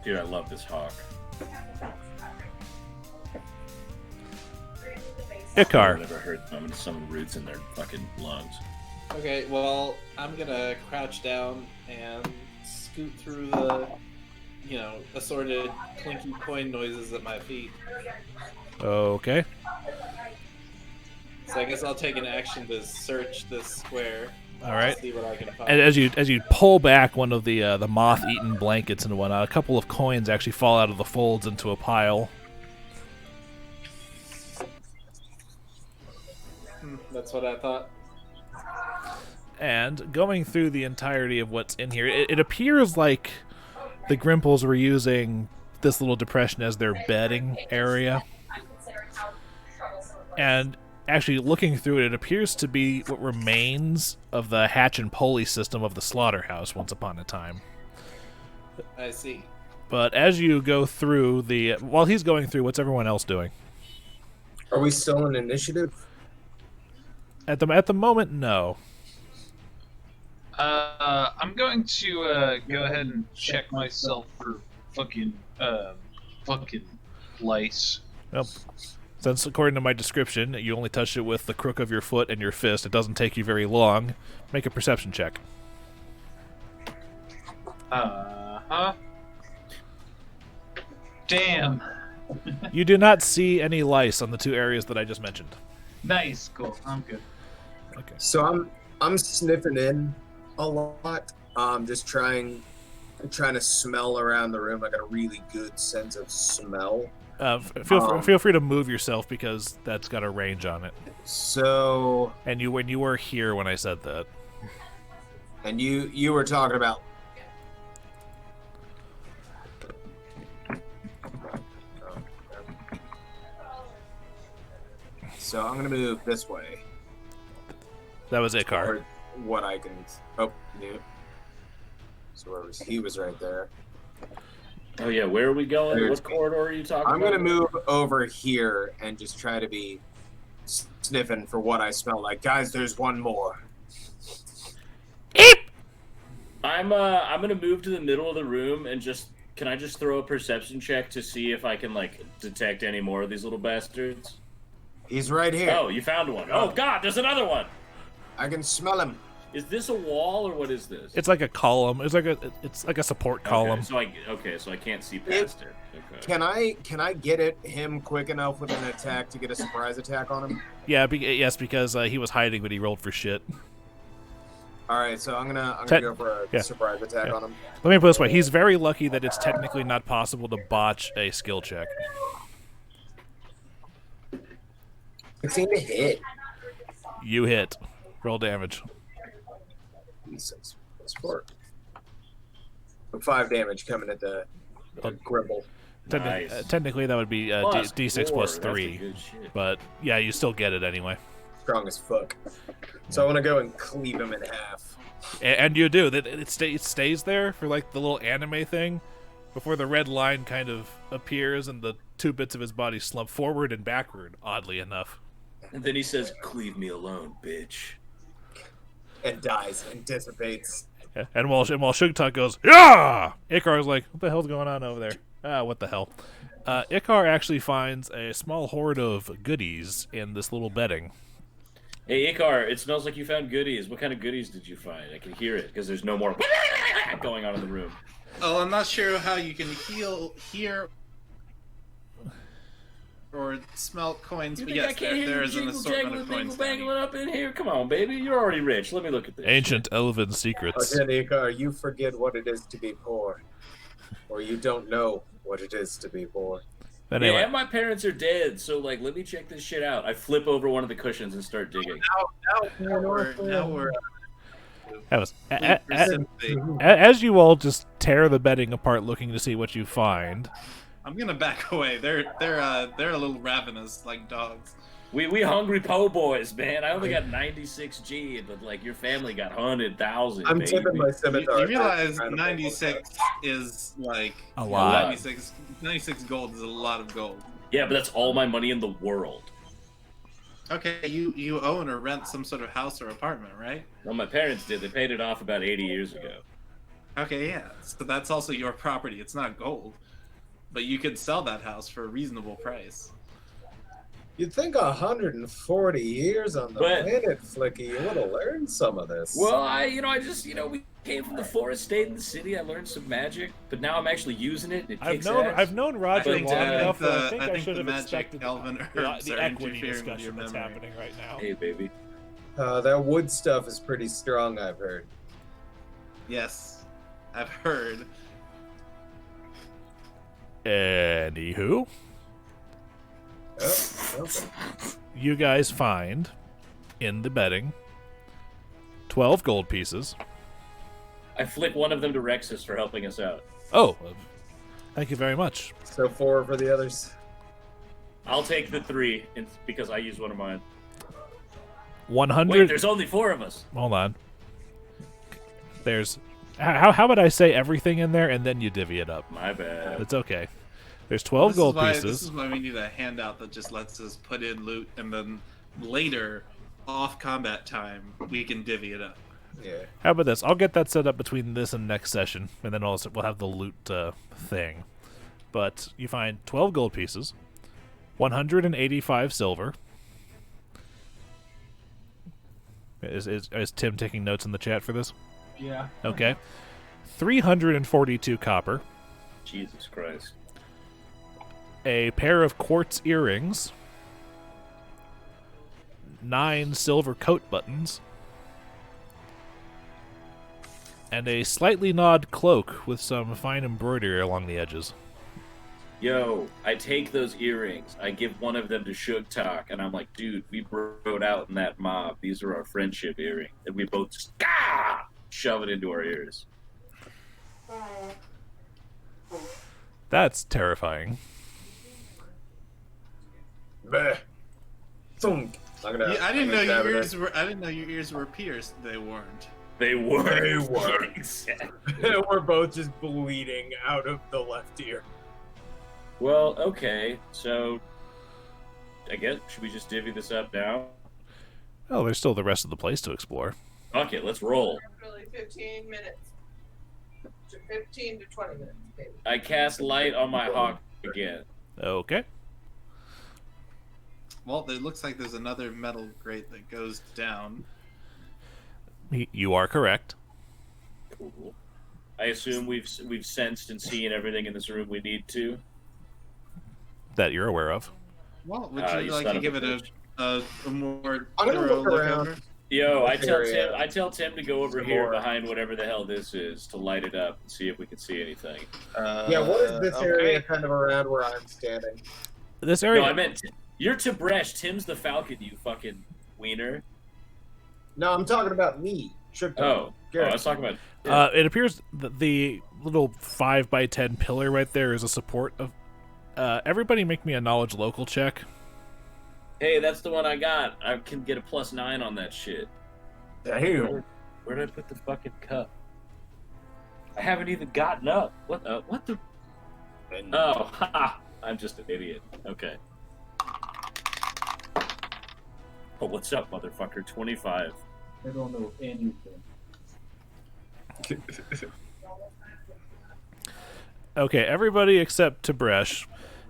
Dude, I love this hawk. Icar. Whatever hurt them, some roots in their fucking lungs. Okay, well, I'm gonna crouch down and scoot through the, assorted clinky coin noises at my feet. Okay. So I guess I'll take an action to search this square. All right. To see what I can find. And as you pull back one of the moth-eaten blankets and whatnot, a couple of coins actually fall out of the folds into a pile. That's what I thought. And going through the entirety of what's in here, it appears like the Grimples were using this little depression as their bedding area. And actually, looking through it, it appears to be what remains of the hatch and pulley system of the slaughterhouse once upon a time. I see. But as you go through while he's going through, what's everyone else doing? Are we still in initiative? At the moment, no. I'm going to go ahead and check myself for fucking lice. Well, since according to my description, you only touched it with the crook of your foot and your fist, it doesn't take you very long. Make a perception check. Damn. You do not see any lice on the two areas that I just mentioned. Nice, cool. I'm good. Okay. So I'm sniffing in a lot. Just trying to smell around the room. I got a really good sense of smell. Feel free to move yourself because that's got a range on it. So. And when you were here when I said that. And you were talking about. So I'm gonna move this way. That was Icar. Or what I can. Oh, yeah. So he was right there. Oh yeah, where are we going? What corridor are you talking about? I'm gonna move over here and just try to be sniffing for what I smell like. Guys, there's one more. Eep! I'm gonna move to the middle of the room and can I just throw a perception check to see if I can detect any more of these little bastards? He's right here. Oh, you found one. Oh God, there's another one. I can smell him. Is this a wall or what is this? It's like a column. It's like a support column. So I can't see past it. Okay. Can I get at him quick enough with an attack to get a surprise attack on him? Yeah, yes, because he was hiding, but he rolled for shit. All right, so I'm gonna go for a surprise attack on him. Let me put it this way: he's very lucky that it's technically not possible to botch a skill check. 16 to hit. You hit. Roll damage. 6 plus 4. 5 damage coming at the gribble. Nice. Technically, that would be D6 plus 4. 3. But yeah, you still get it anyway. Strong as fuck. So I want to go and cleave him in half. And you do. It stays there for the little anime thing before the red line kind of appears and the two bits of his body slump forward and backward, oddly enough. And then he says, "Leave me alone, bitch." And dies and dissipates. And while Sugtok goes, "Yeah!" Icar's like, "What the hell's going on over there?" What the hell? Icar actually finds a small hoard of goodies in this little bedding. Hey, Icar, it smells like you found goodies. What kind of goodies did you find? I can hear it because there's no more going on in the room. Oh, I'm not sure how you can hear or smell coins, but yes, there is an assortment of coins. Bangling up in here. Come on, baby, you're already rich. Let me look at this. Ancient elven secrets. Okay, Icar, you forget what it is to be poor, or you don't know what it is to be poor. But anyway. Yeah, and my parents are dead, so let me check this shit out. I flip over one of the cushions and start digging. Now we're That was as you all just tear the bedding apart, looking to see what you find. I'm gonna back away. They're a little ravenous, like dogs. We hungry po' boys, man. I only got 96 G, but your family got 100,000. I'm tipping my scimitar. You realize 96 is a lot. 96 gold is a lot of gold. Yeah, but that's all my money in the world. Okay, you own or rent some sort of house or apartment, right? Well, my parents did. They paid it off about 80 years ago. Okay, yeah. So that's also your property. It's not gold. But you could sell that house for a reasonable price. You'd think 140 years on the planet, Flickie, you would have learned some of this. Well, we came from the forest, stayed in the city. I learned some magic, but now I'm actually using it. And it kicks ass. I've known Roger long enough. I think I should have magic expected elven herbs the are equity interfering with your discussion that's memory. happening right now. Hey, baby. That wood stuff is pretty strong, I've heard. Yes, I've heard. Anywho, Okay. you guys find in the bedding 12 gold pieces. I flick one of them to Rexus for helping us out. Oh, thank you very much. So 4 for the others. I'll take the 3 because I used one of mine. 100. Wait, there's only 4 of us. Hold on. There's how would I say everything in there and then you divvy it up? My bad. It's okay. There's 12 gold This pieces. is why we need a handout that just lets us put in loot, and then later, off combat time, we can divvy it up. Yeah. How about this? I'll get that set up between this and next session, and then we'll have the loot thing. But you find 12 gold pieces, 185 silver. Is Tim taking notes in the chat for this? Yeah. Okay. 342 copper. Jesus Christ. A pair of quartz earrings. 9 silver coat buttons. And a slightly gnawed cloak with some fine embroidery along the edges. Yo, I take those earrings. I give one of them to Sugtok, and I'm like, dude, we broke out in that mob. These are our friendship earrings. And we both just shove it into our ears. That's terrifying. Bleh. Thunk. I didn't know your ears were. I didn't know your ears were pierced. They weren't. They were. They were. Exactly. We're both just bleeding out of the left ear. Well, okay. So, I guess, should we just divvy this up now? Oh, there's still the rest of the place to explore. Fuck it, let's roll. Really 15 minutes. 15 to 20 minutes, maybe. I cast light on my hawk again. Okay. Well, it looks like there's another metal grate that goes down. You are correct. Cool. I assume we've sensed and seen everything in this room we need to. That you're aware of. Well, would You you like son to of give a it a more I'm gonna thorough look look around. over? Yo, I Area. tell Tim to go over Some here more. behind whatever the hell this is to light it up and see if we can see anything. Yeah, what is this area kind of around where I'm standing? This area. No, I meant you're Tib'resh. Tim's the Falcon. You fucking wiener. No, I'm talking about me. Oh, I was talking about. It appears that the little 5x10 pillar right there is a support of. Everybody, make me a knowledge local check. Hey, that's the one I got. I can get a +9 on that shit. Damn. Where did I put the fucking cup? I haven't even gotten up. What the? Oh, ha! I'm just an idiot. Okay. Oh, what's up, motherfucker? 25. I don't know anything. Okay, everybody except Tib'resh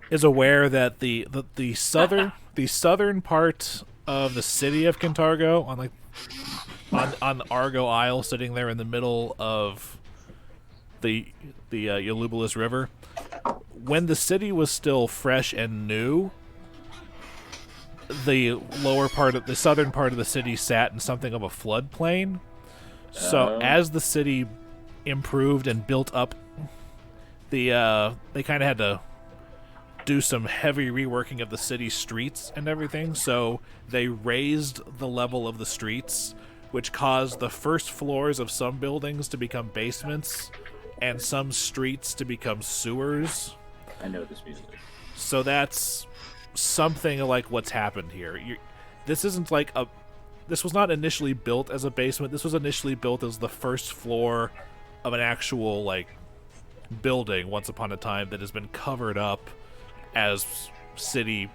is aware that the southern part of the city of Kintargo on the Argo Isle, sitting there in the middle of the Ulubalus River, when the city was still fresh and new, the southern part of the city sat in something of a floodplain. So as the city improved and built up, they kind of had to do some heavy reworking of the city streets and everything. So they raised the level of the streets, which caused the first floors of some buildings to become basements and some streets to become sewers. I know this music. So that's something like what's happened here. This isn't like this was not initially built as a basement. This was initially built as the first floor of an actual building once upon a time that has been covered up as city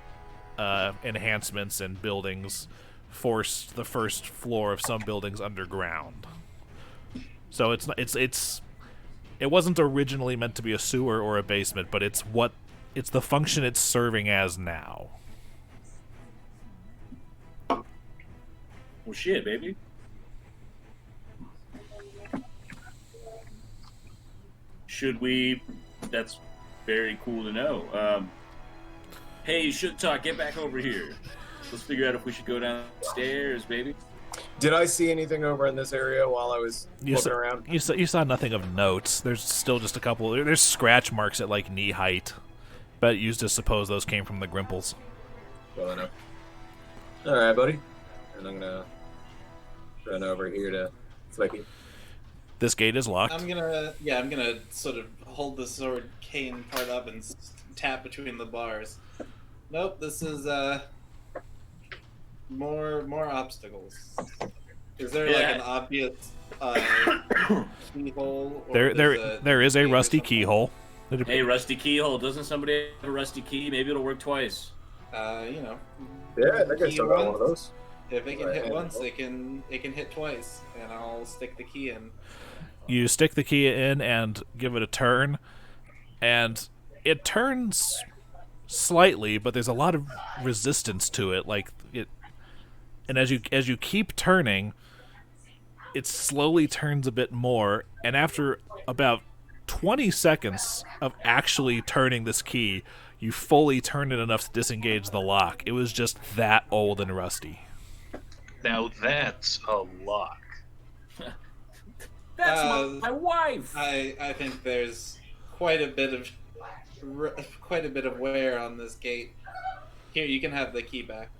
enhancements and buildings forced the first floor of some buildings underground. So it wasn't originally meant to be a sewer or a basement, but it's the function it's serving as now. Well, shit, baby. Should we? That's very cool to know. Hey, Shattersong, get back over here. Let's figure out if we should go downstairs, baby. Did I see anything over in this area while I was looking around? You saw nothing of notes. There's still just a couple. There's scratch marks at like knee height, but you just suppose those came from the Grimples. Well enough. All right, buddy. And I'm gonna run over here to Flickie. This gate is locked. I'm gonna sort of hold the sword cane part up and tap between the bars. Nope, this is more obstacles. Is there like an obvious keyhole? Or There is a rusty keyhole. Hey, rusty keyhole. Doesn't somebody have a rusty key? Maybe it'll work twice. You know. Yeah, I think I still got one of those. If it can hit once, it can hit twice, and I'll stick the key in. You stick the key in and give it a turn, and it turns slightly, but there's a lot of resistance to it. Like it, and as you keep turning, it slowly turns a bit more. And after about 20 seconds of actually turning this key, you fully turn it enough to disengage the lock. It was just that old and rusty. Now that's a lock. That's my wife. I think there's quite a bit of wear on this gate. Here, you can have the key back.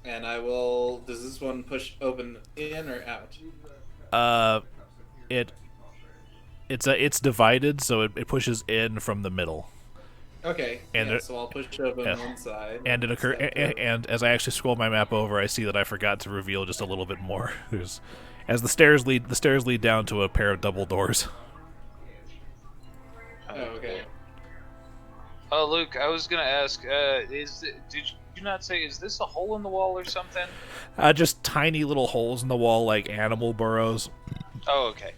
And I will. Does this one push open in or out? It's divided, so it pushes in from the middle. Okay. And so I'll push open one side. And and as I actually scroll my map over, I see that I forgot to reveal just a little bit more. As the stairs lead down to a pair of double doors. Oh, okay. Oh, Luke, I was gonna ask, did you not say, is this a hole in the wall or something? Just tiny little holes in the wall, like animal burrows. Oh, okay.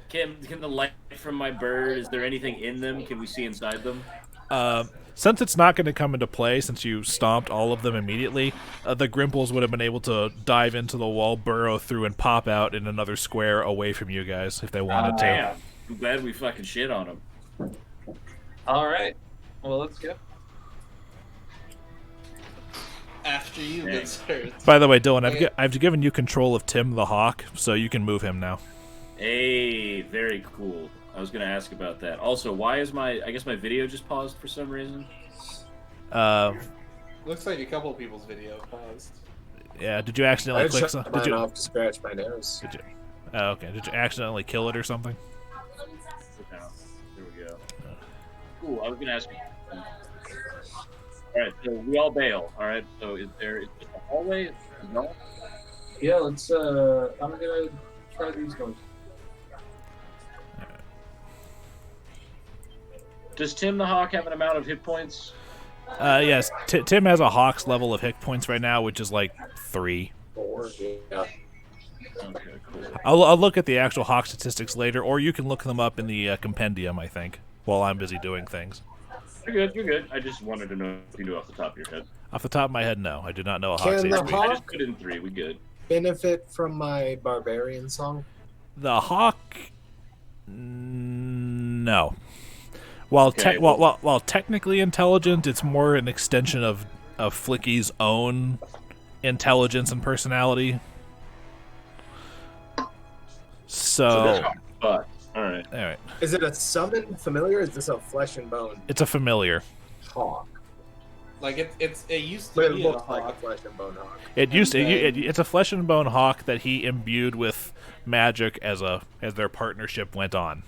Can the light from my bird, is there anything in them? Can we see inside them? Since it's not going to come into play, since you stomped all of them immediately, the Grimples would have been able to dive into the wall, burrow through, and pop out in another square away from you guys if they wanted to. Damn. I'm glad we fucking shit on them. All right. Well, let's go. After you, good sir. By the way, Dillon, I've given you control of Tim the Hawk, so you can move him now. Hey, very cool. I was going to ask about that. Also, why is I guess my video just paused for some reason? Looks like a couple of people's video paused. Yeah, did you accidentally click something? Did you off to scratch my nose? Did you? Oh, okay. Did you accidentally kill it or something? There we go. Cool, I was going to ask you. Alright, so we all bail. Alright, so is there just a hallway? No? Yeah, let's, I'm gonna try these doors. Does Tim the Hawk have an amount of hit points? Yes. Tim has a Hawk's level of hit points right now, which is like 3. 4, yeah. Okay, cool. I'll look at the actual Hawk statistics later, or you can look them up in the compendium, I think, while I'm busy doing things. You're good. I just wanted to know if you knew off the top of your head. Off the top of my head, no. I do not know a Hawk's Can the HP. Hawk I just put in 3, we good. benefit from my barbarian song? The Hawk... No. While Okay, while technically intelligent, it's more an extension of Flickie's own intelligence and personality. So But all right. Is it a summon familiar? Or is this a flesh and bone It's a familiar. hawk? Like it used But to it be a looks like a hawk. flesh and bone hawk. It's a flesh and bone hawk that he imbued with magic as their partnership went on.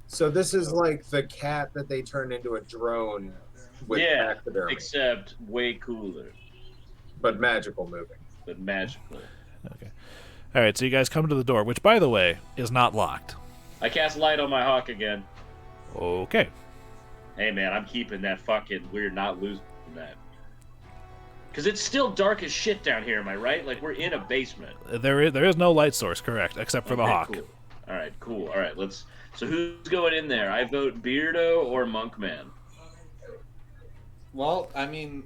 So this is like the cat that they turned into a drone with taxidermy, except way cooler, but magical moving. but magical. Okay. All right. So you guys come to the door, which, by the way, is not locked. I cast light on my hawk again. Okay. Hey man, I'm keeping that fucking. We're not losing that. Because it's still dark as shit down here, am I right? Like, we're in a basement. There is no light source, correct, except for the hawk. Cool. Alright, cool. Alright, let's... So who's going in there? I vote Beardo or Monkman? Well, I mean,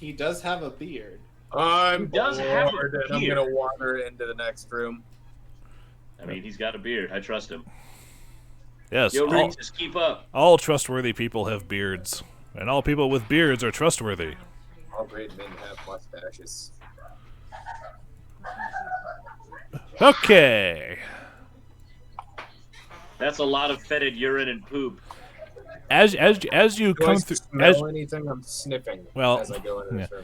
He does have a beard. I'm He does have a bored, and I'm beard. gonna wander into the next room. I mean, he's got a beard. I trust him. Yes, Yo, all, Rexus, keep up. all trustworthy people have beards, and all people with beards are trustworthy. All great men have mustaches. Okay. That's a lot of fetid urine and poop. As you Do I come through, smell anything? I'm sniffing as I go into this room.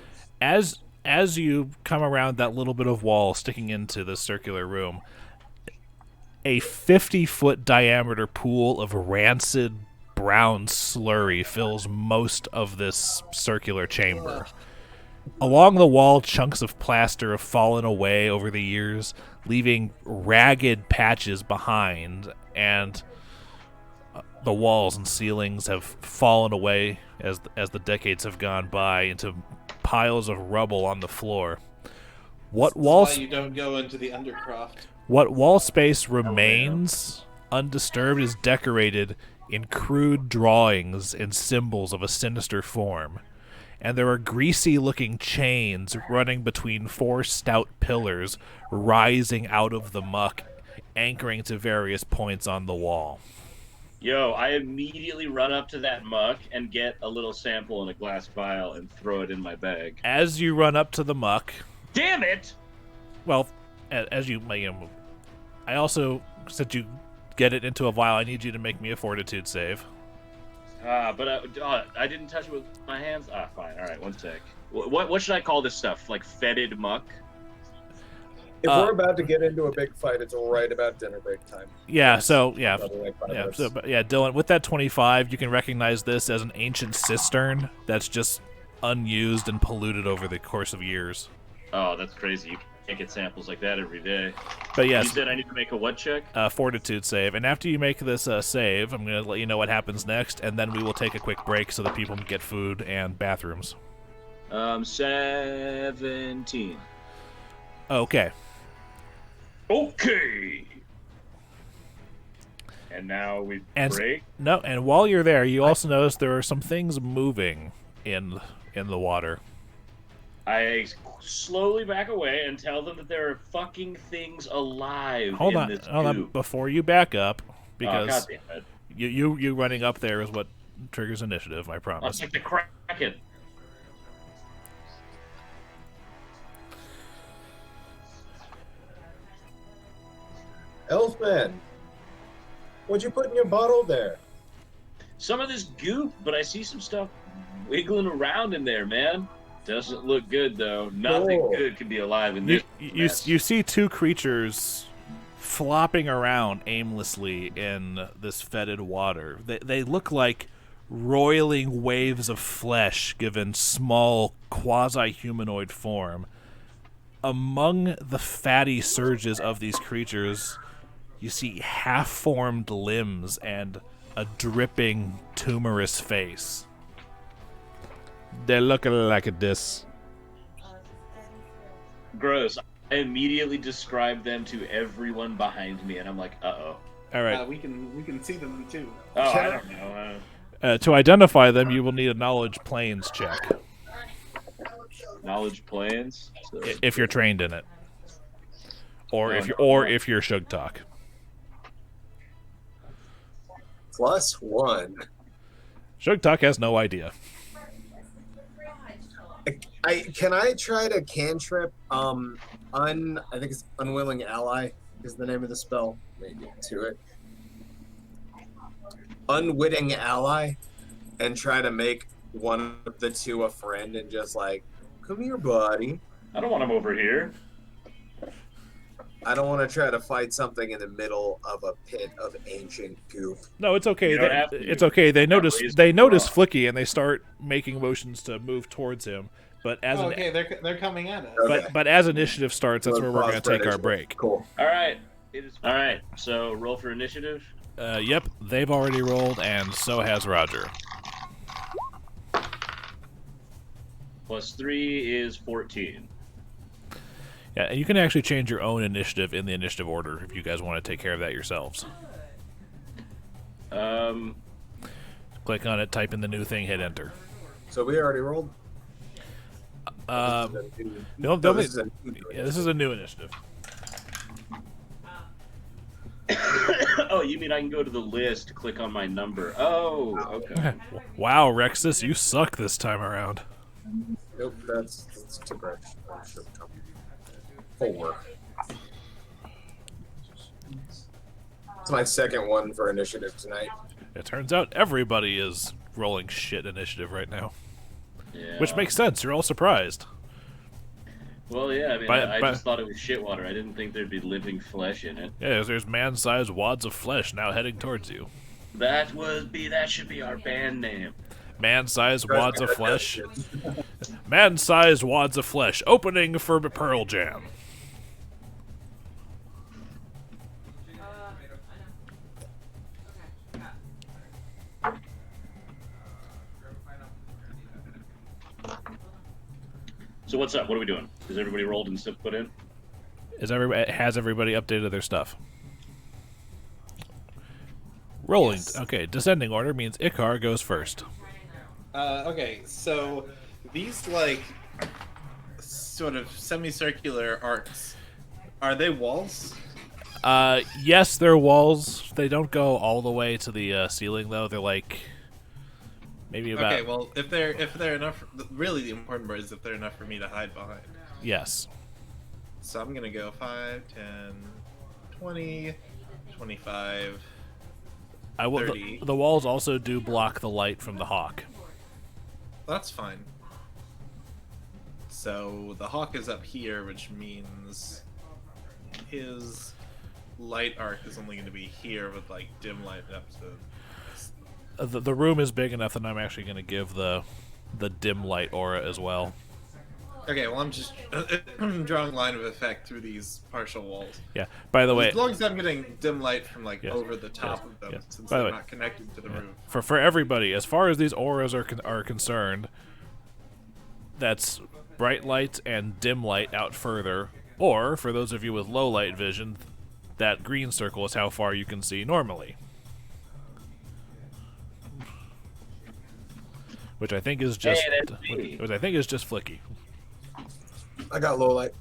as you come around that little bit of wall sticking into the circular room, a 50-foot diameter pool of rancid brown slurry fills most of this circular chamber. Along the wall, chunks of plaster have fallen away over the years, leaving ragged patches behind, and the walls and ceilings have fallen away as the decades have gone by into piles of rubble on the floor. That's why you don't go into the Undercroft. What wall space remains undisturbed is decorated in crude drawings and symbols of a sinister form. And there are greasy-looking chains running between 4 stout pillars rising out of the muck, anchoring to various points on the wall. Yo, I immediately run up to that muck and get a little sample in a glass vial and throw it in my bag. As you run up to the muck... Damn it! Well, as you... I also, since you get it into a vial, I need you to make me a fortitude save. But I didn't touch it with my hands? Fine. All right, one sec. What should I call this stuff? Like fetid muck? If we're about to get into a big fight, it's right about dinner break time. Yeah, Probably like 5 minutes. Dillon, with that 25, you can recognize this as an ancient cistern that's just unused and polluted over the course of years. Oh, that's crazy. You can't get samples like that every day. But yes, You said I need to make a what check? fortitude save. And after you make this save, I'm going to let you know what happens next, and then we will take a quick break so that people can get food and bathrooms. 17. Okay. Okay. And now we break. No, and while you're there, you also notice there are some things moving in the water. I slowly back away and tell them that there are fucking things alive Hold in on, this hold on, goop. before you back up, Oh, because God damn it. you running up there is what triggers initiative. I I'll promise. take the Kraken. Elfman, what'd you put in your bottle there? Some of this goop, but I see some stuff wiggling around in there, man. Doesn't look good, though. Nothing Oh. good can be alive in this mess. You see 2 creatures flopping around aimlessly in this fetid water. They look like roiling waves of flesh given small quasi-humanoid form. Among the fatty surges of these creatures, you see half-formed limbs and a dripping, tumorous face. They're looking like this. Gross. I immediately describe them to everyone behind me, and I'm like, uh-oh. All right. We can see them too. Oh, I don't know. To identify them, you will need a knowledge planes check. Knowledge planes? So, If you're trained in it, or if you're Sugtok. +1. Sugtok has no idea. Can I try to cantrip I think it's Unwilling Ally is the name of the spell. Maybe to it. Unwitting Ally, and try to make one of the 2 a friend and just like, come here, buddy. I don't want him over here. I don't want to try to fight something in the middle of a pit of ancient goop. No, it's okay. You don't have to. It's okay. They notice raise they the notice bar. Flickie and they start making motions to move towards him. But as Okay, they're coming at us. Okay. but as initiative starts, that's where we're going to take our break. Cool. All right. All right. So roll for initiative. Yep, they've already rolled, and so has Roger. +3 is 14. Yeah, and you can actually change your own initiative in the initiative order if you guys want to take care of that yourselves. All Click on it, type in the new thing, hit enter. So we already rolled? This is a new initiative. Oh, you mean I can go to the list, click on my number? Oh, okay. Wow, Rexus, you suck this time around. Nope, that's Tib'resh. 4. It's my second one for initiative tonight. It turns out everybody is rolling shit initiative right now. Yeah. Which makes sense. You're all surprised. Well, yeah, I mean, I just thought it was shit water. I didn't think there'd be living flesh in it. Yeah, there's man-sized wads of flesh now heading towards you. That should be our band name. Man-sized wads of flesh. Man-sized wads of flesh. Opening for Pearl Jam. So what's up? What are we doing? Is everybody rolled and put in? Has everybody updated their stuff? Rolling. Yes. Okay, descending order means Icar goes first. Okay, so these, like, sort of semicircular arcs, are they walls? Yes, they're walls. They don't go all the way to the ceiling, though. They're like... maybe about... Okay, well, if they're enough... Really, the important part is if they're enough for me to hide behind. Yes. So I'm gonna go 5, 10, 20, 25, 30. The walls also do block the light from the hawk. That's fine. So the hawk is up here, which means his light arc is only going to be here with, like, dim light up to... The room is big enough that I'm actually going to give the dim light aura as well. Okay, well, I'm just drawing line of effect through these partial walls. Yeah, by the way... As long as I'm getting dim light from, like, over the top of them, since they're not connected to the roof. For everybody, as far as these auras are concerned, that's bright light and dim light out further, or, for those of you with low light vision, that green circle is how far you can see normally. Which I think is just Flickie. I got low light.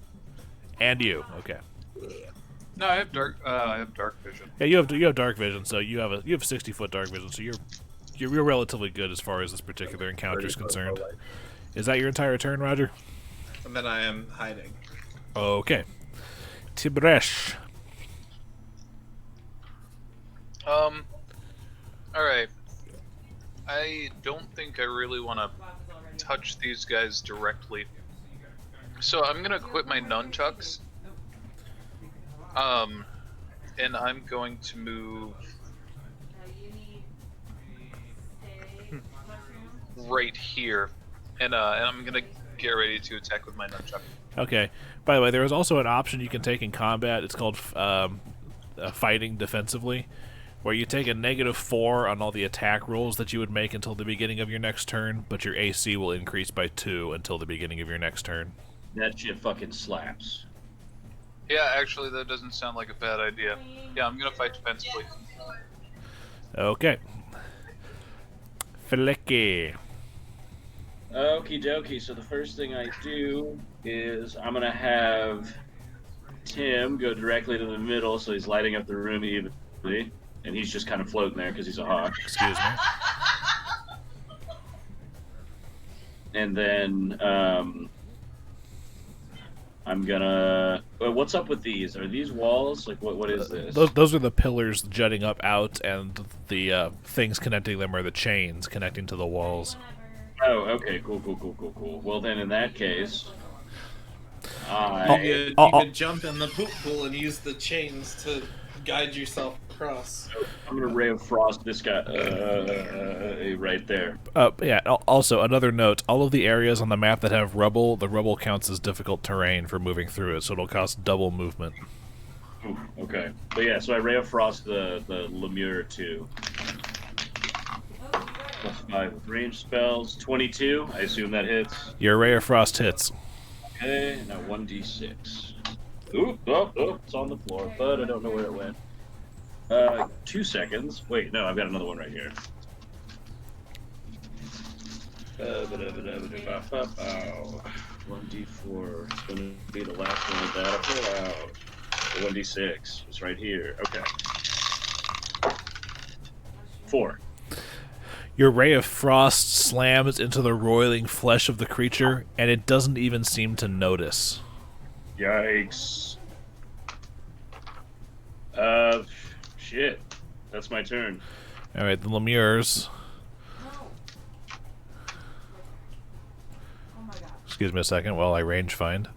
And you, okay. No, I have dark vision. Yeah, you have dark vision, so you have 60-foot dark vision, so you're relatively good as far as this particular encounter is concerned. Is that your entire turn, Roger? And then I am hiding. Okay. Tib'resh. Alright. I don't think I really want to touch these guys directly. So I'm going to quit my nunchucks. And I'm going to move right here. And I'm going to get ready to attack with my nunchuck. Okay. By the way, there is also an option you can take in combat. It's called fighting defensively, where you take a -4 on all the attack rolls that you would make until the beginning of your next turn, but your AC will increase by 2 until the beginning of your next turn. That shit fucking slaps. Yeah, actually, that doesn't sound like a bad idea. Yeah, I'm gonna fight defensively. Okay. Flickie. Okie dokie, so the first thing I do is I'm gonna have Tim go directly to the middle so he's lighting up the room evenly. And he's just kind of floating there because he's a hawk. Excuse me. And then I'm gonna... what's up with these? Are these walls? Like, what is this? Those are the pillars jutting up out, and the things connecting them are the chains connecting to the walls. Oh, okay. Cool. Well, then in that case... You could jump in the poop pool and use the chains to guide yourself across. I'm gonna Ray of Frost this guy right there. Yeah. Also, another note: all of the areas on the map that have rubble, the rubble counts as difficult terrain for moving through it, so it'll cost double movement. Ooh, okay. But yeah, so I Ray of Frost the Lemure 2. +5 with range spells. 22. I assume that hits. Your Ray of Frost hits. Okay. Now 1d6. Ooh, it's on the floor, but I don't know where it went. 2 seconds. Wait, no, I've got another one right here. 1d4. It's going to be the last one of that. I pull out. The 1d6. It's right here. Okay. 4. Your ray of frost slams into the roiling flesh of the creature, and it doesn't even seem to notice. Yikes. Shit. That's my turn. Alright, the Lemures. Excuse me a second while I range find.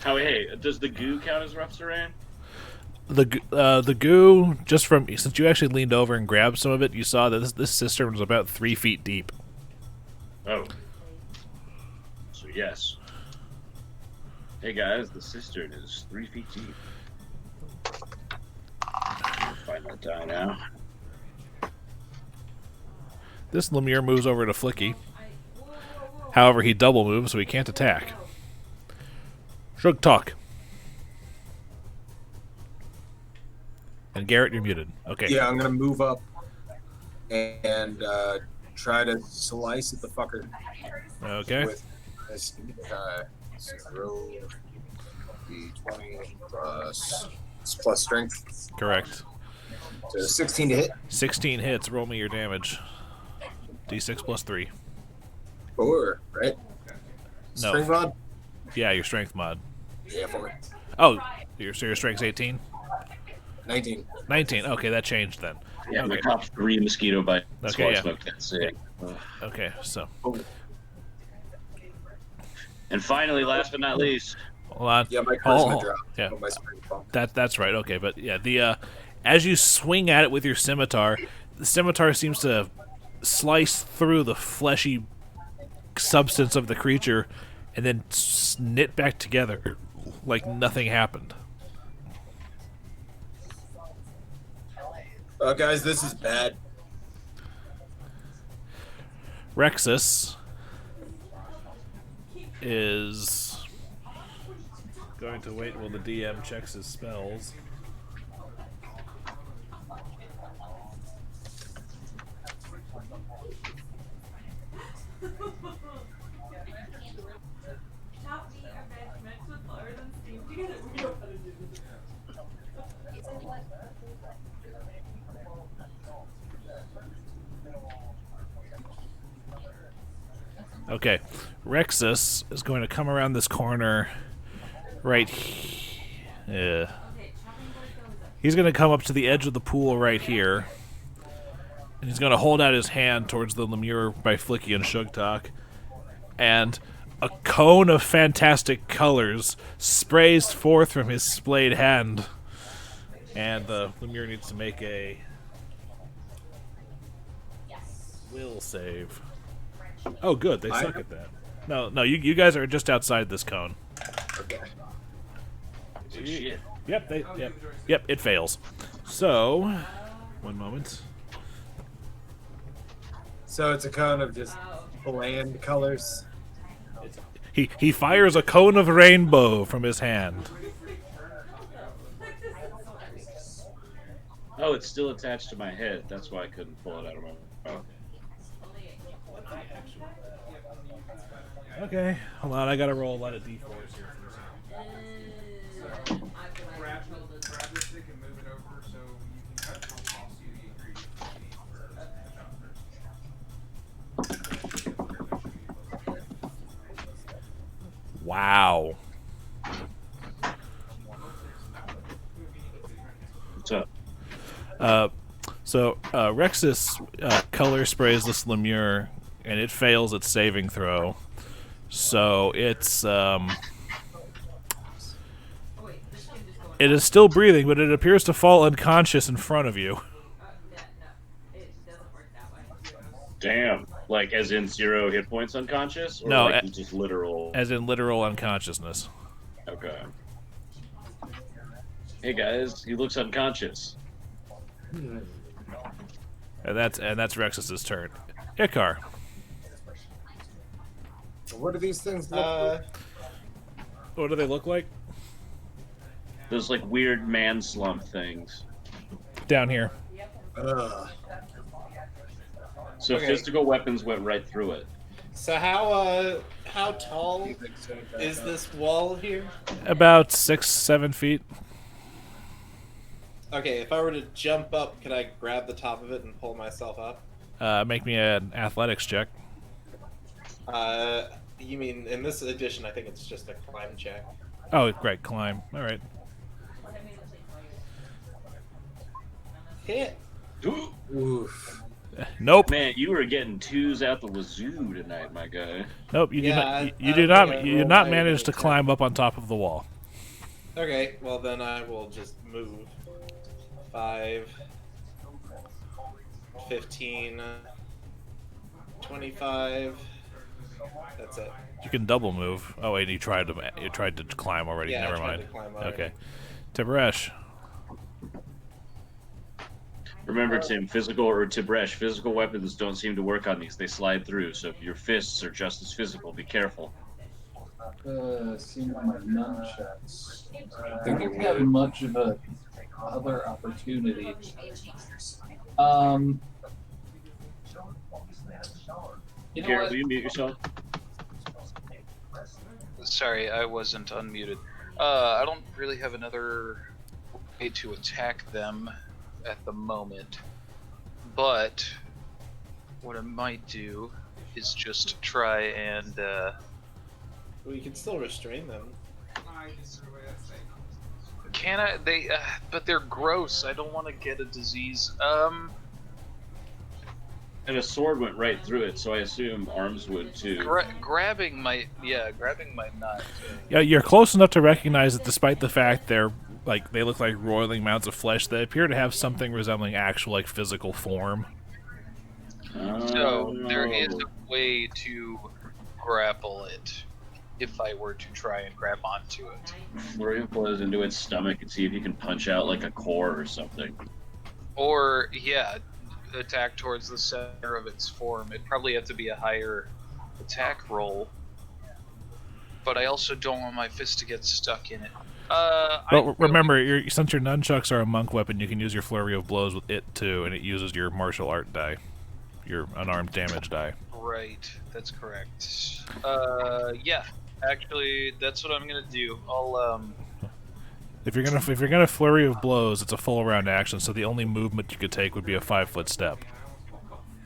Hey, does the goo count as rough terrain? The goo, just from since you actually leaned over and grabbed some of it, you saw that this cistern was about 3 feet deep. Oh. So yes. Hey guys, the cistern is 3 feet deep. I'll find that die now. This Lemure moves over to Flickie. However, he double moves, so he can't attack. Sugtok. And Garrett, you're muted. Okay. Yeah, I'm gonna move up and try to slice at the fucker. Okay. With this roll d20 plus strength. Correct. So 16 to hit. 16 hits. Roll me your damage. D6 plus 3. 4, right? No. Strength mod? Yeah, your strength mod. Yeah, 4. Oh, so your strength's 18? 19. 19. Okay, that changed then. Yeah, my Okay. top 3 mosquito bites. Okay, while I yeah. smoke that cig. Okay, so And finally, last but not least, hold on. Yeah, my charisma Oh, dropped. yeah. So my strength bumped. That's right. Okay, but yeah, the as you swing at it with your scimitar, the scimitar seems to slice through the fleshy substance of the creature and then knit back together like nothing happened. Guys, this is bad. Rexus is going to wait while the DM checks his spells. Okay, Rexus is going to come around this corner right here. He's going to come up to the edge of the pool right here. And he's going to hold out his hand towards the Lemure by Flickie and Sugtok. And a cone of fantastic colors sprays forth from his splayed hand. And the Lemure needs to make a will save. Oh, good. They suck at that. No, you guys are just outside this cone. Okay. shit. Yep, it fails. So, one moment. So it's a cone of just bland colors. He fires a cone of rainbow from his hand. Oh, it's still attached to my head. That's why I couldn't pull it out of my mouth. Okay, hold on. I gotta roll a lot of d4s here. Wow. What's up? So Rexus color sprays this Lemure, and it fails its saving throw. So it's it is still breathing, but it appears to fall unconscious in front of you. Damn. Like, as in 0 hit points unconscious? Or No, like just literal? As in literal unconsciousness. Okay. Hey guys, he looks unconscious. And that's Rexus's turn. Icar. What do these things look like? What do they look like? Those like weird man slump things. Down here. So Okay. physical weapons went right through it. So how tall is this wall here? About 6-7 feet. Okay, if I were to jump up, could I grab the top of it and pull myself up? Make me an athletics check. You mean in this edition? I think it's just a climb check. Oh, great, climb. All right. Hit. Oof. Nope. Man, you were getting twos out the wazoo tonight, my guy. Nope. You Yeah, did not manage to climb up on top of the wall. Okay, well then I will just move. 5, 15, 25. That's it. You can double move. Oh wait, you tried to climb already. Yeah, Never I tried mind. to climb already. Okay. Tib'resh. Remember, Tim, Tib'resh, physical weapons don't seem to work on these. They slide through, so your fists are just as physical. Be careful. Seeing my nunchucks. I don't have much of a other opportunity. You know Garrett, what? will you mute yourself? Sorry, I wasn't unmuted. I don't really have another way to attack them at the moment, but what I might do is just try and Well, you can still restrain them. can I? But they're gross. I don't want to get a disease. And a sword went right through it, so I assume arms would too. Grabbing might not. Yeah, you're close enough to recognize that despite the fact they look like roiling mounds of flesh, they appear to have something resembling actual physical form. So there is a way to grapple it if I were to try and grab onto it. Flurry of blows into its stomach and see if you can punch out like a core or something. Or, yeah, attack towards the center of its form. It'd probably have to be a higher attack roll. But I also don't want my fist to get stuck in it. But remember, since your nunchucks are a monk weapon, you can use your flurry of blows with it too, and it uses your martial art die, your unarmed damage die. Right, that's correct. Yeah, actually, that's what I'm gonna do. I'll If you're gonna flurry of blows, it's a full round action, so the only movement you could take would be a 5-foot step.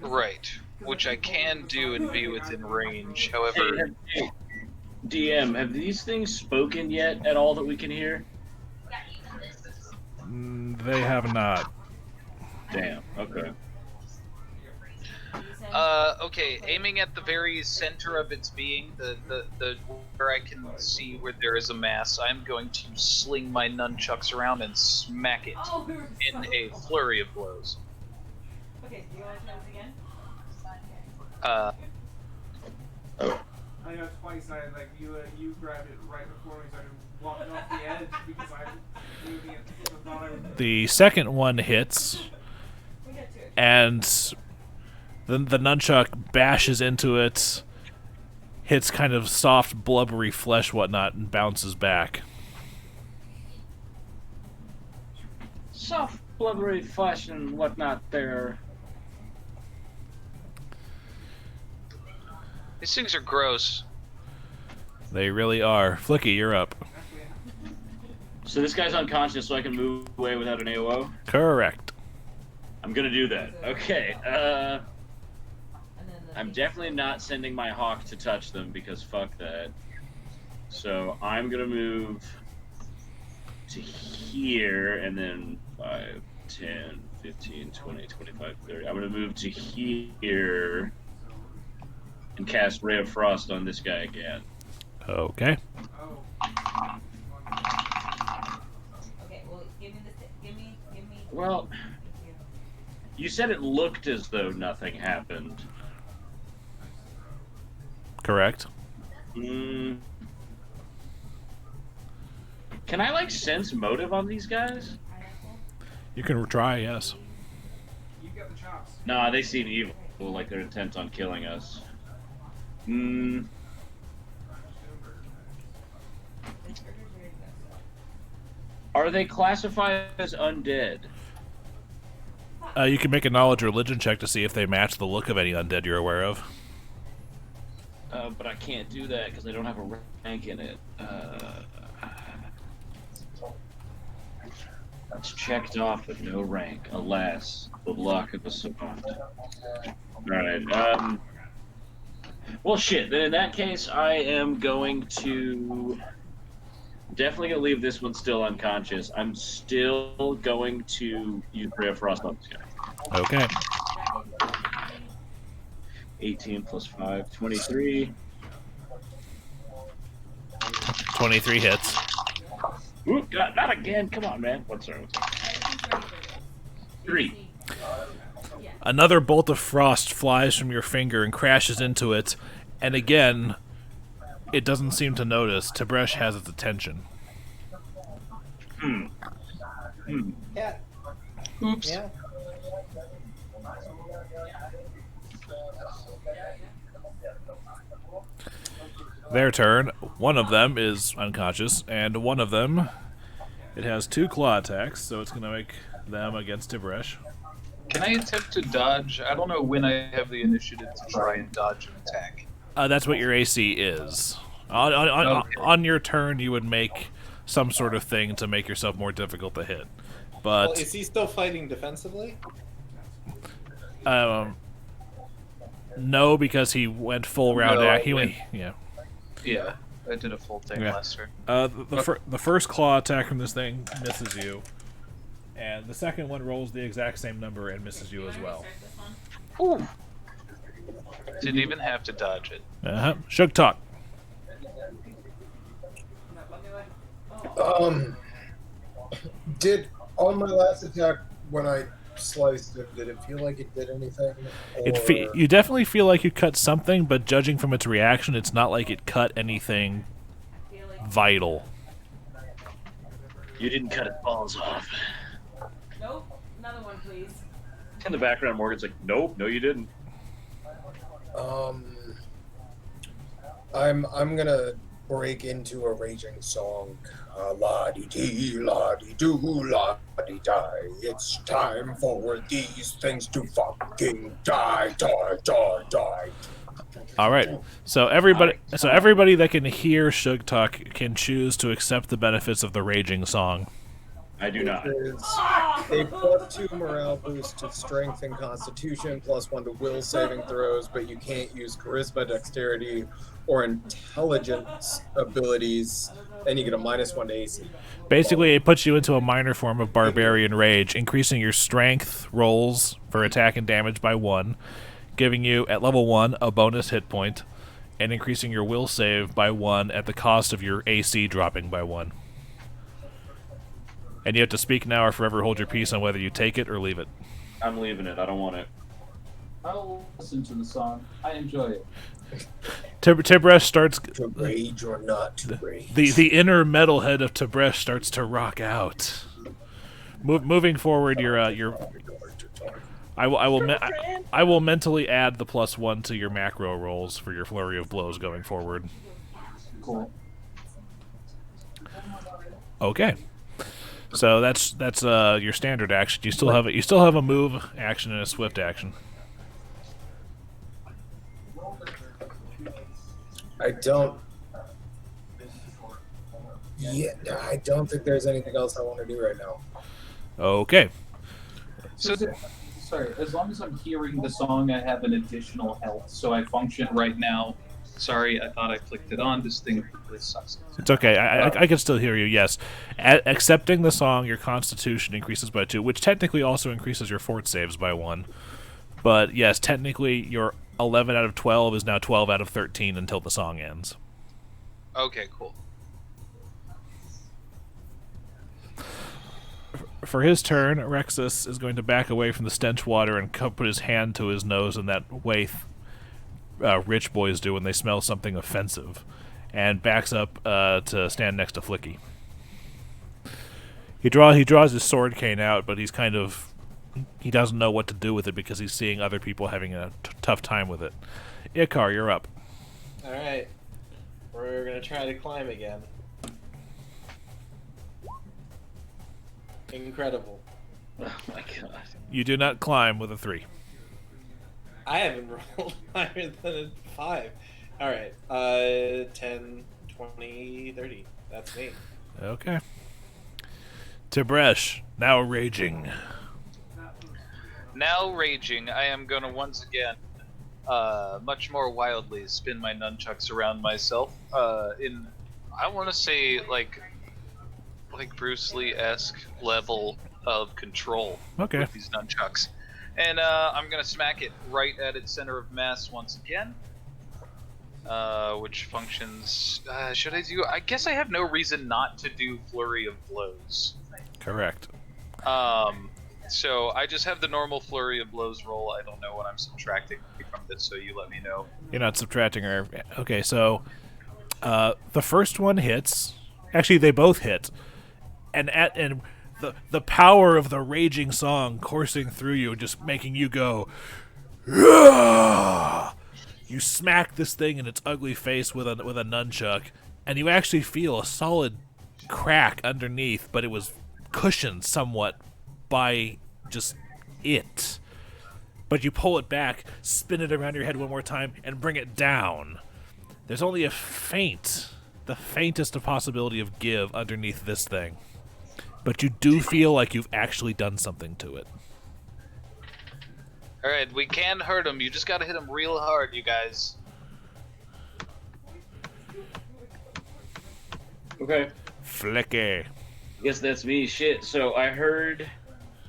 Right, which I can do and be within range. However, Hey, DM, have these things spoken yet at all that we can hear? They have not. Damn. Okay. Okay, aiming at the very center of its being, the where I can see where there is a mass, I'm going to sling my nunchucks around and smack it in a flurry of blows. Okay, do you want to try this again? I know twice. You grabbed it right before we started walking off the edge because I'm moving it. So thought I would... The second one hits, and the nunchuck bashes into it, hits kind of soft, blubbery flesh, whatnot, and bounces back. Soft, blubbery flesh and whatnot there. These things are gross. They really are. Flickie, you're up. So this guy's unconscious, so I can move away without an AOO? Correct. I'm gonna do that. Okay, I'm definitely not sending my hawk to touch them because fuck that. So I'm gonna move to here and then 5, 10, 15, 20, 25, 30. I'm gonna move to here and cast Ray of Frost on this guy again. Okay. Okay, well, give me. Well, you said it looked as though nothing happened. Correct. Can I sense motive on these guys? You can try, yes. You got the chops. Nah, they seem evil, like they're intent on killing us. Are they classified as undead? You can make a knowledge or religion check to see if they match the look of any undead you're aware of. but I can't do that because I don't have a rank in it. It's checked off with no rank. Alas, the luck of the savant. Alright, well, shit. Then in that case, I am going to... Definitely gonna leave this one still unconscious. I'm still going to use Ray of Frost on this guy. Okay. 18 plus 5, 23. 23 hits. Ooh, God, not again. Come on, man. What's wrong? 3. Another bolt of frost flies from your finger and crashes into it, and again, it doesn't seem to notice. Tib'resh has its attention. Yeah. Oops. Yeah. Their turn. One of them is unconscious, and one of them, it has 2 claw attacks, so it's going to make them against Tib'resh. Can I attempt to dodge? I don't know when I have the initiative to try and dodge an attack. That's what your AC is. On your turn, you would make some sort of thing to make yourself more difficult to hit. But Well, is he still fighting defensively? no, because he went full round. Yeah, I did a full thing last turn. The first claw attack from this thing misses you, and the second one rolls the exact same number and misses you as well. Ooh. Didn't even have to dodge it. Sugtok. Did on my last attack when I sliced it, did it feel like it did anything? You definitely feel like you cut something, but judging from its reaction, it's not like it cut anything vital. You didn't cut his balls off. Nope. Another one, please. In the background, Morgan's like, nope, no, you didn't. I'm gonna break into a raging song. La-dee-dee, la-dee-doo, la-dee-die. It's time for these things to fucking die. All right. So everybody that can hear Sugtok can choose to accept the benefits of the raging song. I do not. It is a +2 morale boost to strength and constitution, +1 to will saving throws, but you can't use charisma, dexterity, or intelligence abilities, and you get a -1 to AC. Basically, it puts you into a minor form of barbarian rage, increasing your strength rolls for attack and damage by 1, giving you, at level 1, a bonus hit point, and increasing your will save by 1 at the cost of your AC dropping by 1. And you have to speak now or forever hold your peace on whether you take it or leave it. I'm leaving it. I don't want it. I'll listen to the song. I enjoy it. Tib'resh starts... To rage or not to rage. The inner metalhead of Tib'resh starts to rock out. Moving forward, I will mentally add the +1 to your macro rolls for your flurry of blows going forward. Cool. Okay. So that's your standard action. You still have a move action and a swift action. I don't think there's anything else I want to do right now. Okay. Sorry, as long as I'm hearing the song, I have an additional health, so I function right now. Sorry, I thought I clicked it on. This thing really sucks. It's okay. I can still hear you, yes. Accepting the song, your constitution increases by 2, which technically also increases your fort saves by 1. But yes, technically your 11 out of 12 is now 12 out of 13 until the song ends. Okay, cool. For his turn, Rexus is going to back away from the stench water and put his hand to his nose in that way rich boys do when they smell something offensive, and backs up to stand next to Flickie. He draws his sword cane out, but he doesn't know what to do with it because he's seeing other people having a tough time with it. Icar, you're up. Alright. We're gonna try to climb again. Incredible. Oh my god. You do not climb with a 3. I haven't rolled higher than a 5. All right. 10, 20, 30. That's me. Okay. Tib'resh, now raging. Now raging, I am gonna once again, much more wildly, spin my nunchucks around myself. In, I want to say like Bruce Lee-esque level of control Okay. with these nunchucks, and I'm gonna smack it right at its center of mass once again. Which functions? Should I do? I guess I have no reason not to do flurry of blows. Correct. So I just have the normal flurry of blows roll. I don't know what I'm subtracting from this, so you let me know. You're not subtracting her. Okay, so the first one hits. Actually, they both hit, and the power of the raging song coursing through you, just making you go. Aah! You smack this thing in its ugly face with a nunchuck, and you actually feel a solid crack underneath, but it was cushioned somewhat by just it. But you pull it back, spin it around your head one more time, and bring it down. There's only the faintest of possibility of give underneath this thing. But you do feel like you've actually done something to it. Alright, we can hurt him. You just gotta hit him real hard, you guys. Okay. Flickie. Guess that's me. Shit. So I heard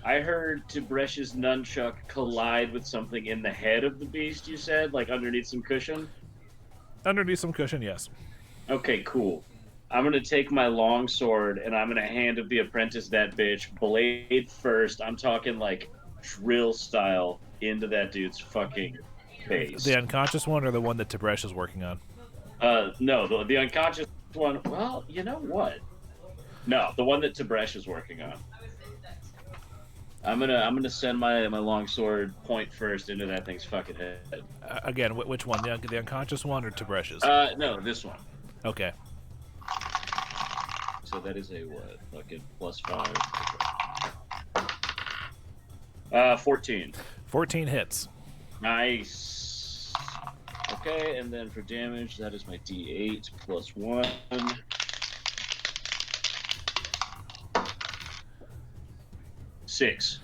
Tibresh's nunchuck collide with something in the head of the beast, you said? Like underneath some cushion? Underneath some cushion, yes. Okay, cool. I'm gonna take my long sword and I'm gonna hand of the apprentice that bitch, blade first. I'm talking like drill style into that dude's fucking face. The unconscious one or the one that Tib'resh is working on? No, the unconscious one. Well, you know what? No, the one that Tib'resh is working on. I'm gonna send my long sword point first into that thing's fucking head. Again, which one? The unconscious one or Tibresh's? No, this one. Okay. So that is a what? Fucking +5. 14. 14 hits. Nice. Okay, and then for damage, that is my D8 +1. Six.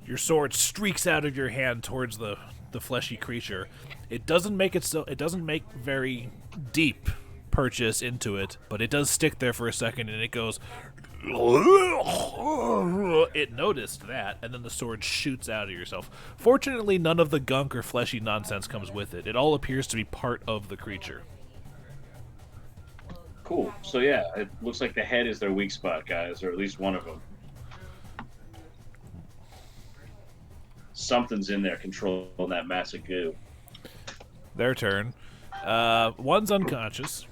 Your sword streaks out of your hand towards the fleshy creature. It doesn't make very deep purchase into it, but it does stick there for a second, and it goes. It noticed that, and then the sword shoots out of yourself. Fortunately, none of the gunk or fleshy nonsense comes with it. It all appears to be part of the creature. Cool. So yeah, it looks like the head is their weak spot, guys, or at least one of them. Something's in there controlling that massive goo. Their turn. One's unconscious.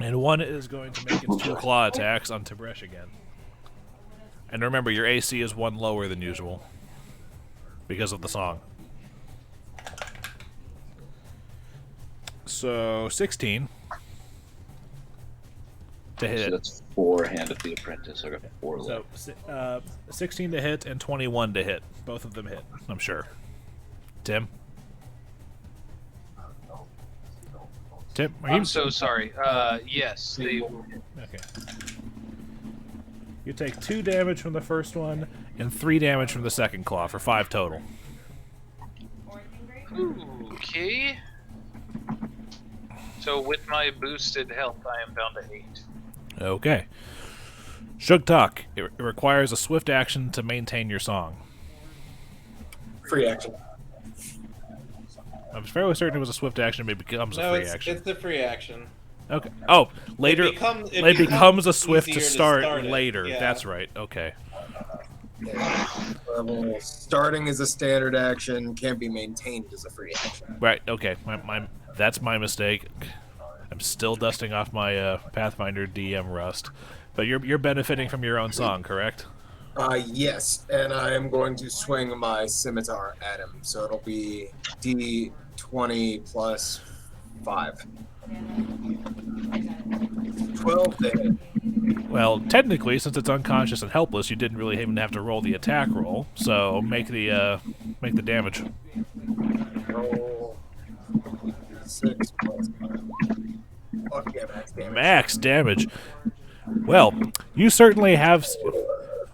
And one is going to make its 2 claw attacks on Tib'resh again. And remember, your AC is 1 lower than usual. Because of the song. So, 16. To hit. So that's 4 hand of the apprentice. I got 4 left. So, 16 to hit and 21 to hit. Both of them hit, I'm sure. Tim? Tim, are you... I'm so sorry. Yes, they... Okay. You take 2 damage from the first one and 3 damage from the second claw for 5 total. Okay. So with my boosted health, I am down to 8. Okay. Sugtok. It requires a swift action to maintain your song. Free action. I was fairly certain it was a swift action, but it becomes a free action. It's the free action. Okay. Oh, later. It becomes a swift to start later. Yeah. That's right. Okay. Starting as a standard action can be maintained as a free action. Right. Okay. That's my mistake. I'm still dusting off my Pathfinder DM rust, but you're benefiting from your own song, correct? Yes, and I am going to swing my scimitar at him, so it'll be D20 plus 5. 12 to hit. Well, technically, since it's unconscious and helpless, you didn't really even have to roll the attack roll. So make the damage. Roll 6 plus 5. Fuck yeah, max damage. Max damage. Well, you certainly have.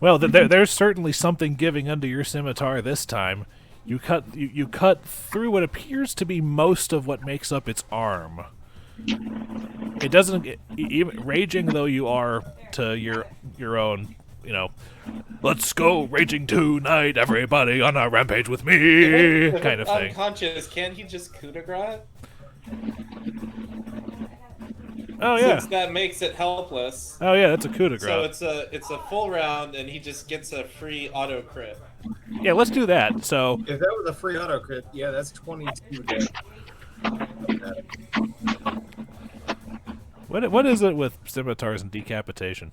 Well, there's certainly something giving under your scimitar this time. You cut through what appears to be most of what makes up its arm. It doesn't, even raging though you are to your own, let's go raging tonight, everybody on a rampage with me, kind of thing. Unconscious, can't he just coup de grace? Oh yeah. Since that makes it helpless. Oh yeah, that's a coup de grace. So it's a full round, and he just gets a free auto crit. Yeah, let's do that. So if that was a free auto crit, yeah, that's 22 damage. What is it with scimitars and decapitation?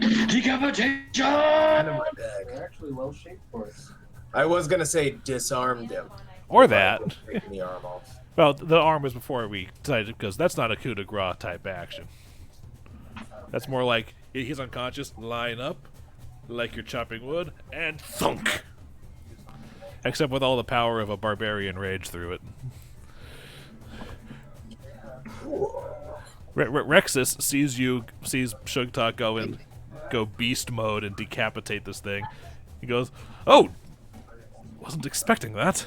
Decapitation! Kind of my bag. They're actually well shaped for it. I was gonna say disarmed him. Or that. Taking the arm off. Well, the arm was before we decided, because that's not a coup de grace type action. That's more like he's unconscious, line up, like you're chopping wood, and thunk. Except with all the power of a barbarian rage through it. Rexus sees Sugtok go beast mode and decapitate this thing. He goes, "Oh, wasn't expecting that."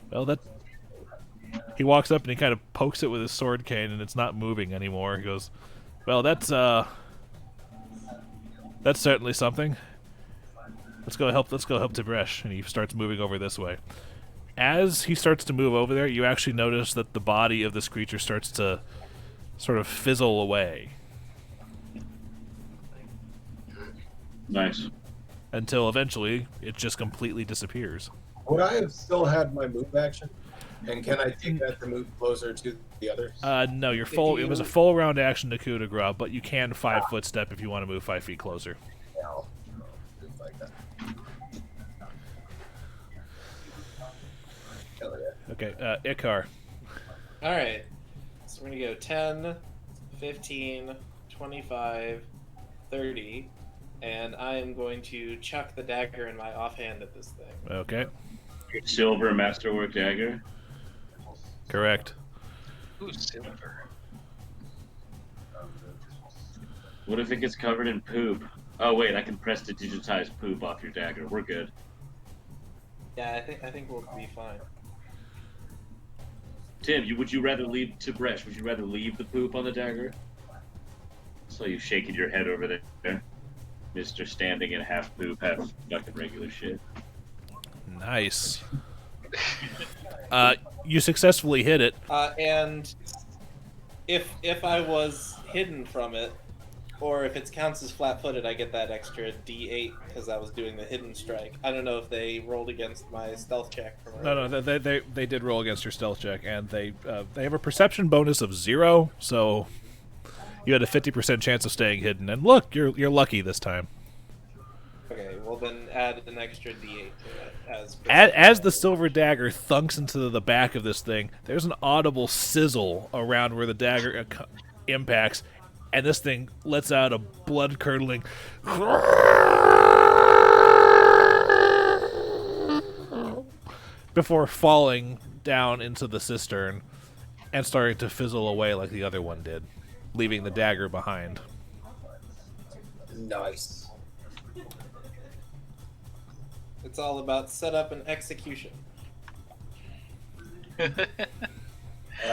Well, that. He walks up and he kind of pokes it with his sword cane, and it's not moving anymore. He goes, "Well, that's certainly something. Let's go help Tib'resh," and he starts moving over this way. As he starts to move over there, you actually notice that the body of this creature starts to sort of fizzle away. Nice. Until eventually, it just completely disappears. Would I have still had my move action? And can I take that to move closer to the others? No, you're full. It was a full round action to coup de grace, but you can 5-foot step if you want to move 5 feet closer. No. Just like that. Hell yeah. Okay, Icar. Alright. So we're going to go 10, 15, 25, 30, and I am going to chuck the dagger in my offhand at this thing. Okay. Your silver masterwork dagger? Correct. Ooh, silver. What if it gets covered in poop? Oh wait, I can press to digitize poop off your dagger. We're good. Yeah, I think we'll be fine. Tim, would you rather leave Tib'resh? Would you rather leave the poop on the dagger? So you shaking your head over there, Mr. Standing in half poop, half fucking regular shit. Nice. You successfully hit it. And if I was hidden from it, or if it counts as flat-footed, I get that extra D8 because I was doing the hidden strike. I don't know if they rolled against my stealth check. From No, they did roll against your stealth check, and they have a perception bonus of 0, so you had a 50% chance of staying hidden. And look, you're lucky this time. Okay, well then add an extra D8 to that. As the silver dagger thunks into the back of this thing, there's an audible sizzle around where the dagger impacts, and this thing lets out a blood-curdling before falling down into the cistern and starting to fizzle away like the other one did, leaving the dagger behind. Nice. It's all about setup and execution.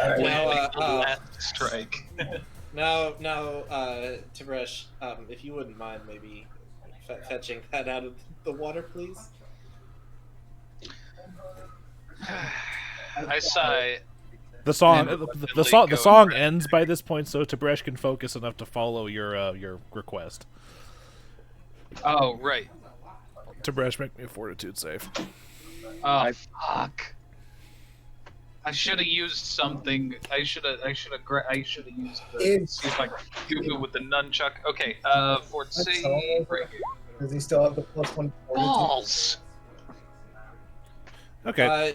Last strike. Now, Tib'resh, if you wouldn't mind maybe fetching that out of the water, please. I sigh. The song ends by this point, so Tib'resh can focus enough to follow your request. Oh, right. Tib'resh, make me a fortitude save. Oh, fuck. I should have used something. I should have used the. See if I can do it with the nunchuck. Okay, fort C. Right here. Does he still have the +1 fortitude? Balls. Okay.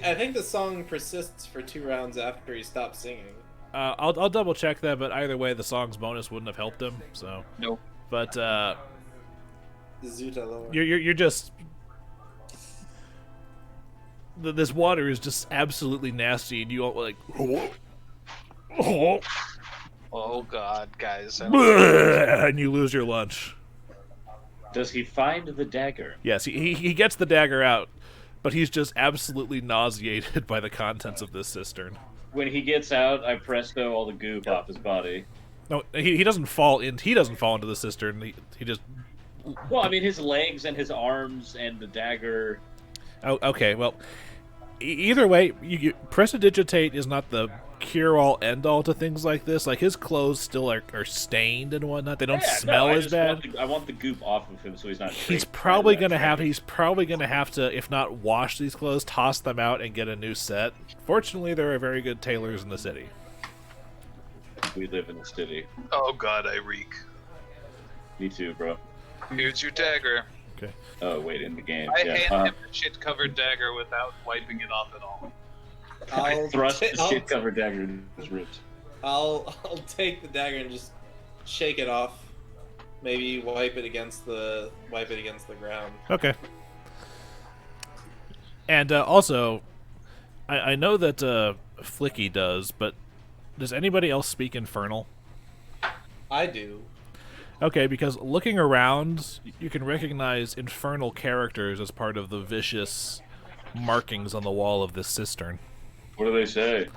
I think the song persists for 2 rounds after he stops singing. I'll double check that, but either way, the song's bonus wouldn't have helped him. So. Nope. But Zuta lower. you're just. this water is just absolutely nasty, and you all like, Oh God, guys! and you lose your lunch. Does he find the dagger? Yes, he gets the dagger out, but he's just absolutely nauseated by the contents of this cistern. When he gets out, I presto all the goop off his body. No, he doesn't fall in. He doesn't fall into the cistern. He just. Well, I mean, his legs and his arms and the dagger. Oh, okay. Well, either way, you prestidigitate is not the cure-all, end-all to things like this. Like, his clothes still are stained and whatnot. They don't smell as bad. I want the goop off of him so he's not. He's probably gonna have. He's probably gonna have to, if not wash these clothes, toss them out and get a new set. Fortunately, there are very good tailors in the city. We live in the city. Oh God, I reek. Me too, bro. Here's your dagger. Okay. Oh wait, in the game. I yeah. hand him the shit-covered dagger without wiping it off at all. I thrust the shit-covered dagger in his ribs. I'll take the dagger and just shake it off. Maybe wipe it against the ground. Okay. And also, I know that Flickie does, but does anybody else speak Infernal? I do. Okay, because looking around, you can recognize infernal characters as part of the vicious markings on the wall of this cistern. What do they say?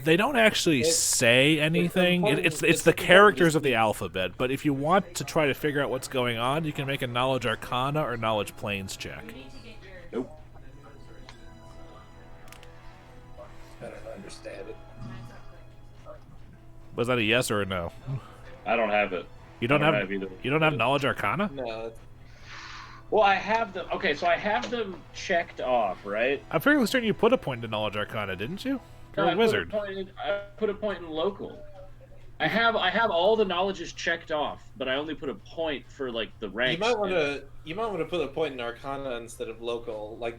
They don't actually say anything. It's the characters of the alphabet. But if you want to try to figure out what's going on, you can make a Knowledge Arcana or Knowledge Planes check. Nope. I don't understand it. Was that a yes or a no? I don't have it. You don't have either. You don't have Knowledge Arcana? No. Well, I have them. Okay, so I have them checked off, right? I'm fairly certain you put a point in Knowledge Arcana, didn't you? You're a wizard. I put a point in local. I have all the knowledges checked off, but I only put a point for like the ranks. You might want to put a point in Arcana instead of local. Like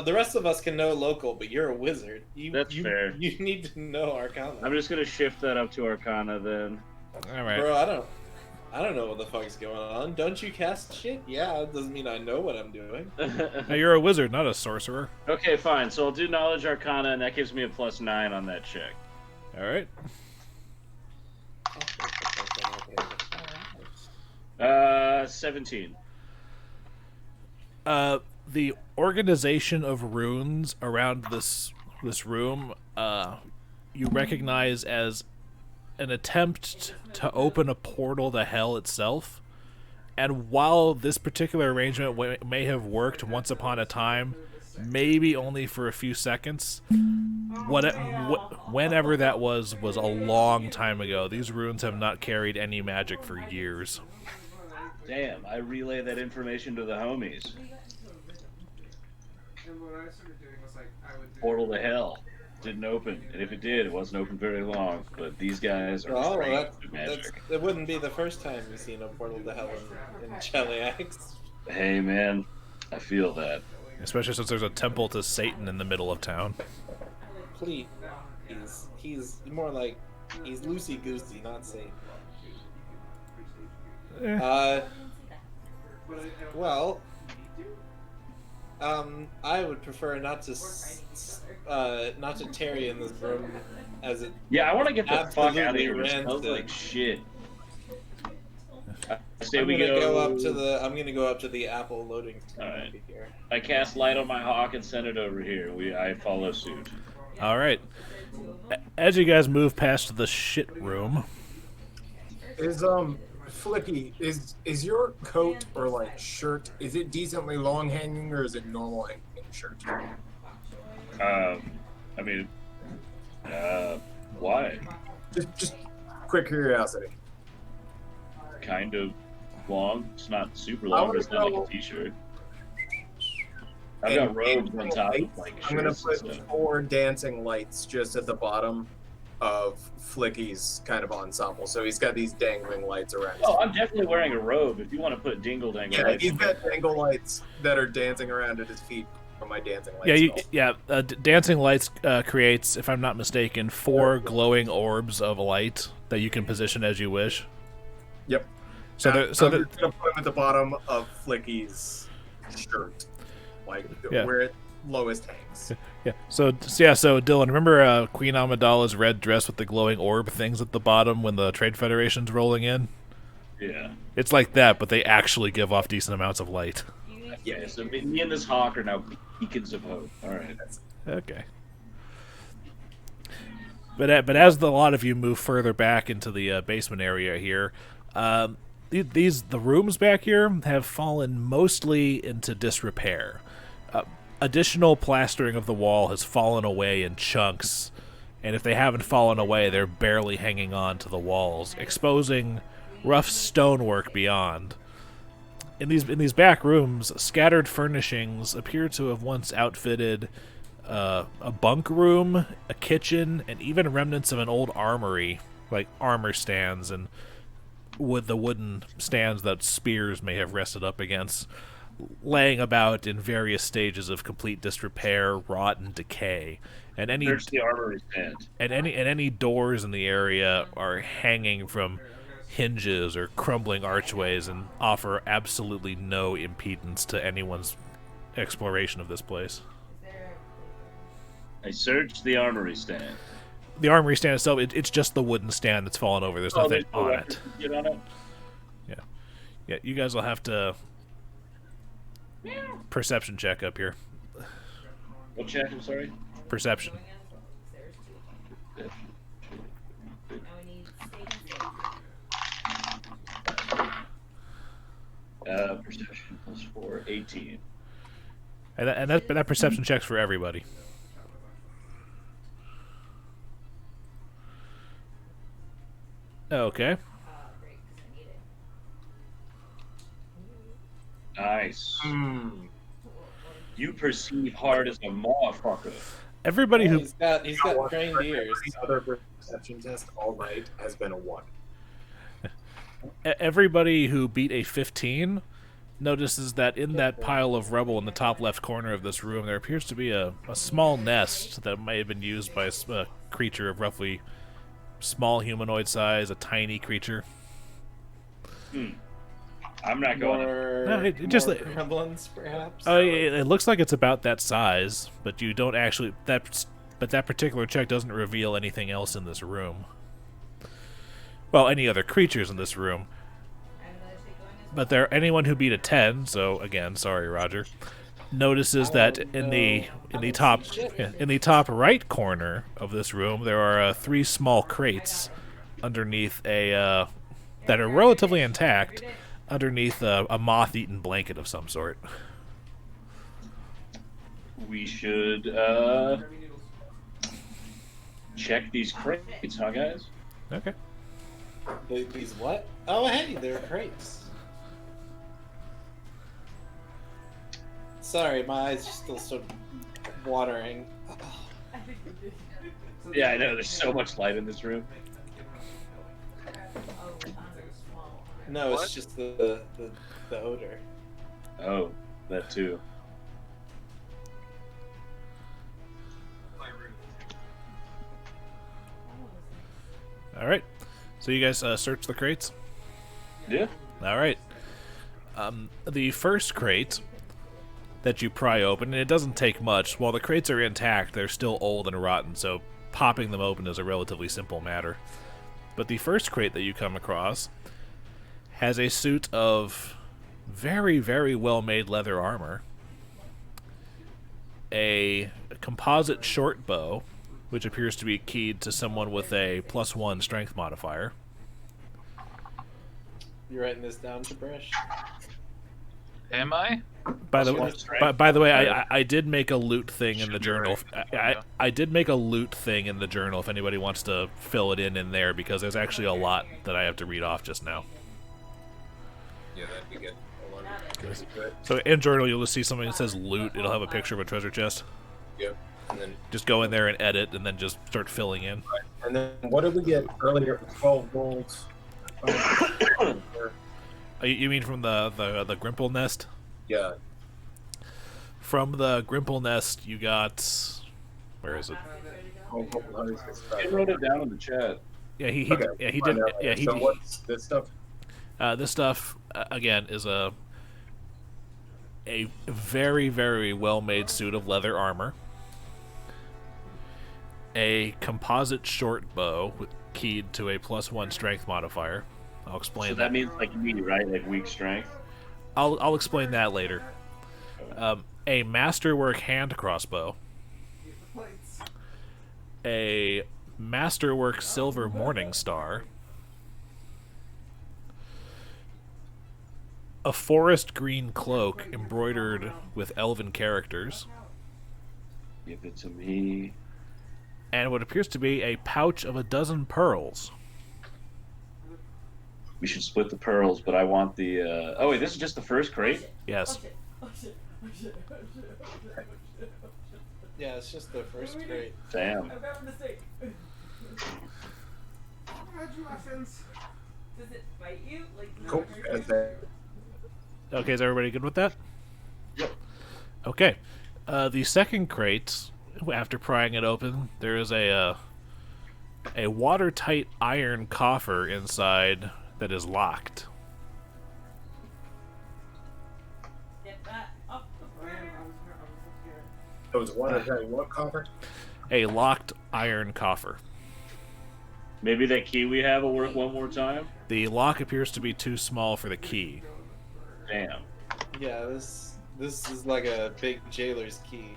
the rest of us can know local, but you're a wizard. That's fair. You need to know Arcana. I'm just gonna shift that up to Arcana then. All right. Bro, I don't know what the fuck's going on. Don't you cast shit? Yeah, it doesn't mean I know what I'm doing. Now, you're a wizard, not a sorcerer. Okay, fine. So I'll do Knowledge Arcana, and that gives me a +9 on that check. All right. 17. The organization of runes around this room, you recognize as an attempt to open a portal to hell itself. And while this particular arrangement may have worked once upon a time, maybe only for a few seconds, whenever that was a long time ago. These runes have not carried any magic for years. Damn, I relay that information to the homies. And what I started doing was like, I would do Portal to hell. Didn't open. And if it did, it wasn't open very long. But these guys are trained with magic. It wouldn't be the first time you've seen a portal to hell in Cheliax. Hey, man. I feel that. Especially since there's a temple to Satan in the middle of town. Please. He's more like, he's loosey-goosey, not Satan. Well, I would prefer not to tarry in this room, as it. Yeah, I want to get the fuck out of here. It rancid. smells like shit. I'm gonna go up to the Apple loading screen. Alright. Here. I cast light on my hawk and send it over here. I follow suit. All right. As you guys move past the shit room, Is Flickie, is your coat or like shirt, is it decently long hanging or is it normal hanging shirt? I mean, why? Just quick curiosity. Kind of long. It's not super long, but it's not like a t-shirt. I've got robes on top of like shirts. I'm gonna put and stuff. 4 dancing lights just at the bottom of Flickie's kind of ensemble. So he's got these dangling lights around his Oh, I'm definitely wearing a robe. If you want to put dingle dangle Yeah, lights he's on got dangle lights that are dancing around at his feet from my dancing lights. Dancing Lights creates, if I'm not mistaken, 4 glowing orbs of light that you can position as you wish. Yep. So I'm so just gonna put them at the bottom of Flickie's shirt, like Yeah. where lowest hangs. Yeah. So Dillon, remember Queen Amidala's red dress with the glowing orb things at the bottom when the Trade Federation's rolling in? Yeah. It's like that, but they actually give off decent amounts of light. Yeah, so me and this hawk are now beacons of hope. All right. Okay. But as a lot of you move further back into the basement area here, the rooms back here have fallen mostly into disrepair. Additional plastering of the wall has fallen away in chunks, and if they haven't fallen away, they're barely hanging on to the walls, exposing rough stonework beyond. In these back rooms, scattered furnishings appear to have once outfitted a bunk room, a kitchen, and even remnants of an old armory, like armor stands and the wooden stands that spears may have rested up against, laying about in various stages of complete disrepair, rot, and decay. And Search the armory stand. And any doors in the area are hanging from hinges or crumbling archways and offer absolutely no impedance to anyone's exploration of this place. I searched the armory stand. The armory stand itself, it's just the wooden stand that's fallen over. There's nothing on it. Get on it. Yeah, you guys will have to perception check up here. What check? I'm sorry. Perception. Perception plus 4, 18. And that perception check's for everybody. Okay. Nice. You perceive hard as a motherfucker. Everybody who he's got trained ears. Other perception test all night has been a 1. Everybody who beat a 15 notices that in that pile of rubble in the top left corner of this room, there appears to be a small nest that may have been used by a creature of roughly small humanoid size, a tiny creature. I'm not going. Gremlins, perhaps. Oh, it looks like it's about that size, but you don't actually. But that particular check doesn't reveal anything else in this room. Well, any other creatures in this room. But anyone who beat a 10, so again, sorry, Roger, notices that in the top right corner of this room there are 3 small crates underneath that are relatively intact underneath a moth-eaten blanket of some sort. We should check these crates, huh, guys? Okay. These what? Oh, hey, they're crates. Sorry, my eyes are still sort of watering. Yeah, I know. There's so much light in this room. No, it's just the odor. Oh, that too. All right. So you guys search the crates? Yeah. All right. The first crate that you pry open, and it doesn't take much. While the crates are intact, they're still old and rotten, so popping them open is a relatively simple matter. But the first crate that you come across has a suit of very, very well-made leather armor, a composite short bow, which appears to be keyed to someone with a +1 strength modifier. You writing this down, Tib'resh? Am I? By the way, I did make a loot thing in the journal. I did make a loot thing in the journal if anybody wants to fill it in there, because there's actually a lot that I have to read off just now. Yeah, that'd be good. So in journal, you'll just see something that says loot. It'll have a picture of a treasure chest. Yep. And then just go in there and edit, and then just start filling in. And then what did we get earlier? 12 gold. You mean from the Grimple nest? Yeah. From the Grimple nest, you got. Where is it? I wrote it down in the chat. Yeah, he did. Yeah, he. So what's this stuff? This stuff again is a very, very well-made suit of leather armor, a composite short bow keyed to a +1 strength modifier. I'll explain So that means like me, right? Like weak strength. I'll explain that later. A masterwork hand crossbow, a masterwork silver morning star, a forest green cloak embroidered with elven characters, Give it to me. and what appears to be a pouch of 12 pearls. We should split the pearls, but I want the. Oh wait, this is just the first crate. Yes. Yeah, it's just the first crate. Damn. I've got a mistake. Congratulations. Does it bite you? Like, Cool. Okay, is everybody good with that? Yep. Okay. The second crate, after prying it open, there is a watertight iron coffer inside that is locked. Get that up the frame. It was watertight what coffer? A locked iron coffer. Maybe that key we have will work one more time. The lock appears to be too small for the key. Damn. Yeah, this is like a big jailer's key.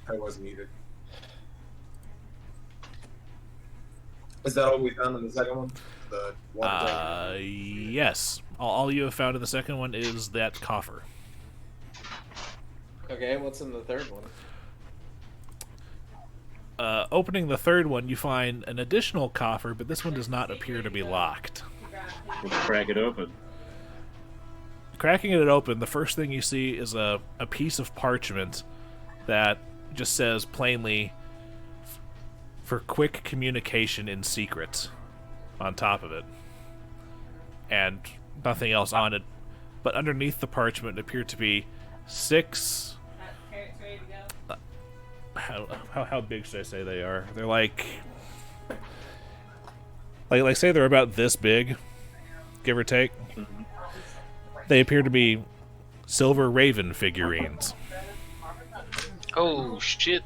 I was needed. Is that all we found in the second one? The watertight? Yes. All you have found in the second one is that coffer. Okay, what's in the third one? Opening the third one, you find an additional coffer, but this one does not appear to be locked. Let's crack it open. Cracking it open, the first thing you see is a piece of parchment that just says plainly, "For quick communication in secret," on top of it. And nothing else on it. But underneath the parchment appear to be 6... Carrot's ready to go. How big should I say they are? They're like say they're about this big, give or take. They appear to be silver raven figurines. Oh shit!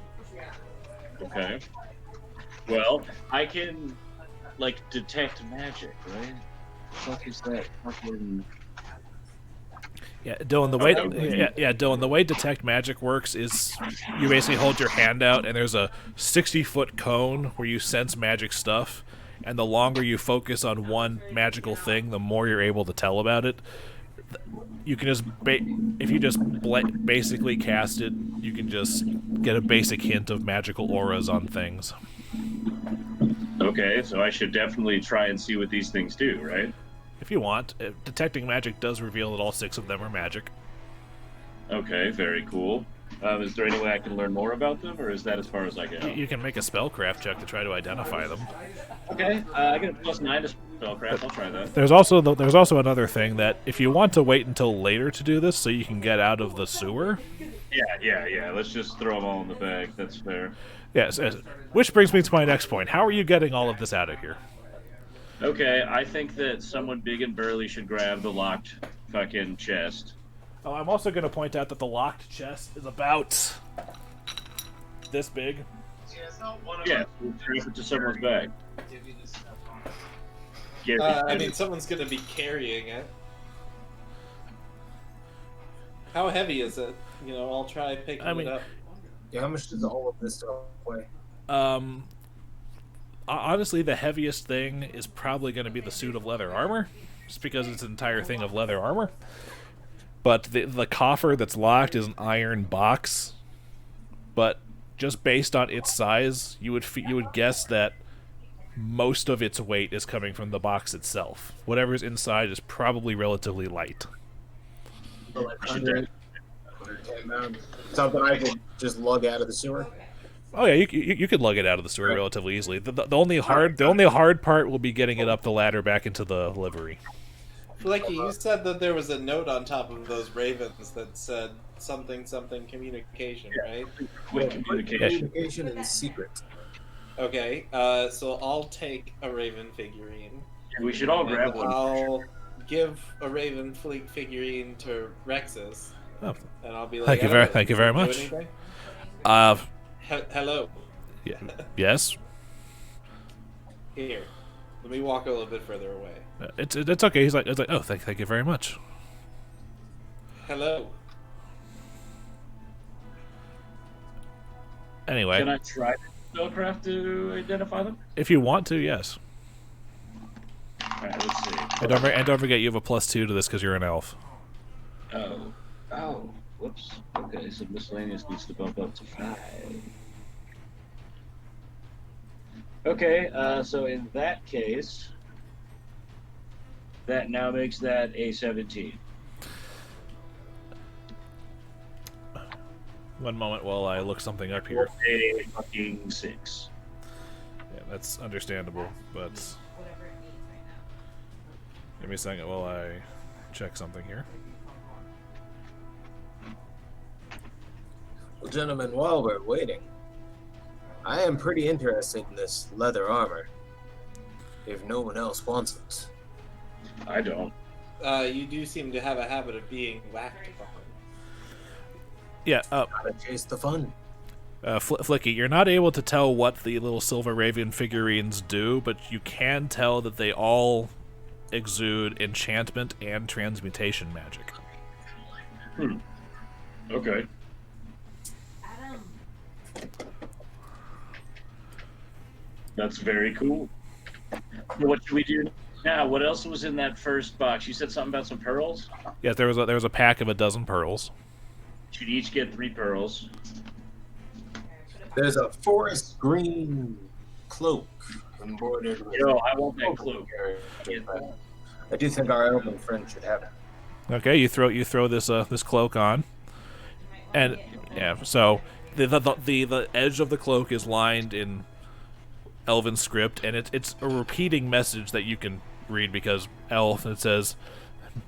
Okay. Well, I can like detect magic, right? What the fuck is that? Fucking. Yeah, Dillon. Dillon. The way detect magic works is you basically hold your hand out, and there's a 60-foot cone where you sense magic stuff, and the longer you focus on one magical thing, the more you're able to tell about it. You can just if you just basically cast it, you can just get a basic hint of magical auras on things. Okay, so I should definitely try and see what these things do, right? If you want. Detecting magic does reveal that all 6 of them are magic. Okay, very cool. Is there any way I can learn more about them, or is that as far as I go? You can make a spellcraft check to try to identify them. Okay, I get a +9 to spellcraft. I'll try that. There's also another thing that if you want to wait until later to do this so you can get out of the sewer. Yeah. Let's just throw them all in the bag. That's fair. Yes, which brings me to my next point. How are you getting all of this out of here? Okay, I think that someone big and burly should grab the locked fucking chest. Oh, I'm also going to point out that the locked chest is about this big. Yeah, strap it to someone's bag. I mean, someone's gonna be carrying it. How heavy is it? You know, I'll try picking it up. Yeah, how much does all of this stuff weigh? Honestly, the heaviest thing is probably going to be the suit of leather armor, just because it's an entire thing of leather armor. But the coffer that's locked is an iron box. But just based on its size, you would guess that most of its weight is coming from the box itself. Whatever's inside is probably relatively light. Like 110 pounds. Something I could just lug out of the sewer. Oh yeah, you could lug it out of the sewer relatively easily. The only hard part will be getting it up the ladder back into the livery. Flickie, you said that there was a note on top of those ravens that said something communication, right? Quick communication. Communication in secret. Okay, so I'll take a raven figurine. We should all grab one. I'll give a Raven Fleet figurine to Rexus, Oh, and I'll be like, thank you very do much. anything?" Hello. Yeah, yes. Here, let me walk a little bit further away. It's okay. It's like, oh, thank you very much. Hello. Anyway, Can I try spellcraft to identify them? if you want to, yes. Alright, let's see. And don't forget, you have a +2 to this because you're an elf. Oh, whoops. Okay, so miscellaneous needs to bump up to 5. Okay, so in that case, that now makes that a 17. One moment while I look something up here. A fucking 6. Yeah, that's understandable, but Whatever it needs right now. give me a second while I check something here. Well, gentlemen, while we're waiting, I am pretty interested in this leather armor. If no one else wants it. I don't. You do seem to have a habit of being whacked upon. Yeah, Gotta chase the fun. Flickie, you're not able to tell what the little silver raven figurines do, but you can tell that they all exude enchantment and transmutation magic. Okay. Adam. That's very cool. So what should we do now? What else was in that first box? You said something about some pearls? Yes, there was a pack of 12 pearls. Should each get 3 pearls. There's a forest green cloak embroidered with. Yo, I want that cloak. I do think our elven friend should have it. Okay, you throw this this cloak on, and yeah, so the edge of the cloak is lined in Elven script, and it's a repeating message that you can read because Elf. It says,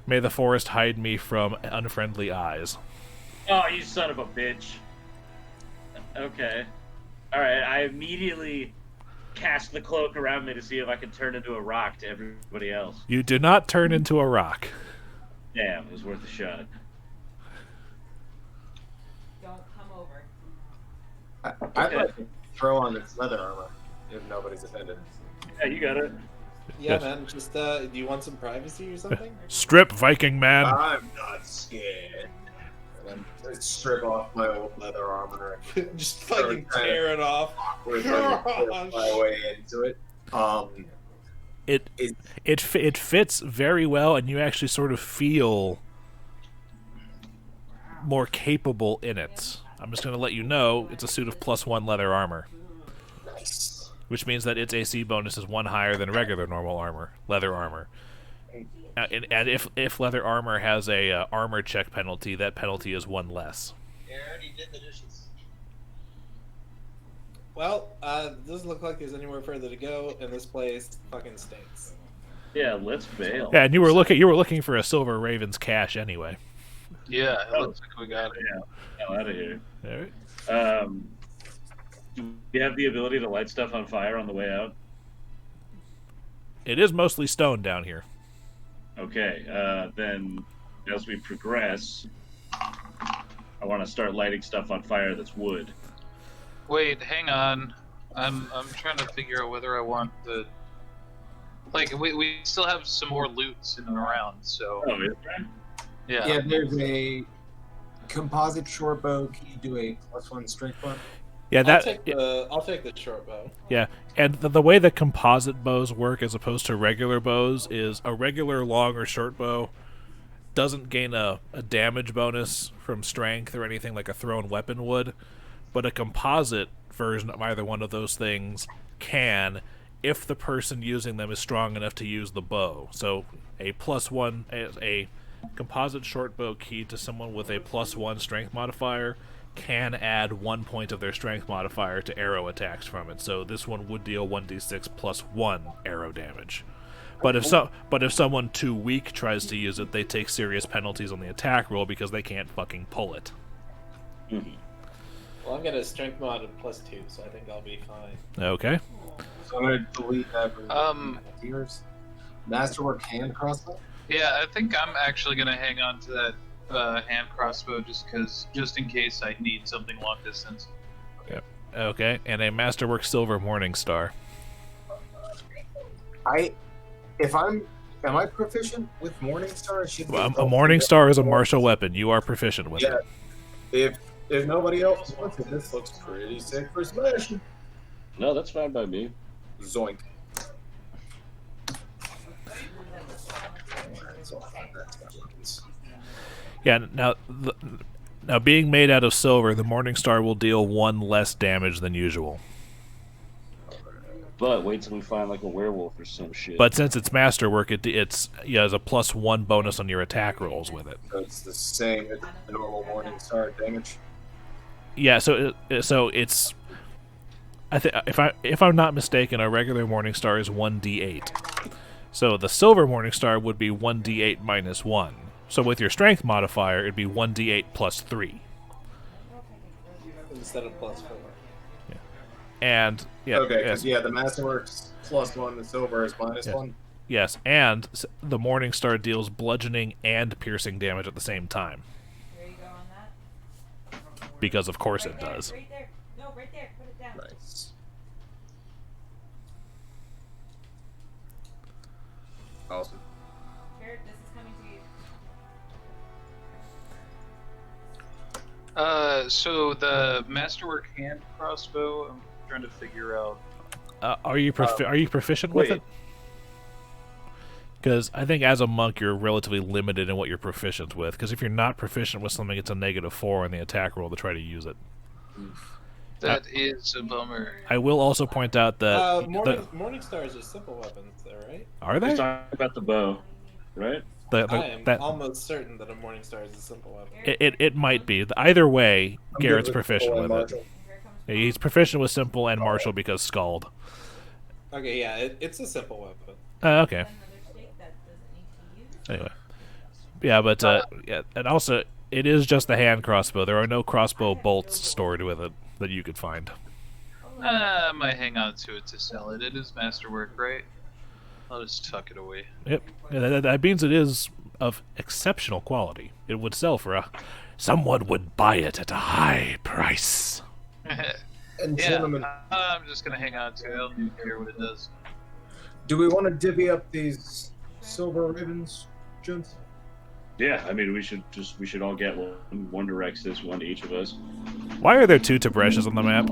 "May the forest hide me from unfriendly eyes." Oh, you son of a bitch. Okay. Alright, I immediately cast the cloak around me to see if I can turn into a rock to everybody else. You do not turn into a rock. Damn, it was worth a shot. Don't come over. I'd like to throw on this leather armor if nobody's offended. Yeah, you got it. Yeah, Yes. man. Just do you want some privacy or something? Strip, Viking man. I'm not scared. And then I strip off my old leather armor and Just fucking tear it off. awkwardly work my way into it. It fits very well, and you actually sort of feel more capable in it. I'm just going to let you know it's a suit of +1 leather armor, Nice. which means that its AC bonus is 1 higher than regular normal armor, leather armor. And if leather armor has a armor check penalty, that penalty is 1 less. Yeah, I already did the dishes. Well, it doesn't look like there's anywhere further to go, and this place fucking stinks. Yeah, let's bail. Yeah, and you were looking for a silver raven's cache anyway. Yeah, it looks like we got it. Yeah, hell out of here. All right. Do you have the ability to light stuff on fire on the way out? It is mostly stone down here. Okay, then as we progress, I want to start lighting stuff on fire that's wood. Wait, hang on. I'm trying to figure out whether I want the. Like, we still have some more loot sitting around, so. Oh, is there? Yeah. Yeah, there's a composite short bow. Can you do a +1 strength one? Yeah, I'll take the short bow. Yeah, and the way that composite bows work as opposed to regular bows is a regular long or short bow doesn't gain a damage bonus from strength or anything like a thrown weapon would, but a composite version of either one of those things can if the person using them is strong enough to use the bow. So a +1, a composite short bow keyed to someone with a +1 strength modifier can add 1 point of their strength modifier to arrow attacks from it. So this one would deal 1d6 +1 arrow damage. But if someone too weak tries to use it, they take serious penalties on the attack roll because they can't fucking pull it. Mm-hmm. Well, I'm gonna strength mod of +2, so I think I'll be fine. Okay. So I'm gonna delete that. Um. Tears. Masterwork hand crossbow. Yeah, I think I'm actually gonna hang on to that hand crossbow just in case I need something long distance. Yep. Okay, and a Masterwork Silver Morning Star. Am I proficient with Morningstar? Well, a Morning Star is a martial weapon. You are proficient with Yeah. it. If nobody else wants it, this looks pretty sick for smashing. No, that's fine by me. Zoink. Yeah. Now, being made out of silver, the Morning Star will deal 1 less damage than usual. But wait till we find like a werewolf or some shit. But since it's Masterwork, it's has a +1 bonus on your attack rolls with it. So it's the same as the normal Morningstar damage. Yeah. So it's. If I'm not mistaken, a regular Morningstar is 1d8. So the silver Morningstar would be 1d8 minus 1. So with your strength modifier, it'd be 1d8 plus 3. Instead of +4. Yeah. And yeah. Okay, because the Masterworks +1, the silver is -1. Yes, and the Morningstar deals bludgeoning and piercing damage at the same time. There you go on that. Because of course it does. Right there. No, right there. Put it down. Nice. Awesome. Garrett, this is coming to you. So the Masterwork hand crossbow, I'm trying to figure out. Are you proficient with it? Because I think as a monk you're relatively limited in what you're proficient with. Because if you're not proficient with something, it's a -4 on the attack roll to try to use it. That is a bummer. I will also point out that Morningstars are simple weapons, though, right? Are they? Let's talk about the bow, right? I am almost certain that a Morningstar is a simple weapon. It might be. Either way, I'm Garrett's good with proficient simple with and it. Yeah, he's proficient with simple and martial because Scald. Okay, yeah, it's a simple weapon. Okay. Another stake that doesn't need to use. Anyway. Yeah, but yeah, and also it is just the hand crossbow. There are no crossbow bolts stored with it that you could find. I might hang on to it to sell it. It is Masterwork, right? I'll just tuck it away. Yep. Yeah, that means it is of exceptional quality. It would sell for someone would buy it at a high price. And Yeah, gentlemen, I'm just gonna hang on to it. I don't care what it does. do we want to divvy up these silver ribbons, gents? Yeah, I mean we should all get one to Rexus, one to each of us. Why are there 2 Tib'reshes on the map?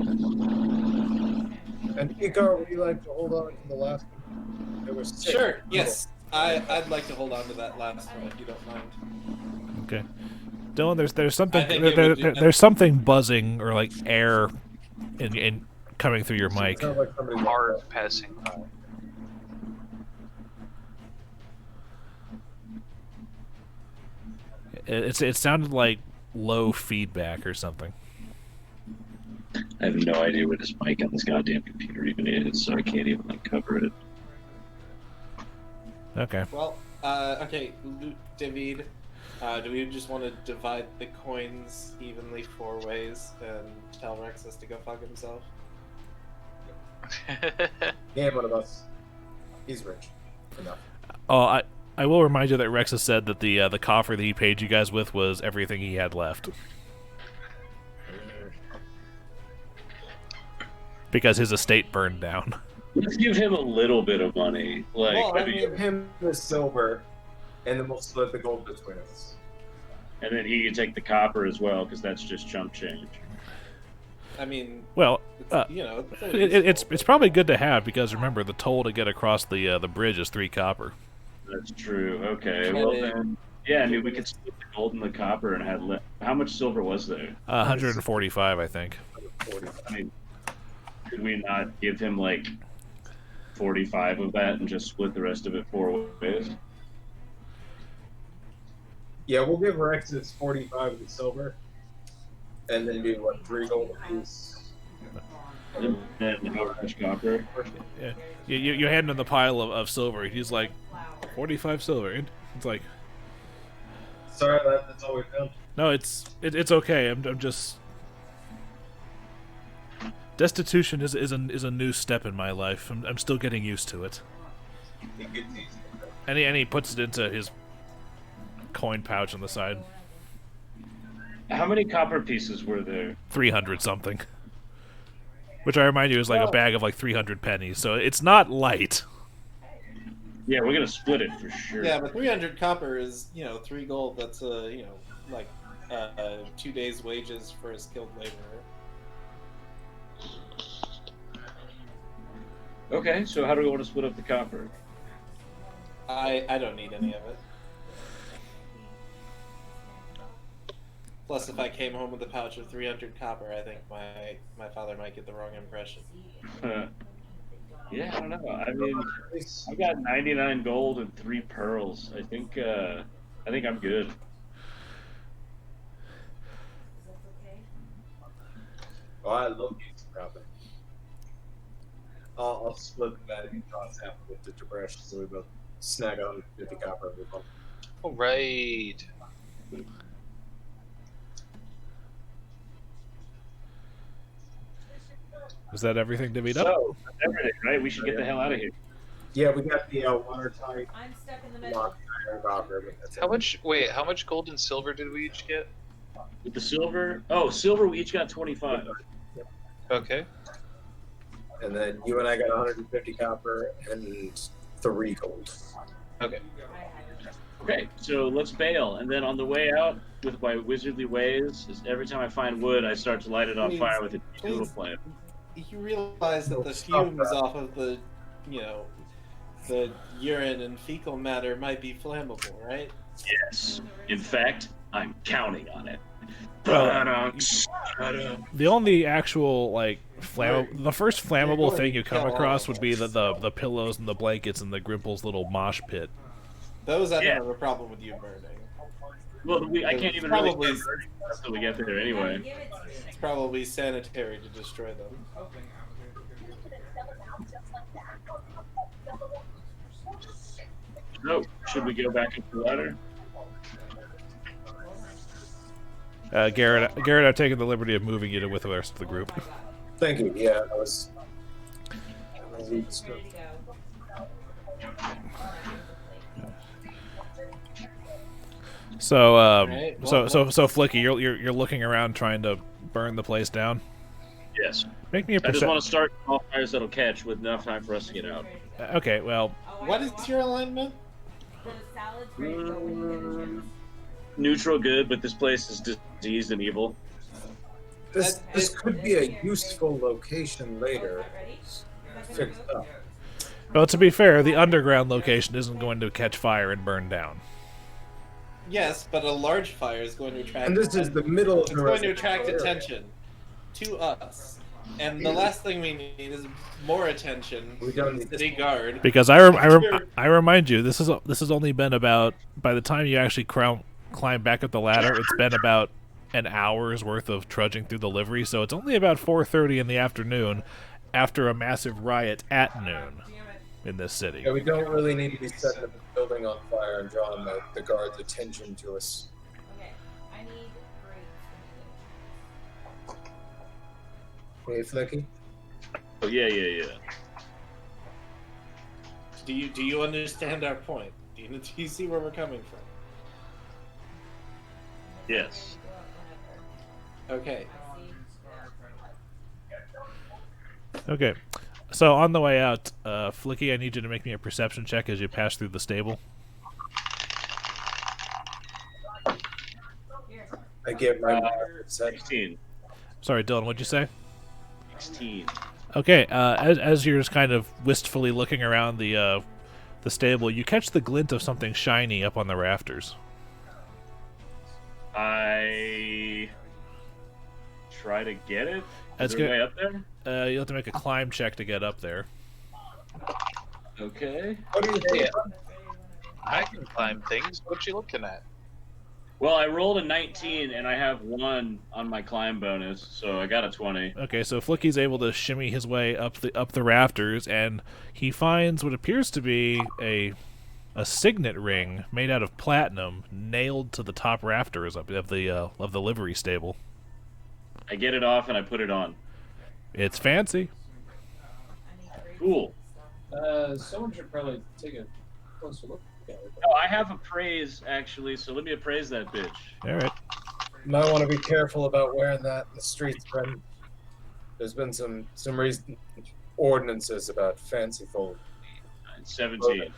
And Icar, would you like to hold on to the last one? There was 6. Sure, yes. I'd like to hold on to that last one if you don't mind. Okay. Dillon, there's something I think it would do- there's something buzzing or like air in coming through your mic. Sounds like somebody Hard passing by. It sounded like low feedback or something. I have no idea where this mic on this goddamn computer even is, so I can't even like cover it. Okay. Well, okay, loot divvied. Do we just want to divide the coins evenly 4 ways and tell Rexus to go fuck himself? He ain't one of us. He's rich. Enough. Oh, I will remind you that Rexus said that the coffer that he paid you guys with was everything he had left. Because his estate burned down. Let's give him a little bit of money. Like, Well, I I mean, give him the silver, and then we'll split the gold between us. and then he can take the copper as well, because that's just chump change. I mean, Well, you know, it's probably good to have because remember the toll to get across the bridge is 3 copper. That's true. Okay, well then, yeah, I mean we could split the gold and the copper and have how much silver was there? 145, I think. I mean, could we not give him like 45 of that and just split the rest of it 4 ways? Yeah, we'll give Rexus 45 of the silver, and then do, 3 gold apiece. And then how much copper? Yeah, you hand him the pile of silver. He's like, 45 silver. And it's like, Sorry, that's all we've done. no, it's okay. I'm just destitution is a new step in my life. I'm still getting used to it. It gets easy. And he puts it into coin pouch on the side. How many copper pieces were there? 300 something. Which I remind you is like a bag of like 300 pennies, so it's not light. Yeah, we're gonna split it for sure. Yeah, but 300 copper is 3 gold. That's like 2 days' wages for a skilled laborer. Okay, so how do we want to split up the copper? I don't need any of it. Plus, if I came home with a pouch of 300 copper, I think my father might get the wrong impression. Yeah, I don't know. I mean, I've got 99 gold and 3 pearls. I think I'm good. Oh, I love using copper. I'll split that and toss half of it to Tib'resh, so we both snag 150 copper every month. All right. Is that everything divvied up? So, that's everything, right? We should get the hell out of here. Yeah, we got the watertight I'm stuck in the middle. lock iron copper. But that's How much? Wait, how much gold and silver did we each get? With the silver? Oh, silver, we each got 25. Okay. And then you and I got 150 copper and 3 gold. Okay. Okay, so let's bail. And then on the way out, with my wizardly ways, is every time I find wood, I start to light it on Please, fire with a doodle please. plant. You realize that the fumes off of the urine and fecal matter might be flammable, right? Yes. In fact, I'm counting on it. Well, the only actual the first flammable thing you come across would be the pillows and the blankets and the Grimple's little mosh pit. Those I don't have a problem with you burning. Well, I can't even probably, really start burning until we get there anyway. It's probably sanitary to destroy them. So, should we go back up the ladder? Garrett, I've taken the liberty of moving you with the rest of the group. Thank you. Yeah, that was. So, Right, well, so Flickie, you're looking around trying to burn the place down. Yes. Make me a I just want perception. to start small fires that'll catch with enough time for us to get out. Okay, well, What is your alignment? The salad's ready to go when you get a chance. Neutral good, but this place is diseased and evil. This could be a useful location later. Not ready? Is that gonna Fixed go? up. well, to be fair, the underground location isn't going to catch fire and burn down. Yes, but a large fire is going to attract. And this is the middle of It's the going to attract residential area. attention to us, and the last thing we need is more attention. We don't from need the city guard. Because I remind you, this has only been about, by the time you actually climb back up the ladder, it's been about an hour's worth of trudging through the livery. So it's only about 4:30 in the afternoon, after a massive riot at noon in this city. Yeah, we don't really need to be setting the building on fire and drawing the guards' attention to us. Okay, I need Hey, Flickie? Oh, yeah. Do you understand our point? Do you see where we're coming from? Yes. Okay. Okay, so on the way out, Flickie, I need you to make me a perception check as you pass through the stable. I get my 16. Sorry, Dillon, what'd you say? 16. Okay, as you're just kind of wistfully looking around the stable, you catch the glint of something shiny up on the rafters. I try to get it. That's Is there a good. way up there? You'll have to make a climb check to get up there. Okay. What do you think? I can climb things. What you looking at? Well, I rolled a 19 and I have 1 on my climb bonus, so I got a 20. Okay, so Flickie's able to shimmy his way up the rafters, and he finds what appears to be a signet ring made out of platinum, nailed to the top rafters of the livery stable. I get it off and I put it on. It's fancy. Cool. Someone should probably take a closer look Oh, I have appraise actually, so let me appraise that bitch. All right. Might want to be careful about wearing that in the streets, friend. There's been some recent ordinances about fanciful. 17.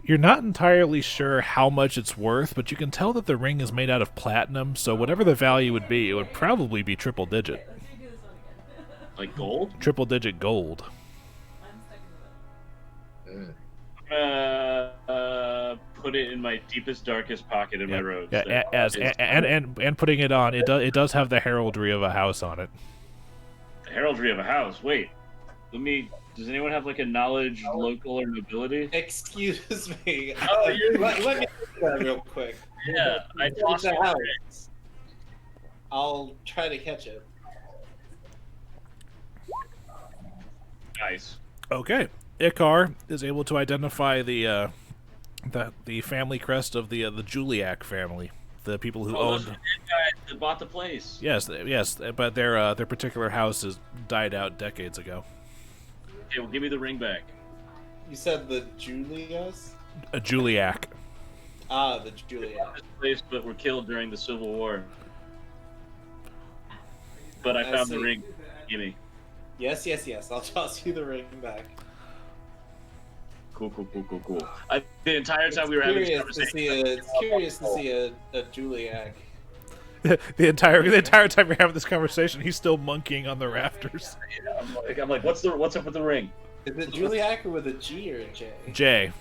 You're not entirely sure how much it's worth, but you can tell that the ring is made out of platinum, so whatever the value would be, it would probably be triple digit. Like gold? Triple digit gold. Put it in my deepest, darkest pocket in my robes. Yeah, and putting it on, it does have the heraldry of a house on it. The heraldry of a house. Wait, does anyone have like a knowledge, local, or nobility? Excuse me. Oh, let me do that real quick. Yeah, I tossed the it. house. I'll try to catch it. Nice. Okay, Icar is able to identify the family crest of the Juliac family, the people who Those owned. are the guys that bought the place. Yes, but their particular house has died out decades ago. Okay, well, give me the ring back. You said the Julius? A Juliac. Ah, the Juliac. This place, but were killed during the Civil War. But I found the ring. Gimme. Yes. I'll toss you the ring back. Cool. The entire time we were having this conversation, It's curious to see a Juliac. the entire time you're having this conversation, he's still monkeying on the rafters. I'm like, what's up with the ring? Is it Juliac or with a G or a J? J,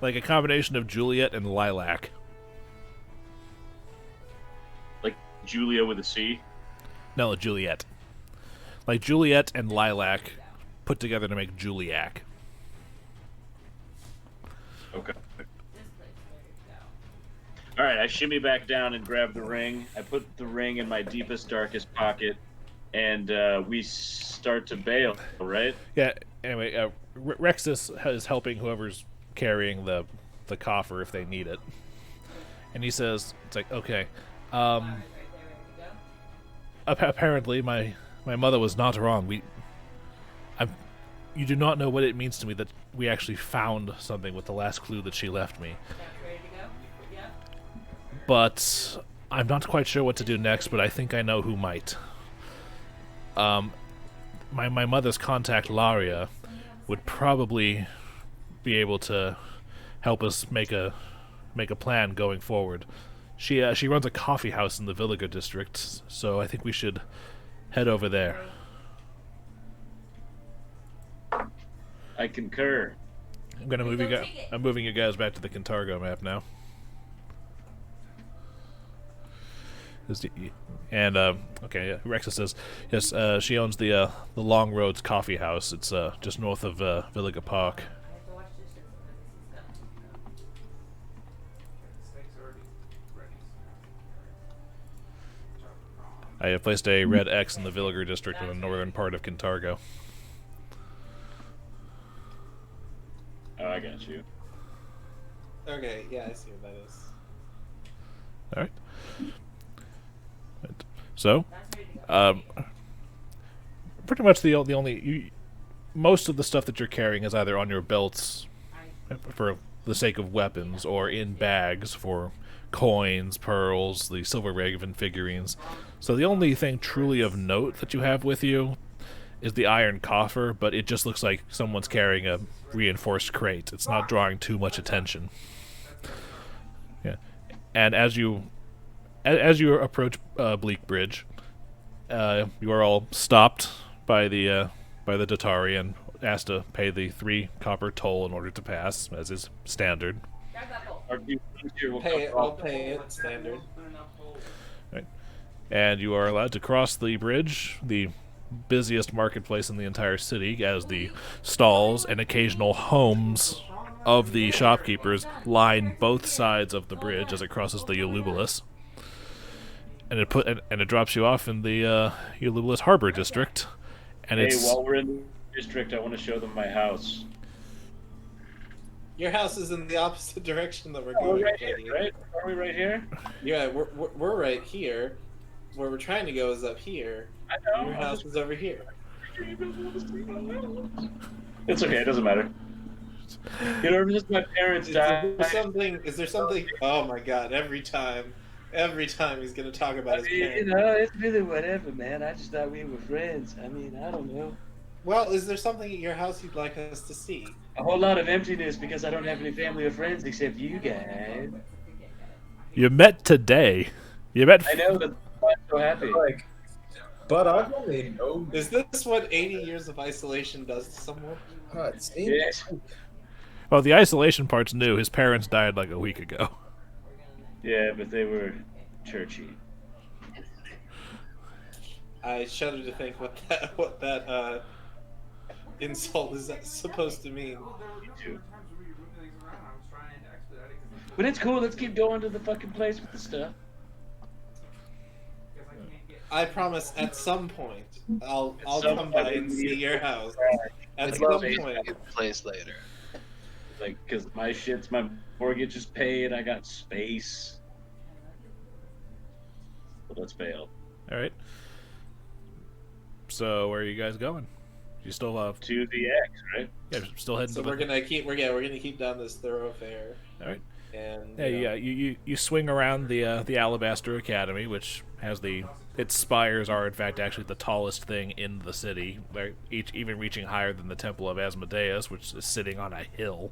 like a combination of Juliet and Lilac. Like Julia with a C? No, Juliet. Like Juliet and Lilac put together to make Juliac. Okay. All right, I shimmy back down and grab the ring. I put the ring in my deepest, darkest pocket, and we start to bail, right? Yeah, anyway, Rexus is helping whoever's carrying the coffer if they need it. And he says, it's like, okay, apparently my mother was not wrong. You do not know what it means to me that we actually found something with the last clue that she left me. But I'm not quite sure what to do next, but I think I know who might. My mother's contact, Laria, would probably be able to help us make a plan going forward. She runs a coffee house in the Villager district, so I think we should head over there. I concur. I'm moving you guys back to the Kintargo map now. And okay, Rexus says yes. She owns the Long Roads Coffee House. It's just north of Villager Park. I have placed a red X in the Villager district in the northern part of Kintargo. Oh, I got you. Okay, yeah, I see what that is. All right. So, pretty much the only most of the stuff that you're carrying is either on your belts for the sake of weapons or in bags for coins, pearls, the silver raven figurines. So the only thing truly of note that you have with you is the iron coffer, but it just looks like someone's carrying a reinforced crate. It's not drawing too much attention. Yeah, and as you approach Bleak Bridge, you are all stopped by the Datari and asked to pay the 3 copper toll in order to pass, as is standard. I'll pay it standard. Right. And you are allowed to cross the bridge, the busiest marketplace in the entire city, as the stalls and occasional homes of the shopkeepers line both sides of the bridge as it crosses the Ulubalus. And it drops you off in the Ulubalus Harbor district. And while we're in the district, I want to show them my house. Your house is in the opposite direction that we're going. Right here, right? Are we right here? Yeah, we're right here. Where we're trying to go is up here. I know. Your house is over here. It's okay. It doesn't matter. You know, just my parents died. Is there something? Oh my god! Every time he's gonna talk about his parents. You know, it's really whatever, man. I just thought we were friends. I mean, I don't know. Well, is there something at your house you'd like us to see? A whole lot of emptiness because I don't have any family or friends except you guys. You met today. You met. I know, but I'm so happy. Like, but I've only known. Is this what 80 years of isolation does to someone? It seems Yes. Well, the isolation part's new. His parents died like a week ago. Yeah, but they were churchy. I shudder to think what that insult is supposed to mean. But it's cool. Let's keep going to the fucking place with the stuff. I promise, at some point, I'll some come by point, and see your house. At It's some lovely point. to place later. Like, because my mortgage is paid, I got space. But let's fail. All right. So where are you guys going? You still have To the X, right? Yeah, still heading. So to we're gonna keep down this thoroughfare. All right. And Yeah, you swing around the Alabaster Academy, which has its spires are in fact actually the tallest thing in the city, even reaching higher than the Temple of Asmodeus, which is sitting on a hill.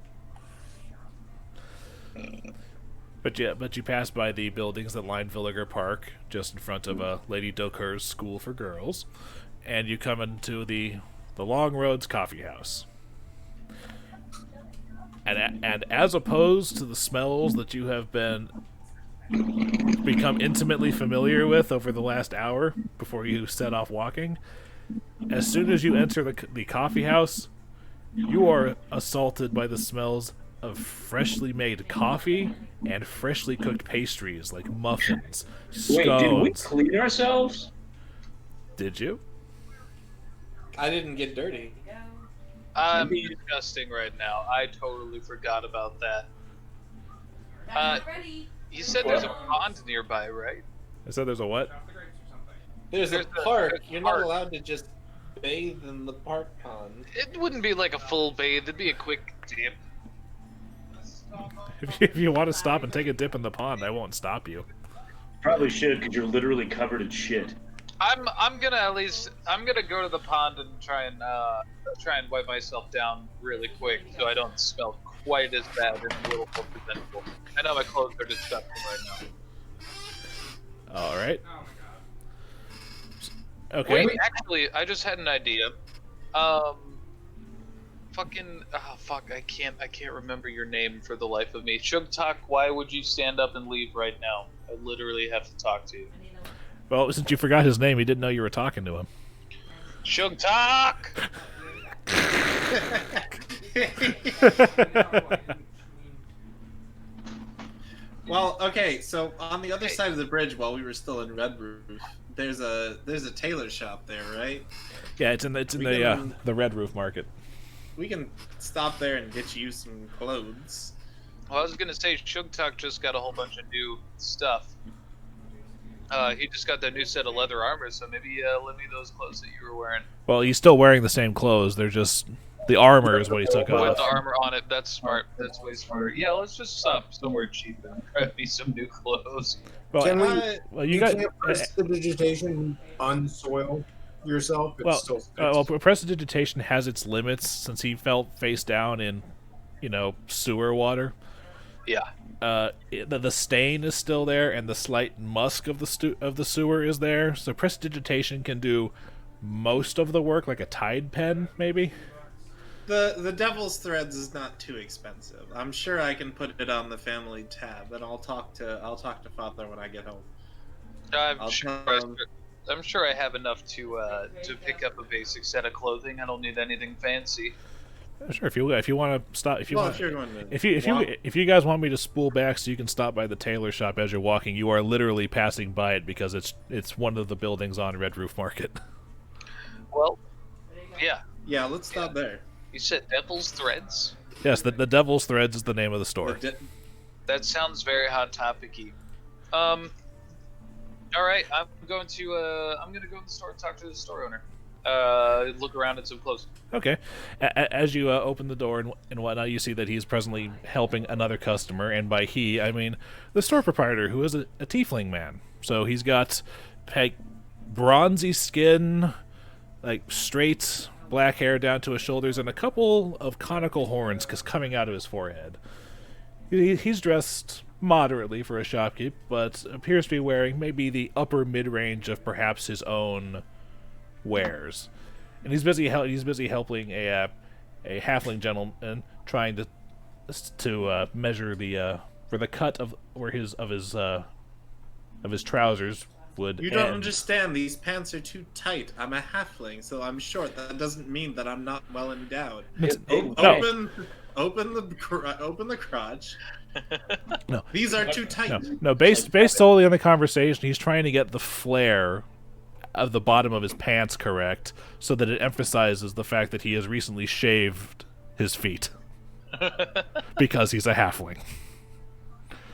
But you pass by the buildings that line Villiger Park, just in front of Lady Dokur's School for Girls, and you come into the Long Roads Coffee House. And as opposed to the smells that you have become intimately familiar with over the last hour before you set off walking, as soon as you enter the coffee house, you are assaulted by the smells of freshly made coffee and freshly cooked pastries like muffins, scones. Wait, did we clean ourselves? Did you? I didn't get dirty. I'm disgusting right now. I totally forgot about that. You said there's a pond nearby, right? I said there's a what? There's a park. You're not allowed to just bathe in the park pond. It wouldn't be like a full bathe. It'd be a quick dip. If you want to stop and take a dip in the pond, I won't stop you. Probably should, because you're literally covered in shit. I'm gonna go to the pond and try and wipe myself down really quick so I don't smell quite as bad and a little more presentable. I know my clothes are disgusting right now. All right. Okay. Wait, actually, I just had an idea. I can't remember your name for the life of me. Sugtok, why would you stand up and leave right now? I literally have to talk to you. Well, since you forgot his name, he didn't know you were talking to him. Sugtok! Well, okay, so on the other side of the bridge, while we were still in Red Roof, there's a tailor shop there, right? Yeah, it's in the Red Roof Market. We can stop there and get you some clothes. Well, I was gonna say Sugtok just got a whole bunch of new stuff. He just got that new set of leather armor, so maybe lend me those clothes that you were wearing. Well, he's still wearing the same clothes. They're just the armor is what he took With off. the armor on it, that's smart. That's way smarter. Yeah, let's just stop somewhere cheap and grab me some new clothes. Well, Can we? well, you can't prestidigitation unsoil yourself. It's still fixed. Prestidigitation has its limits since he fell face down in, sewer water. Yeah. The stain is still there, and the slight musk of the sewer is there. So prestidigitation can do most of the work, like a Tide pen, maybe. The Devil's Threads is not too expensive. I'm sure I can put it on the family tab, and I'll talk to Father when I get home. I'm sure I have enough to pick up a basic set of clothing. I don't need anything fancy. Sure, if you want to stop, if you guys want me to spool back so you can stop by the tailor shop as you're walking, you are literally passing by it because it's one of the buildings on Red Roof Market. Well, yeah. Yeah, let's stop there. You said Devil's Threads? Yes, the Devil's Threads is the name of the store. That sounds very hot topic-y. All right, I'm going to go in the store and talk to the store owner. Look around at some clothes. Okay. As you open the door and whatnot, you see that he's presently helping another customer, and by he, I mean the store proprietor, who is a tiefling man. So he's got like bronzy skin, like straight black hair down to his shoulders, and a couple of conical horns coming out of his forehead. He's dressed moderately for a shopkeep, but appears to be wearing maybe the upper mid-range of perhaps his own wares. And he's busy helping a halfling gentleman trying to measure the for the cut of his trousers would. You don't understand. These pants are too tight. I'm a halfling, so I'm short. That doesn't mean that I'm not well endowed. Open the crotch. No, these are too tight. No. Based solely on the conversation, he's trying to get the flare of the bottom of his pants correct, so that it emphasizes the fact that he has recently shaved his feet because he's a halfling.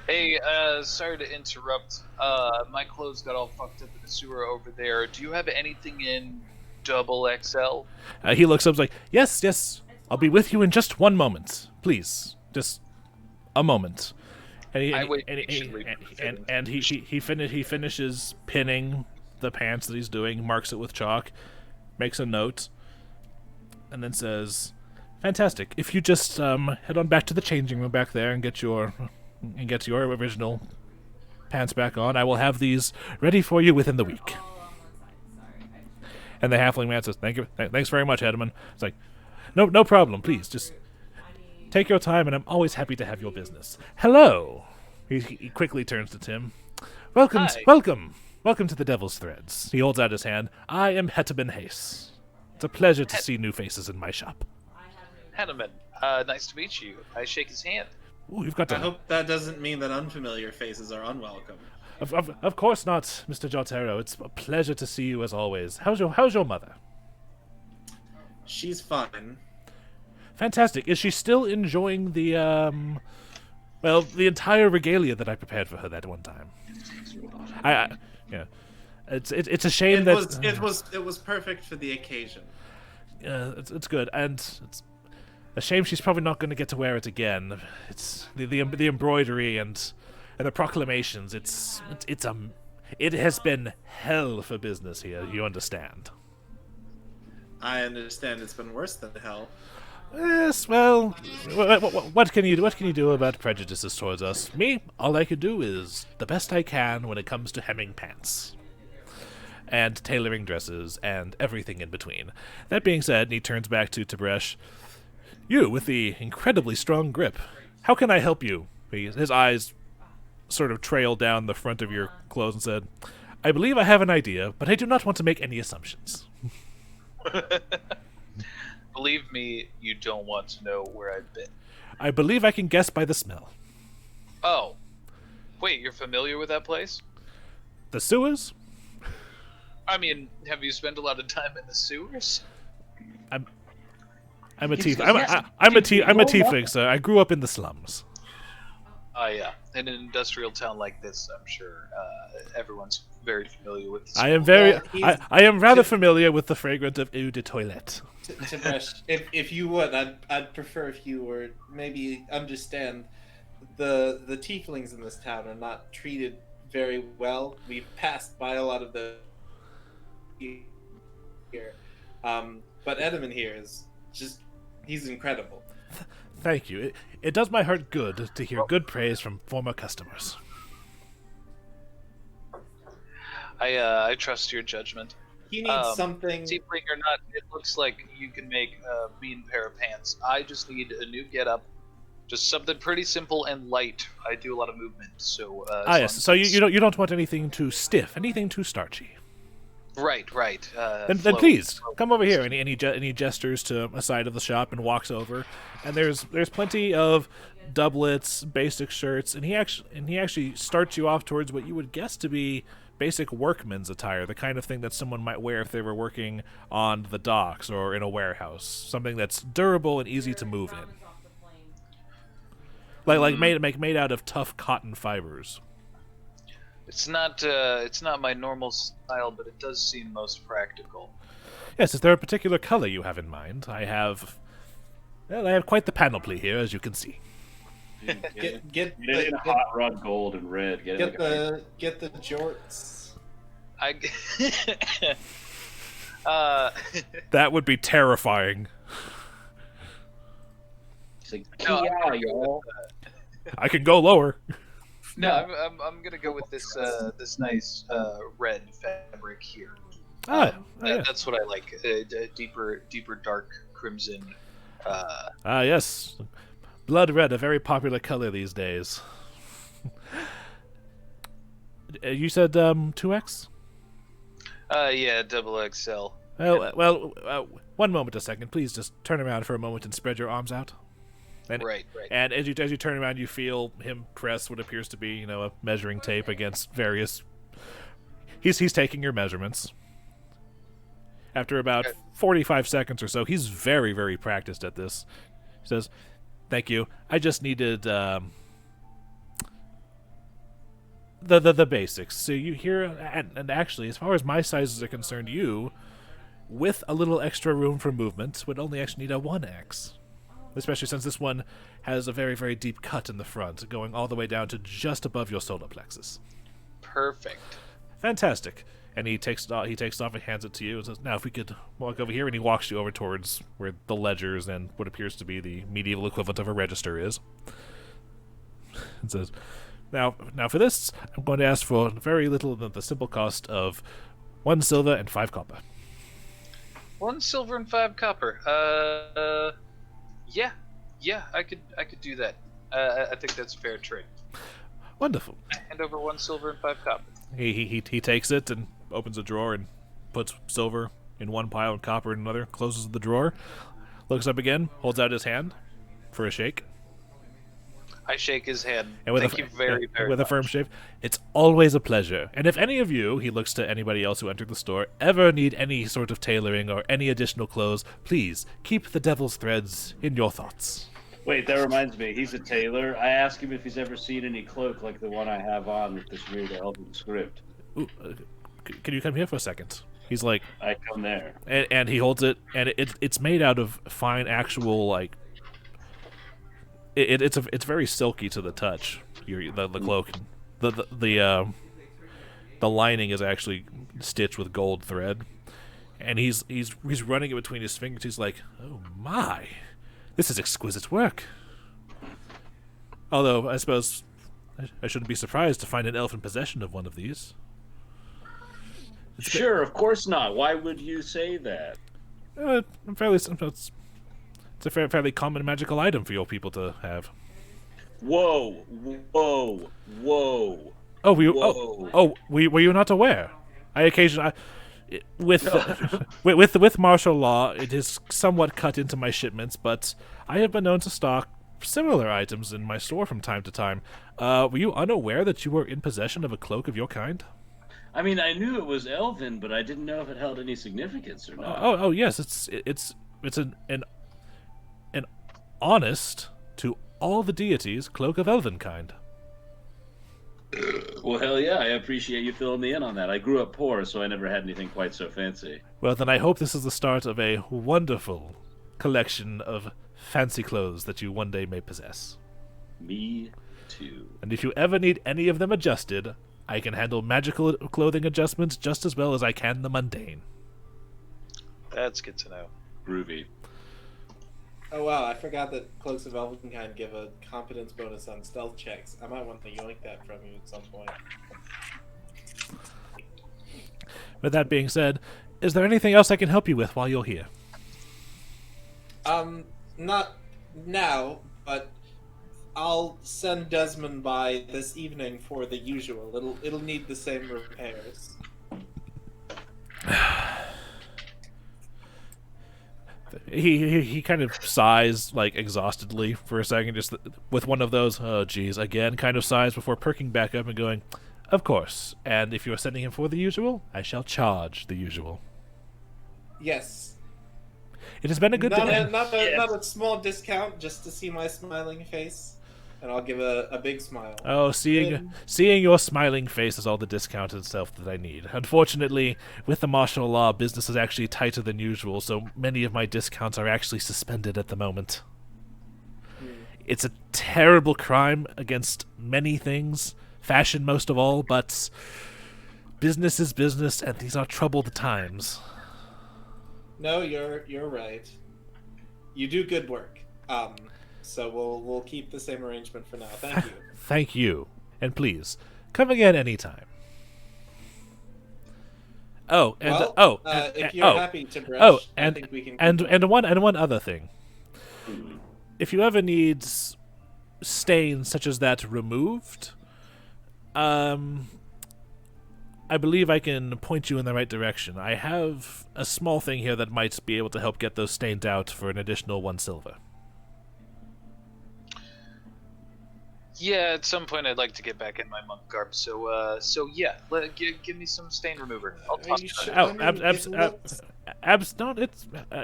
Hey, sorry to interrupt. My clothes got all fucked up in the sewer over there. Do you have anything in double XL? He looks up like, yes, I'll be with you in just one moment. Please, just a moment. And he finishes pinning the pants that he's doing, marks it with chalk, makes a note, and then says, "Fantastic. If you just head on back to the changing room back there and get your original pants back on, I will have these ready for you within the week." And the halfling man says, "Thank you, thanks very much, Edmund." It's like, no problem. Please, just take your time, and I'm always happy to have your business. Hello. He quickly turns to Tim. Welcome to the Devil's Threads. He holds out his hand. I am Hetman Hayes. It's a pleasure to see new faces in my shop. Hetman, nice to meet you. I shake his hand. Ooh, you've got to... I hope that doesn't mean that unfamiliar faces are unwelcome. Of course not, Mr. Jhaltero. It's a pleasure to see you as always. How's your mother? She's fine. Fantastic. Is she still enjoying the entire regalia that I prepared for her that one time? Yeah. It's a shame it was perfect for the occasion. Yeah, it's good, and it's a shame she's probably not going to get to wear it again. It's the embroidery and the proclamations. It has been hell for business here. You understand? I understand it's been worse than hell. Yes, well, what can you do about prejudices towards us? Me, all I can do is the best I can when it comes to hemming pants and tailoring dresses and everything in between. That being said, he turns back to Tib'resh. You, with the incredibly strong grip, how can I help you? His eyes sort of trailed down the front of your clothes and said, I believe I have an idea, but I do not want to make any assumptions. Believe me, you don't want to know where I've been. I believe I can guess by the smell. Oh. Wait, you're familiar with that place? The sewers? I mean, have you spent a lot of time in the sewers? I'm a tiefling, sir. I grew up in the slums. Oh, yeah. In an industrial town like this, I'm sure everyone's very familiar with the I am rather familiar with the fragrance of eau de toilette. Tib'resh, if you would, I'd prefer if you were maybe understand the tieflings in this town are not treated very well. We've passed by a lot of the here, but Edmund here is he's incredible. Thank you. It does my heart good to hear good praise from former customers. I trust your judgment. He needs something. Tiefling or not, it looks like you can make a mean pair of pants. I just need a new getup, just something pretty simple and light. I do a lot of movement, so. Yes. So you don't want anything too stiff, anything too starchy. Right. Then please come over here. And he gestures to a side of the shop and walks over, and there's plenty of doublets, basic shirts, and he actually starts you off towards what you would guess to be basic workman's attire, the kind of thing that someone might wear if they were working on the docks or in a warehouse, something that's durable and easy to move in, like made out of tough cotton fibers. It's not my normal style, but it does seem most practical. Yes, is there a particular color you have in mind? I have quite the panoply here, as you can see. Get Get it in hot rod gold and red. Get the jorts. That would be terrifying. It's like, No, y'all. I can go lower. No, I'm gonna go with this this nice red fabric here. That's what I like. Deeper dark crimson. Yes, blood red, a very popular color these days. You said 2X? Yeah, double XL. Well, one moment a second. Please just turn around for a moment and spread your arms out. And, Right. And as you turn around, you feel him press what appears to be, a measuring tape against various. He's taking your measurements. After about 45 seconds or so, he's very, very practiced at this. He says, "Thank you. I just needed the basics. So you hear, and actually, as far as my sizes are concerned, you, with a little extra room for movement, would only actually need a 1X." Especially since this one has a very, very deep cut in the front, going all the way down to just above your solar plexus. Perfect. Fantastic. And he takes it off and hands it to you and says, "Now, if we could walk over here," and he walks you over towards where the ledgers and what appears to be the medieval equivalent of a register is. And says, Now for this, I'm going to ask for very little than the simple cost of 1 silver and 5 copper. 1 silver and 5 copper. Yeah, I could do that. I think that's fair trade. Wonderful. Hand over 1 silver and 5 copper. He takes it and opens a drawer and puts silver in one pile and copper in another, closes the drawer, looks up again, holds out his hand for a shake. I shake his hand. And Thank you very with much. a firm shake. "It's always a pleasure. And if any of you," he looks to anybody else who entered the store, "ever need any sort of tailoring or any additional clothes, please keep the devil's threads in your thoughts." Wait, that reminds me. He's a tailor. I asked him if he's ever seen any cloak like the one I have on with this weird elven script. Ooh, can you come here for a second? He's like, I come there. And he holds it, and it's made out of fine actual, like, it's very silky to the touch. The cloak, the lining is actually stitched with gold thread, and he's running it between his fingers. He's like, "Oh my, this is exquisite work." Although I suppose I shouldn't be surprised to find an elf in possession of one of these. Sure, of course not. Why would you say that? It's a fairly common magical item for your people to have. Whoa. Oh, were you not aware? I occasionally, with martial law, it is somewhat cut into my shipments, but I have been known to stock similar items in my store from time to time. Were you unaware that you were in possession of a cloak of your kind? I mean, I knew it was elven, but I didn't know if it held any significance or not. Oh yes, it's an honest to all the deities cloak of elven kind. Well, hell yeah, I appreciate you filling me in on that. I grew up poor, so I never had anything quite so fancy. Well, then I hope this is the start of a wonderful collection of fancy clothes that you one day may possess. Me too. And if you ever need any of them adjusted, I can handle magical clothing adjustments just as well as I can the mundane. That's good to know. Groovy. Oh wow, I forgot that Cloaks of Elvenkind give a competence bonus on stealth checks. I might want to yoink that from you at some point. With that being said, is there anything else I can help you with while you're here? Not now, but I'll send Desmond by this evening for the usual. It'll need the same repairs. He kind of sighs, like, exhaustedly for a second, just with one of those, "Oh, geez, again," kind of sighs before perking back up and going, "Of course, and if you're sending him for the usual, I shall charge the usual." Yes. It has been a good day. Not a small discount just to see my smiling face. and I'll give a big smile. Oh, seeing your smiling face is all the discounted stuff that I need. Unfortunately, with the martial law, business is actually tighter than usual, so many of my discounts are actually suspended at the moment. It's a terrible crime against many things, fashion most of all, but business is business, and these are troubled times. No, you're right. You do good work. So we'll keep the same arrangement for now. Thank you. Thank you, and please come again anytime. Oh, and if you're happy to brush, I think we can. And one other thing. If you ever need stains such as that removed, I believe I can point you in the right direction. I have a small thing here that might be able to help get those stains out for an additional 1 silver. Yeah, at some point I'd like to get back in my monk garb. So yeah, give me some stain remover. I'll toss it. Sure? Oh,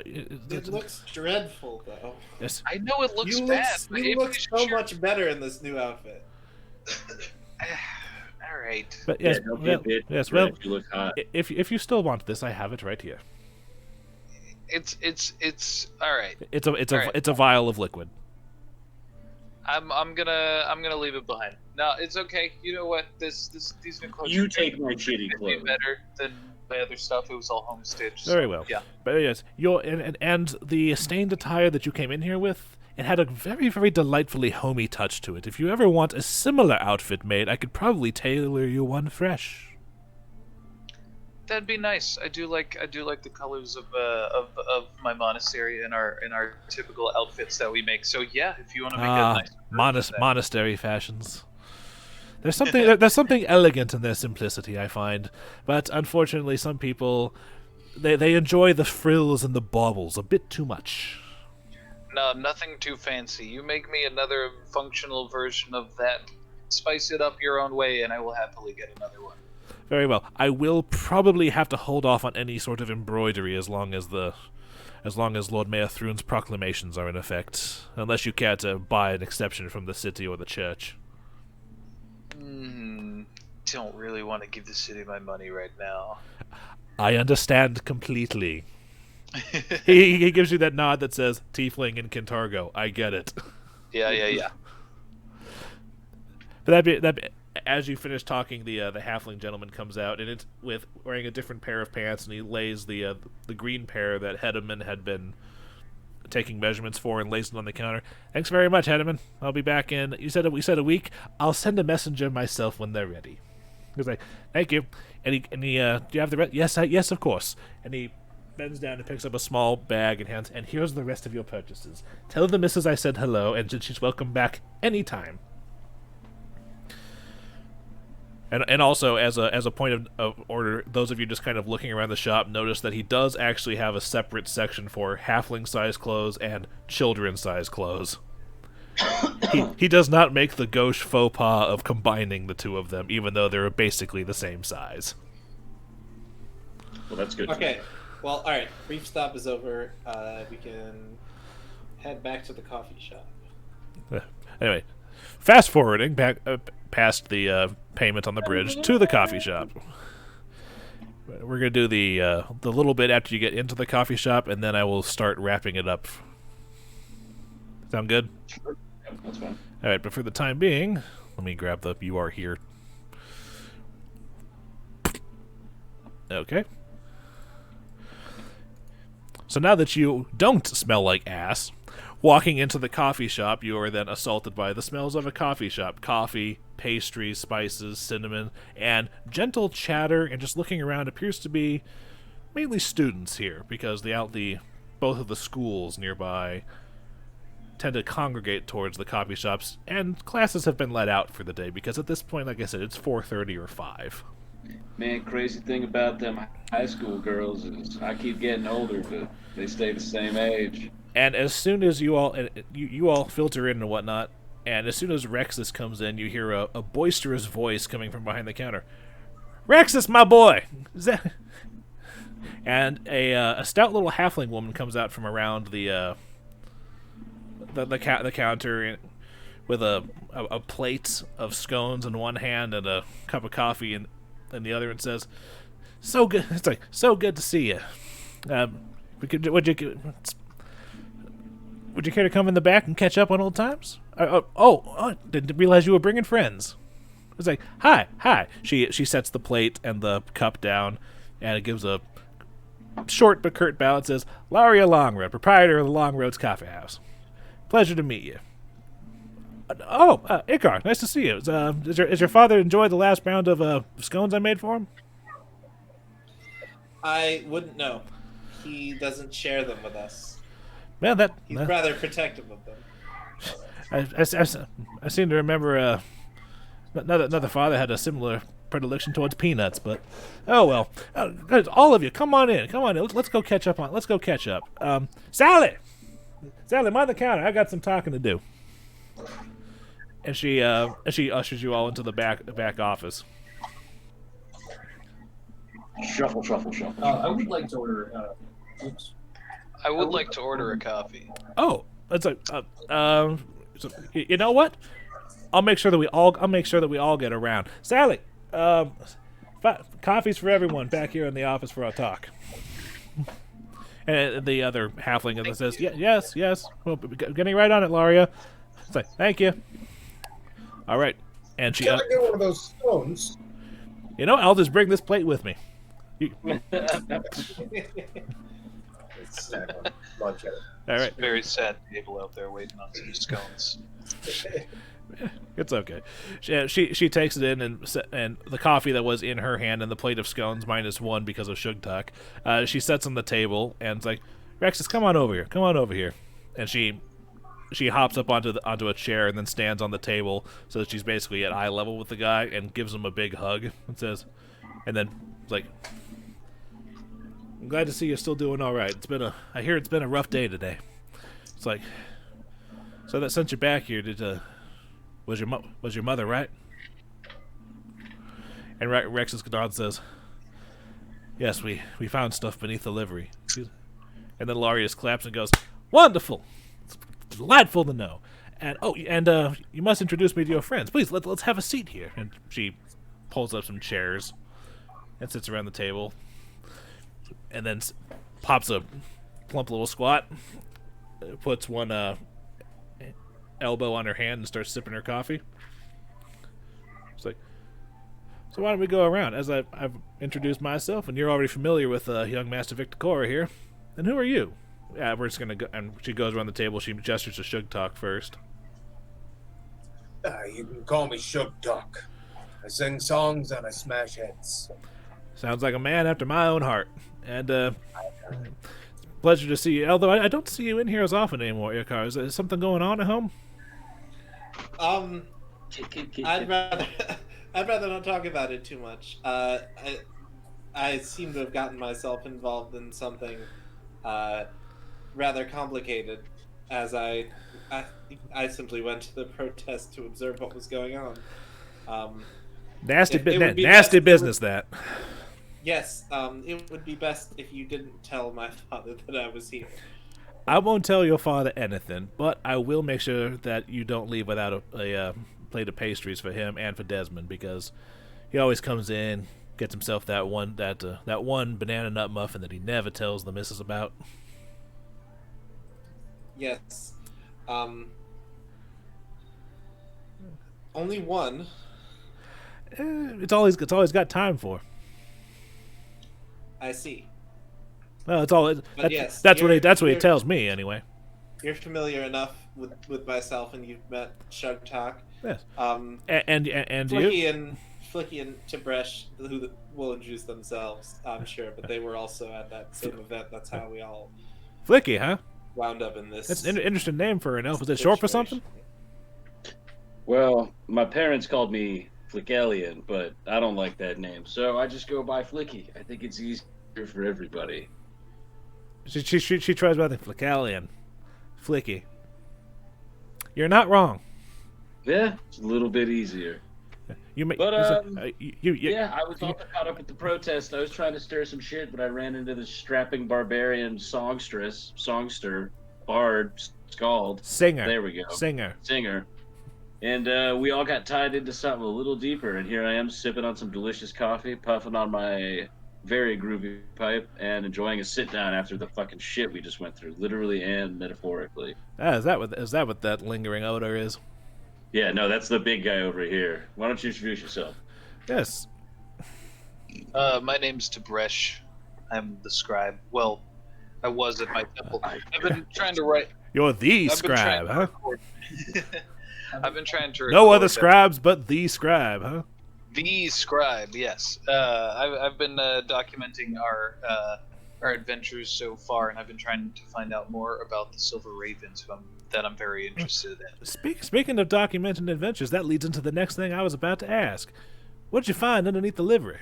It looks dreadful, though. Yes. I know it looks bad. You look so much better in this new outfit. All right. But yes, well, if you look hot. if you still want this, I have it right here. It's all right. It's a vial of liquid. I'm gonna leave it behind. No, it's okay. You know what? These new clothes. You take my shitty be clothes. better than my other stuff. It was all home stitched. Very well. Yeah. But yes, and the stained attire that you came in here with, it had a very, very delightfully homey touch to it. If you ever want a similar outfit made, I could probably tailor you one fresh. That'd be nice. I do like the colors of my monastery and our typical outfits that we make. So yeah, if you want to make a nice monastery fashions. There's something elegant in their simplicity, I find, but unfortunately, some people they enjoy the frills and the baubles a bit too much. No, nothing too fancy. You make me another functional version of that. Spice it up your own way, and I will happily get another one. Very well. I will probably have to hold off on any sort of embroidery as long as Lord Mayor Thrune's proclamations are in effect, unless you care to buy an exception from the city or the church. Don't really want to give the city my money right now. I understand completely. he gives you that nod that says Tiefling and Kintargo. I get it. Yeah. But that as you finish talking, the halfling gentleman comes out, and it's with wearing a different pair of pants, and he lays the green pair that Hedeman had been taking measurements for, and lays it on the counter. Thanks very much, Hedeman. I'll be back in. We said a week. I'll send a messenger myself when they're ready. He's like, thank you. And he do you have the rest? Yes, of course. And he bends down and picks up a small bag and hands. And here's the rest of your purchases. Tell the missus I said hello, and she's welcome back anytime. And also, as a point of order, those of you just kind of looking around the shop notice that he does actually have a separate section for halfling-size clothes and children-size clothes. He does not make the gauche faux pas of combining the two of them, even though they're basically the same size. Well, that's good. Okay. Well, all right. Brief stop is over. We can head back to the coffee shop. Anyway, fast forwarding back past the payment on the bridge to the coffee shop. We're gonna do the little bit after you get into the coffee shop, and then I will start wrapping it up. Sound good? Sure. Yeah, that's fine. All right, but for the time being, let me grab the "You are here." Okay. So now that you don't smell like ass, walking into the coffee shop, you are then assaulted by the smells of a coffee shop. Coffee, pastries, spices, cinnamon, and gentle chatter, and just looking around appears to be mainly students here, because both of the schools nearby tend to congregate towards the coffee shops, and classes have been let out for the day, because at this point, like I said, it's 4:30 or 5. Man, crazy thing about them high school girls is I keep getting older, but they stay the same age. And as soon as you all filter in and whatnot, and as soon as Rexus comes in, you hear a boisterous voice coming from behind the counter. Rexus, my boy! And a stout little halfling woman comes out from around the counter a plate of scones in one hand and a cup of coffee in the other, and says, "So good." It's like, "So good to see you. Would you care to come in the back and catch up on old times?" Didn't realize you were bringing friends. It's like, hi. She sets the plate and the cup down, and it gives a short but curt bow. It says, "Laria Longroad, proprietor of the Long Roads Coffee House. Pleasure to meet you." Icar, nice to see you. Is your father enjoyed the last round of scones I made for him? I wouldn't know. He doesn't share them with us. Well, He's rather protective of them. I seem to remember another father had a similar predilection towards peanuts, but oh well. Guys, all of you, come on in. Let's go catch up. Sally, mind the counter. I got some talking to do. And she ushers you all into the back office. Shuffle. I would like to order. I would like to order a coffee. Oh, it's like so, you know what? I'll make sure that we all get around. Sally, coffees for everyone back here in the office for our talk. And the other halfling says, yes. Well, getting right on it, Laria. It's like, thank you. All right, and she. Can I get one of those stones? I'll just bring this plate with me. All right. Very sad table out there waiting on some scones. It's okay. She takes it in and the coffee that was in her hand and the plate of scones -1 because of Sugtok. She sets on the table and it's like, "Rexus, come on over here." And she hops up onto a chair and then stands on the table so that she's basically at eye level with the guy and gives him a big hug and says, and then it's like, "I'm glad to see you're still doing all right. I hear it's been a rough day today." It's like, "So that sent you back here. Was your mother right?" And Rexus Godard says, "Yes, we found stuff beneath the livery." And then Larius claps and goes, "Wonderful! It's delightful to know. And you must introduce me to your friends. Please, let's have a seat here." And she pulls up some chairs and sits around the table, and then pops a plump little squat, puts one elbow on her hand and starts sipping her coffee. It's like, "So why don't we go around? As I've introduced myself, and you're already familiar with young Master Victor Cora here. And who are you?" Yeah, we're just gonna go. And she goes around the table. She gestures to Sugtok first. You can call me Sugtok. I sing songs and I smash heads. Sounds like a man after my own heart. And pleasure to see you. Although I don't see you in here as often anymore, Icar. Is there something going on at home? I'd rather not talk about it too much. I seem to have gotten myself involved in something rather complicated, as I simply went to the protest to observe what was going on. Nasty business, that. Yes, it would be best if you didn't tell my father that I was here. I won't tell your father anything, but I will make sure that you don't leave without a plate of pastries for him and for Desmond, because he always comes in, gets himself that one banana nut muffin that he never tells the missus about. Yes. Only one. It's all he's got time for. I see. Well, that's what he tells me anyway. You're familiar enough with myself, and you've met Shattersong. Yes. And Flickie you? Flickie and Tib'resh, who will introduce themselves, I'm sure, but they were also at that same event. That's how we all Flickie, huh? wound up in this. That's an interesting name for an elf. Is it short for something? Well, my parents called me Flickellian, but I don't like that name, so I just go by Flickie. I think it's easier for everybody. She tries by the Flickellian. Flickie. You're not wrong. Yeah, it's a little bit easier. Yeah, I was all caught up with the protest. I was trying to stir some shit, but I ran into this strapping barbarian songster, bard, scald. Singer. There we go. Singer. And we all got tied into something a little deeper, and here I am sipping on some delicious coffee, puffing on my very groovy pipe, and enjoying a sit down after the fucking shit we just went through, literally and metaphorically. Is that what that lingering odor is? Yeah, no, that's the big guy over here. Why don't you introduce yourself? Yes. My name's Tib'resh. I'm the scribe. Well, I was at my temple. I've been trying to write. You're the scribe, huh? I've been trying to. No other scribes but the scribe, huh? The scribe, yes. I've been documenting our adventures so far, and I've been trying to find out more about the Silver Ravens, that I'm very interested in. Speaking of documenting adventures, that leads into the next thing I was about to ask. What'd you find underneath the livery?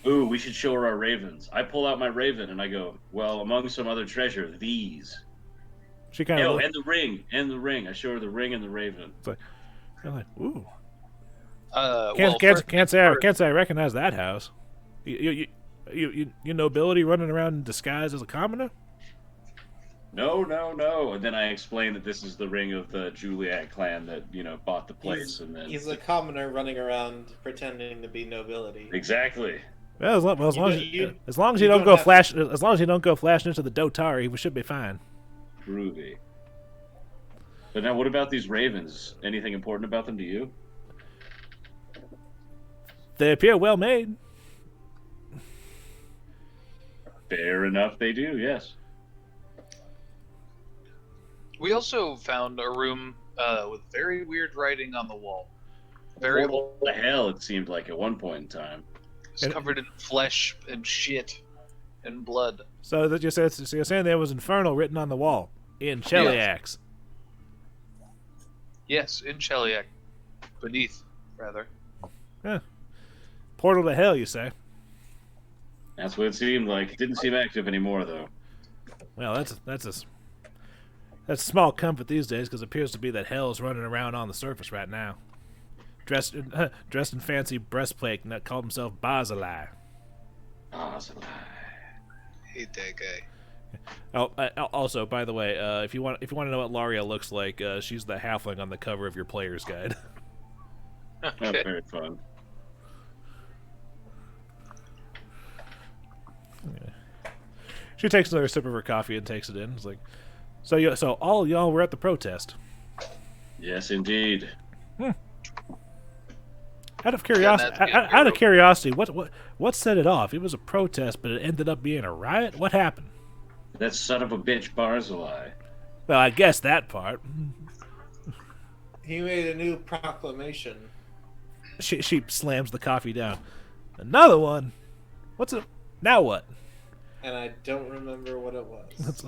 Ooh, we should show her our ravens. I pull out my raven and I go, well, among some other treasure, these. She kind of. And the ring. I show her the ring and the raven. It's like, ooh. Can't say I recognize that house. You nobility running around in disguise as a commoner? No. And then I explain that this is the ring of the Juliet clan that, bought the place. He's a commoner running around pretending to be nobility. Exactly. Well, as long as you don't go flashing into the Dotari, we should be fine. Groovy. But now, what about these ravens? Anything important about them to you? They appear well made. Fair enough, they do. Yes. We also found a room with very weird writing on the wall. Very what the hell? It seemed like at one point in time. It's covered in flesh and shit and blood. So you're saying there was infernal written on the wall in Cheliax? Yes, in Cheliax. Beneath, rather. Yeah. Portal to hell, you say? That's what it seemed like. It didn't seem active anymore, though. Well, that's a small comfort these days, because it appears to be that hell's running around on the surface right now. Dressed in fancy breastplate and that called himself Barzillai. Barzillai. Hate that guy. Oh, also, by the way, if you want to know what Laria looks like, she's the halfling on the cover of your player's guide. Okay. That's very fun. Yeah. She takes another sip of her coffee and takes it in. It's like, so all y'all were at the protest. Yes, indeed. Out of curiosity, what set it off? It was a protest, but it ended up being a riot. What happened? That son of a bitch Barzillai. Well, I guess that part. He made a new proclamation. She slams the coffee down. Another one. What's it? Now what? And I don't remember what it was.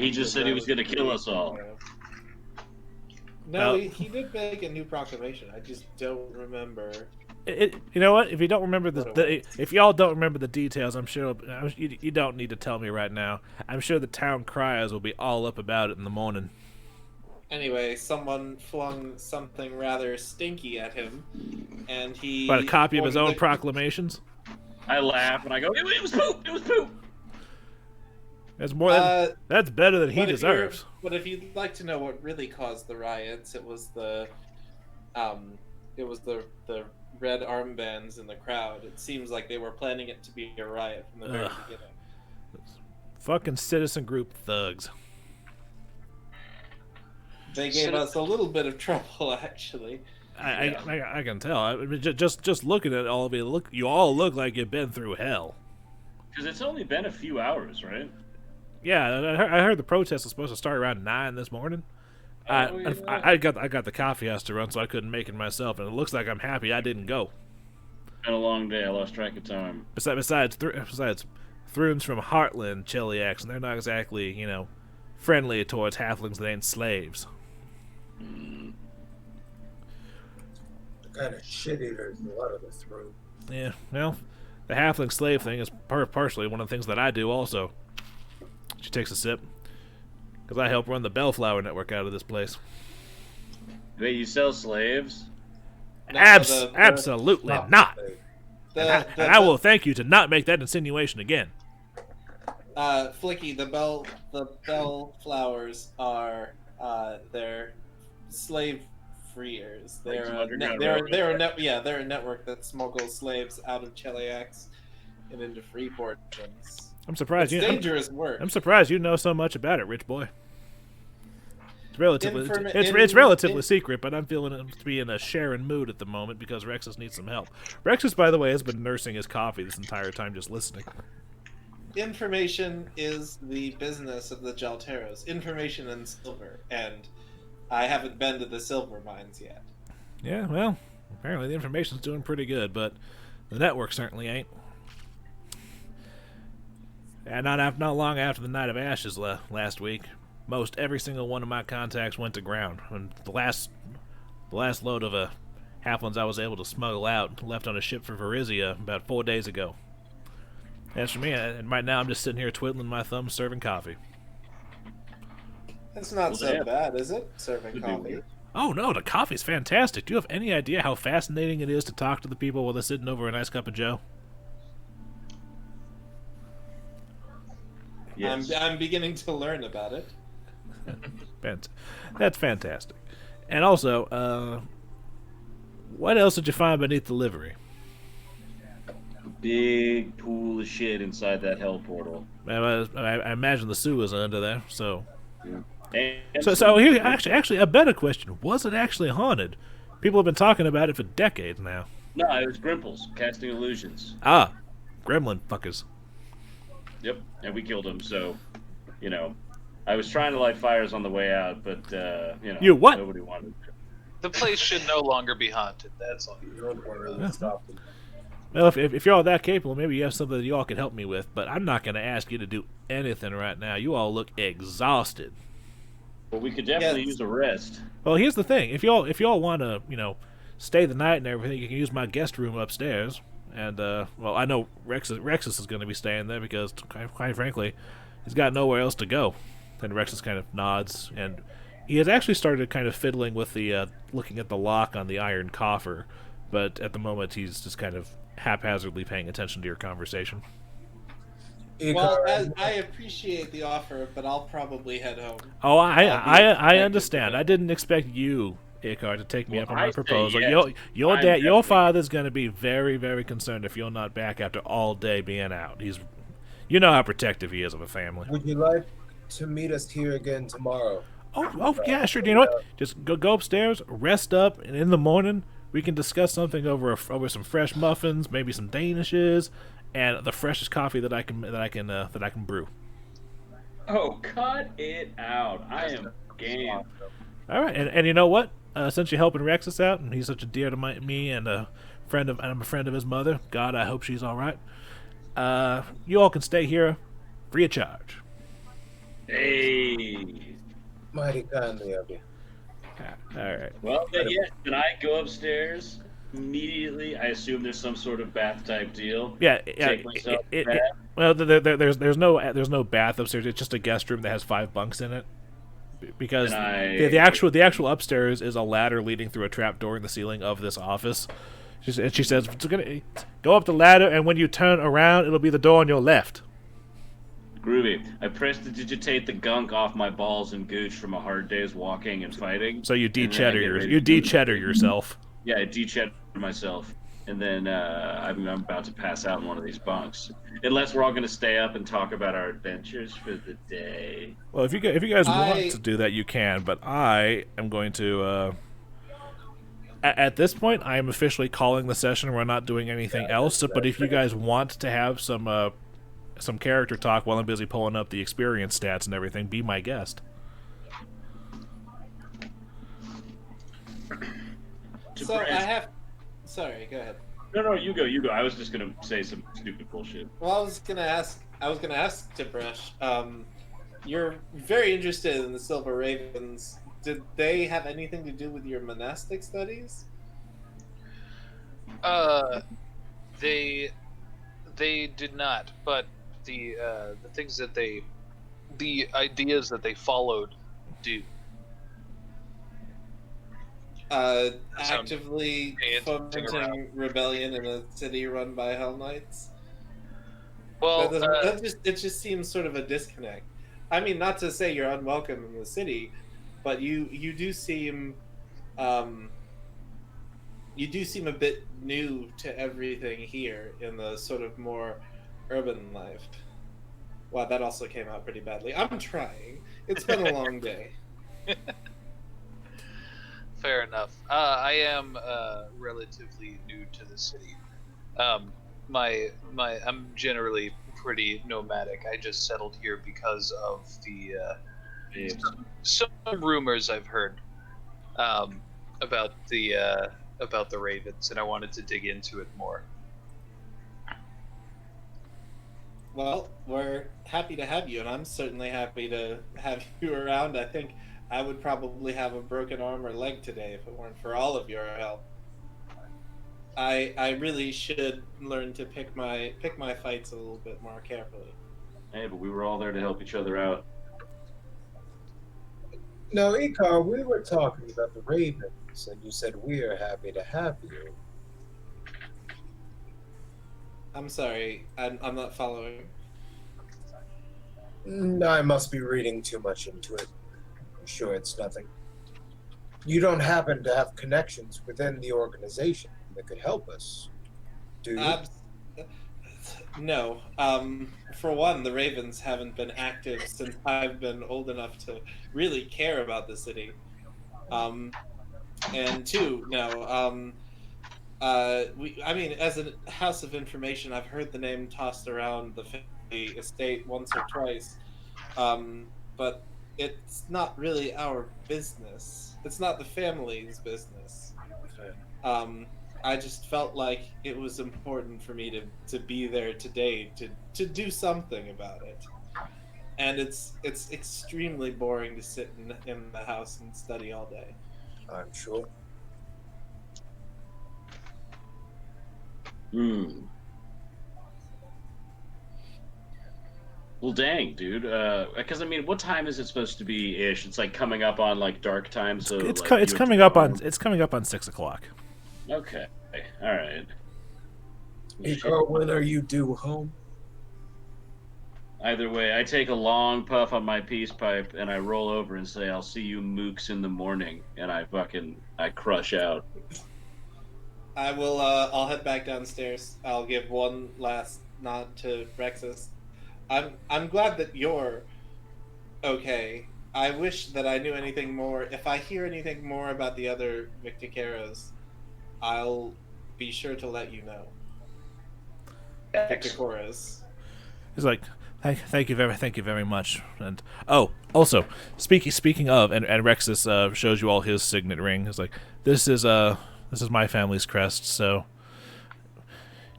He just said he was going to kill us all. No, he did make a new proclamation. I just don't remember. You know what? If you don't remember if y'all don't remember the details, I'm sure you don't need to tell me right now. I'm sure the town criers will be all up about it in the morning. Anyway, someone flung something rather stinky at him, and he... But a copy of his own proclamations? I laugh and I go, it was poop! It was poop! That's that's better than he deserves. But if you'd like to know what really caused the riots, it was the red armbands in the crowd. It seems like they were planning it to be a riot from the very beginning. Fucking citizen group thugs. They gave us a little bit of trouble, actually. I can tell. I mean, just looking at all of you, you all look like you've been through hell. Because it's only been a few hours, right? Yeah, I heard the protest was supposed to start around 9 this morning. I got the coffee house to run, so I couldn't make it myself, and it looks like I'm happy I didn't go. Been a long day. I lost track of time. Besides Thrunes from Heartland, Cheliax, and they're not exactly, friendly towards halflings that ain't slaves. The kind of shit eaters a lot of the Thrune. Yeah, well, the halfling slave thing is partially one of the things that I do also. She takes a sip. Because I help run the Bellflower network out of this place. Wait, you sell slaves? Absolutely not. And I will thank you to not make that insinuation again. Flickie, the Bellflowers are they're slave freers. Like They're some a underground they're a network that smuggles slaves out of Cheliax and into free portions. I'm surprised It's dangerous work. I'm surprised you know so much about it, rich boy. It's relatively Informa- relatively secret, but I'm feeling it to be in a sharing mood at the moment because Rexus needs some help. Rexus, by the way, has been nursing his coffee this entire time, just listening. Information is the business of the Jhalteros. Information and silver, and I haven't been to the silver mines yet. Yeah, well, apparently the information's doing pretty good, but the network certainly ain't. And not long after the Night of Ashes last week, most every single one of my contacts went to ground. And the last load of halflings I was able to smuggle out left on a ship for Varizia about 4 days ago. As for me, and right now I'm just sitting here twiddling my thumbs serving coffee. It's not so bad, is it? Serving coffee. Oh no, the coffee's fantastic. Do you have any idea how fascinating it is to talk to the people while they're sitting over a nice cup of joe? Yes. I'm beginning to learn about it. That's fantastic. And also, what else did you find beneath the livery? Big pool of shit inside that hell portal. I imagine the sewers are under there, so... Yeah. So here, actually, a better question. Was it actually haunted? People have been talking about it for decades now. No, it was Grimples, casting illusions. Ah, gremlin fuckers. Yep, and we killed him, so, I was trying to light fires on the way out, but, You what? Nobody wanted to. The place should no longer be haunted. That's all. Well, if you're all that capable, maybe you have something that you all can help me with, but I'm not going to ask you to do anything right now. You all look exhausted. Well, we could definitely use a rest. Well, here's the thing. If y'all want to, stay the night and everything, you can use my guest room upstairs. And, well, I know Rexus is going to be staying there because, quite frankly, he's got nowhere else to go. And Rexus kind of nods, and he has actually started kind of fiddling with the, looking at the lock on the iron coffer, but at the moment he's just kind of haphazardly paying attention to your conversation. Well, I appreciate the offer, but I'll probably head home. Oh, I understand. I didn't expect you, Icar, to take me up on my proposal. Yes. Your father's going to be very, very concerned if you're not back after all day being out. You know how protective he is of a family. Would you like to meet us here again tomorrow? Oh, yeah, sure. Do you know what? Just go upstairs, rest up, and in the morning we can discuss something over some fresh muffins, maybe some danishes, and the freshest coffee that I can brew. Oh, cut it out! I am game. All right, and you know what? Since you're helping Rexus out, and he's such a dear to me, and I'm a friend of his mother. God, I hope she's all right. You all can stay here, free of charge. Hey. Mighty kindly of you. All right. Well, then, yeah. Can I go upstairs immediately? I assume there's some sort of bath type deal. Yeah. Take myself a bath. Well, there's no bath upstairs. It's just a guest room that has 5 bunks in it. Because the actual upstairs is a ladder leading through a trap door in the ceiling of this office. She says, it's gonna go up the ladder, and when you turn around, it'll be the door on your left. Groovy. I prestidigitate the gunk off my balls and gooch from a hard day's walking and fighting. So you de-cheddar yourself. Yeah, I de-cheddar myself, and then I'm about to pass out in one of these bunks. Unless we're all going to stay up and talk about our adventures for the day. Well, if you guys want to do that, you can. But I am going to. At this point, I am officially calling the session. We're not doing anything else. But if you guys want to have some character talk while I'm busy pulling up the experience stats and everything, be my guest. So I have. Sorry, go ahead. No, you go. I was just gonna say some stupid bullshit. Well, I was gonna ask Tib'resh. You're very interested in the Silver Ravens. Did they have anything to do with your monastic studies? They did not, but the things that the ideas that they followed do. Actively fomenting rebellion in a city run by Hell Knights? Well, it just seems sort of a disconnect. I mean, not to say you're unwelcome in the city, but you do seem You do seem a bit new to everything here in the sort of more urban life. Wow, that also came out pretty badly. I'm trying. It's been a long day. Fair enough. I am relatively new to the city. I'm generally pretty nomadic. I just settled here because of the some rumors I've heard about the ravens, and I wanted to dig into it more. Well, we're happy to have you, and I'm certainly happy to have you around. I think I would probably have a broken arm or leg today if it weren't for all of your help. I really should learn to pick my fights a little bit more carefully. Hey, but we were all there to help each other out. Now, Icar, we were talking about the ravens, and you said we are happy to have you. I'm sorry, I'm not following. I must be reading too much into it. I'm sure it's nothing. You don't happen to have connections within the organization that could help us, do you? No. For one, the Ravens haven't been active since I've been old enough to really care about the city. And two, no. I mean, as a house of information, I've heard the name tossed around the Flickie estate once or twice, but it's not really our business. It's not the family's business. I just felt like it was important for me to be there today to do something about it. And it's extremely boring to sit in the house and study all day. I'm sure. Well, dang, dude. Because I mean, what time is it supposed to be ish? It's like coming up on like dark time, so It's like, it's coming up on 6 o'clock. Okay, all right. Icar, when are you due home? Either way, I take a long puff on my peace pipe and I roll over and say, "I'll see you mooks in the morning," and I crush out. I will. I'll head back downstairs. I'll give one last nod to Rexus. I'm glad that you're okay. I wish that I knew anything more. If I hear anything more about the other Victiceros, I'll be sure to let you know. Victiceros. He's like, thank you very much. And also, speaking of, and Rexus shows you all his signet ring. He's like, this is my family's crest. So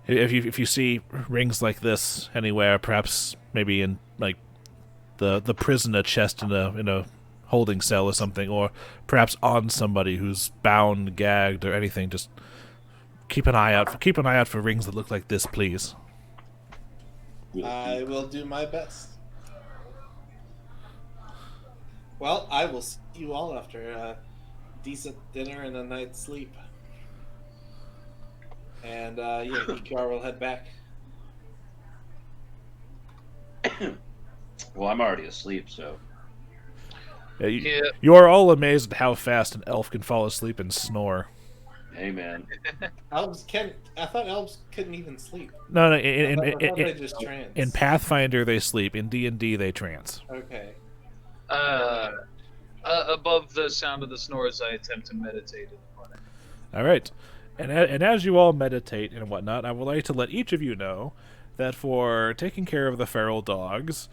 if you see rings like this anywhere, perhaps maybe in like the prisoner chest in a holding cell or something, or perhaps on somebody who's bound, gagged, or anything, just keep an eye out for rings that look like this, please. I will do my best. Well, I will see you all after a decent dinner and a night's sleep. And Icar will head back. Well, I'm already asleep, so. Yeah, you are all amazed at how fast an elf can fall asleep and snore. Hey, man. Elves can't. I thought elves couldn't even sleep. No. They just trance. In Pathfinder, they sleep. In D&D, they trance. Okay. Above the sound of the snores, I attempt to meditate in the morning. All right. And as you all meditate and whatnot, I would like to let each of you know that for taking care of the feral dogs,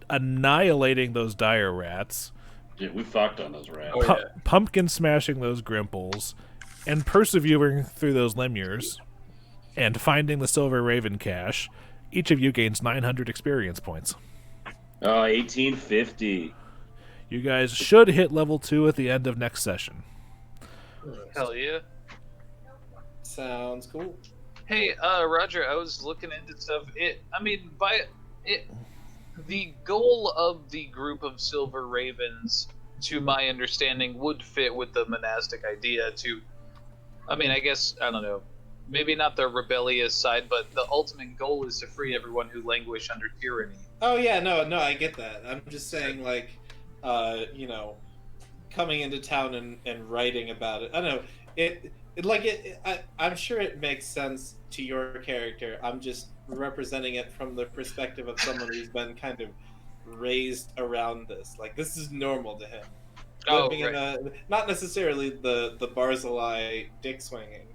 annihilating those dire rats, yeah, we fucked on those rats. Pumpkin smashing those grimples, and persevering through those lemures, and finding the silver raven cache, each of you gains 900 experience points. Oh, 1850. You guys should hit level 2 at the end of next session. Hell yeah. Sounds cool. Hey, Roger, I was looking into stuff. The goal of the group of silver ravens, to my understanding, would fit with the monastic idea to, I guess, I don't know, maybe not the rebellious side, but the ultimate goal is to free everyone who languish under tyranny. Oh yeah, no, I get that. I'm just saying, like, coming into town and writing about it. I don't know. I'm sure it makes sense to your character. I'm just representing it from the perspective of someone who's been kind of raised around this. Like, this is normal to him. Oh, Living in a, not necessarily the Barzillai dick swinging,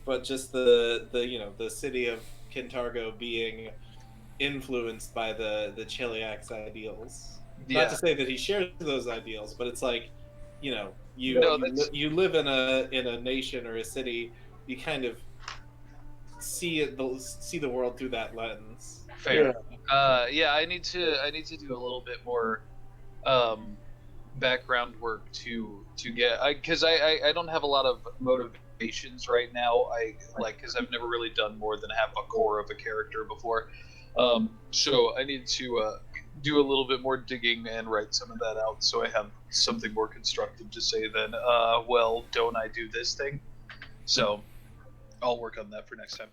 but just the city of Kintargo being influenced by the Cheliax ideals. Yeah. Not to say that he shares those ideals, but it's like, you live in a nation or a city, you kind of see the world through that lens. Fair. Yeah, I need to do a little bit more background work to get, because I don't have a lot of motivations right now. Because I've never really done more than have a core of a character before. So I need to do a little bit more digging and write some of that out, so I have something more constructive to say than, well, don't I do this thing? So I'll work on that for next time.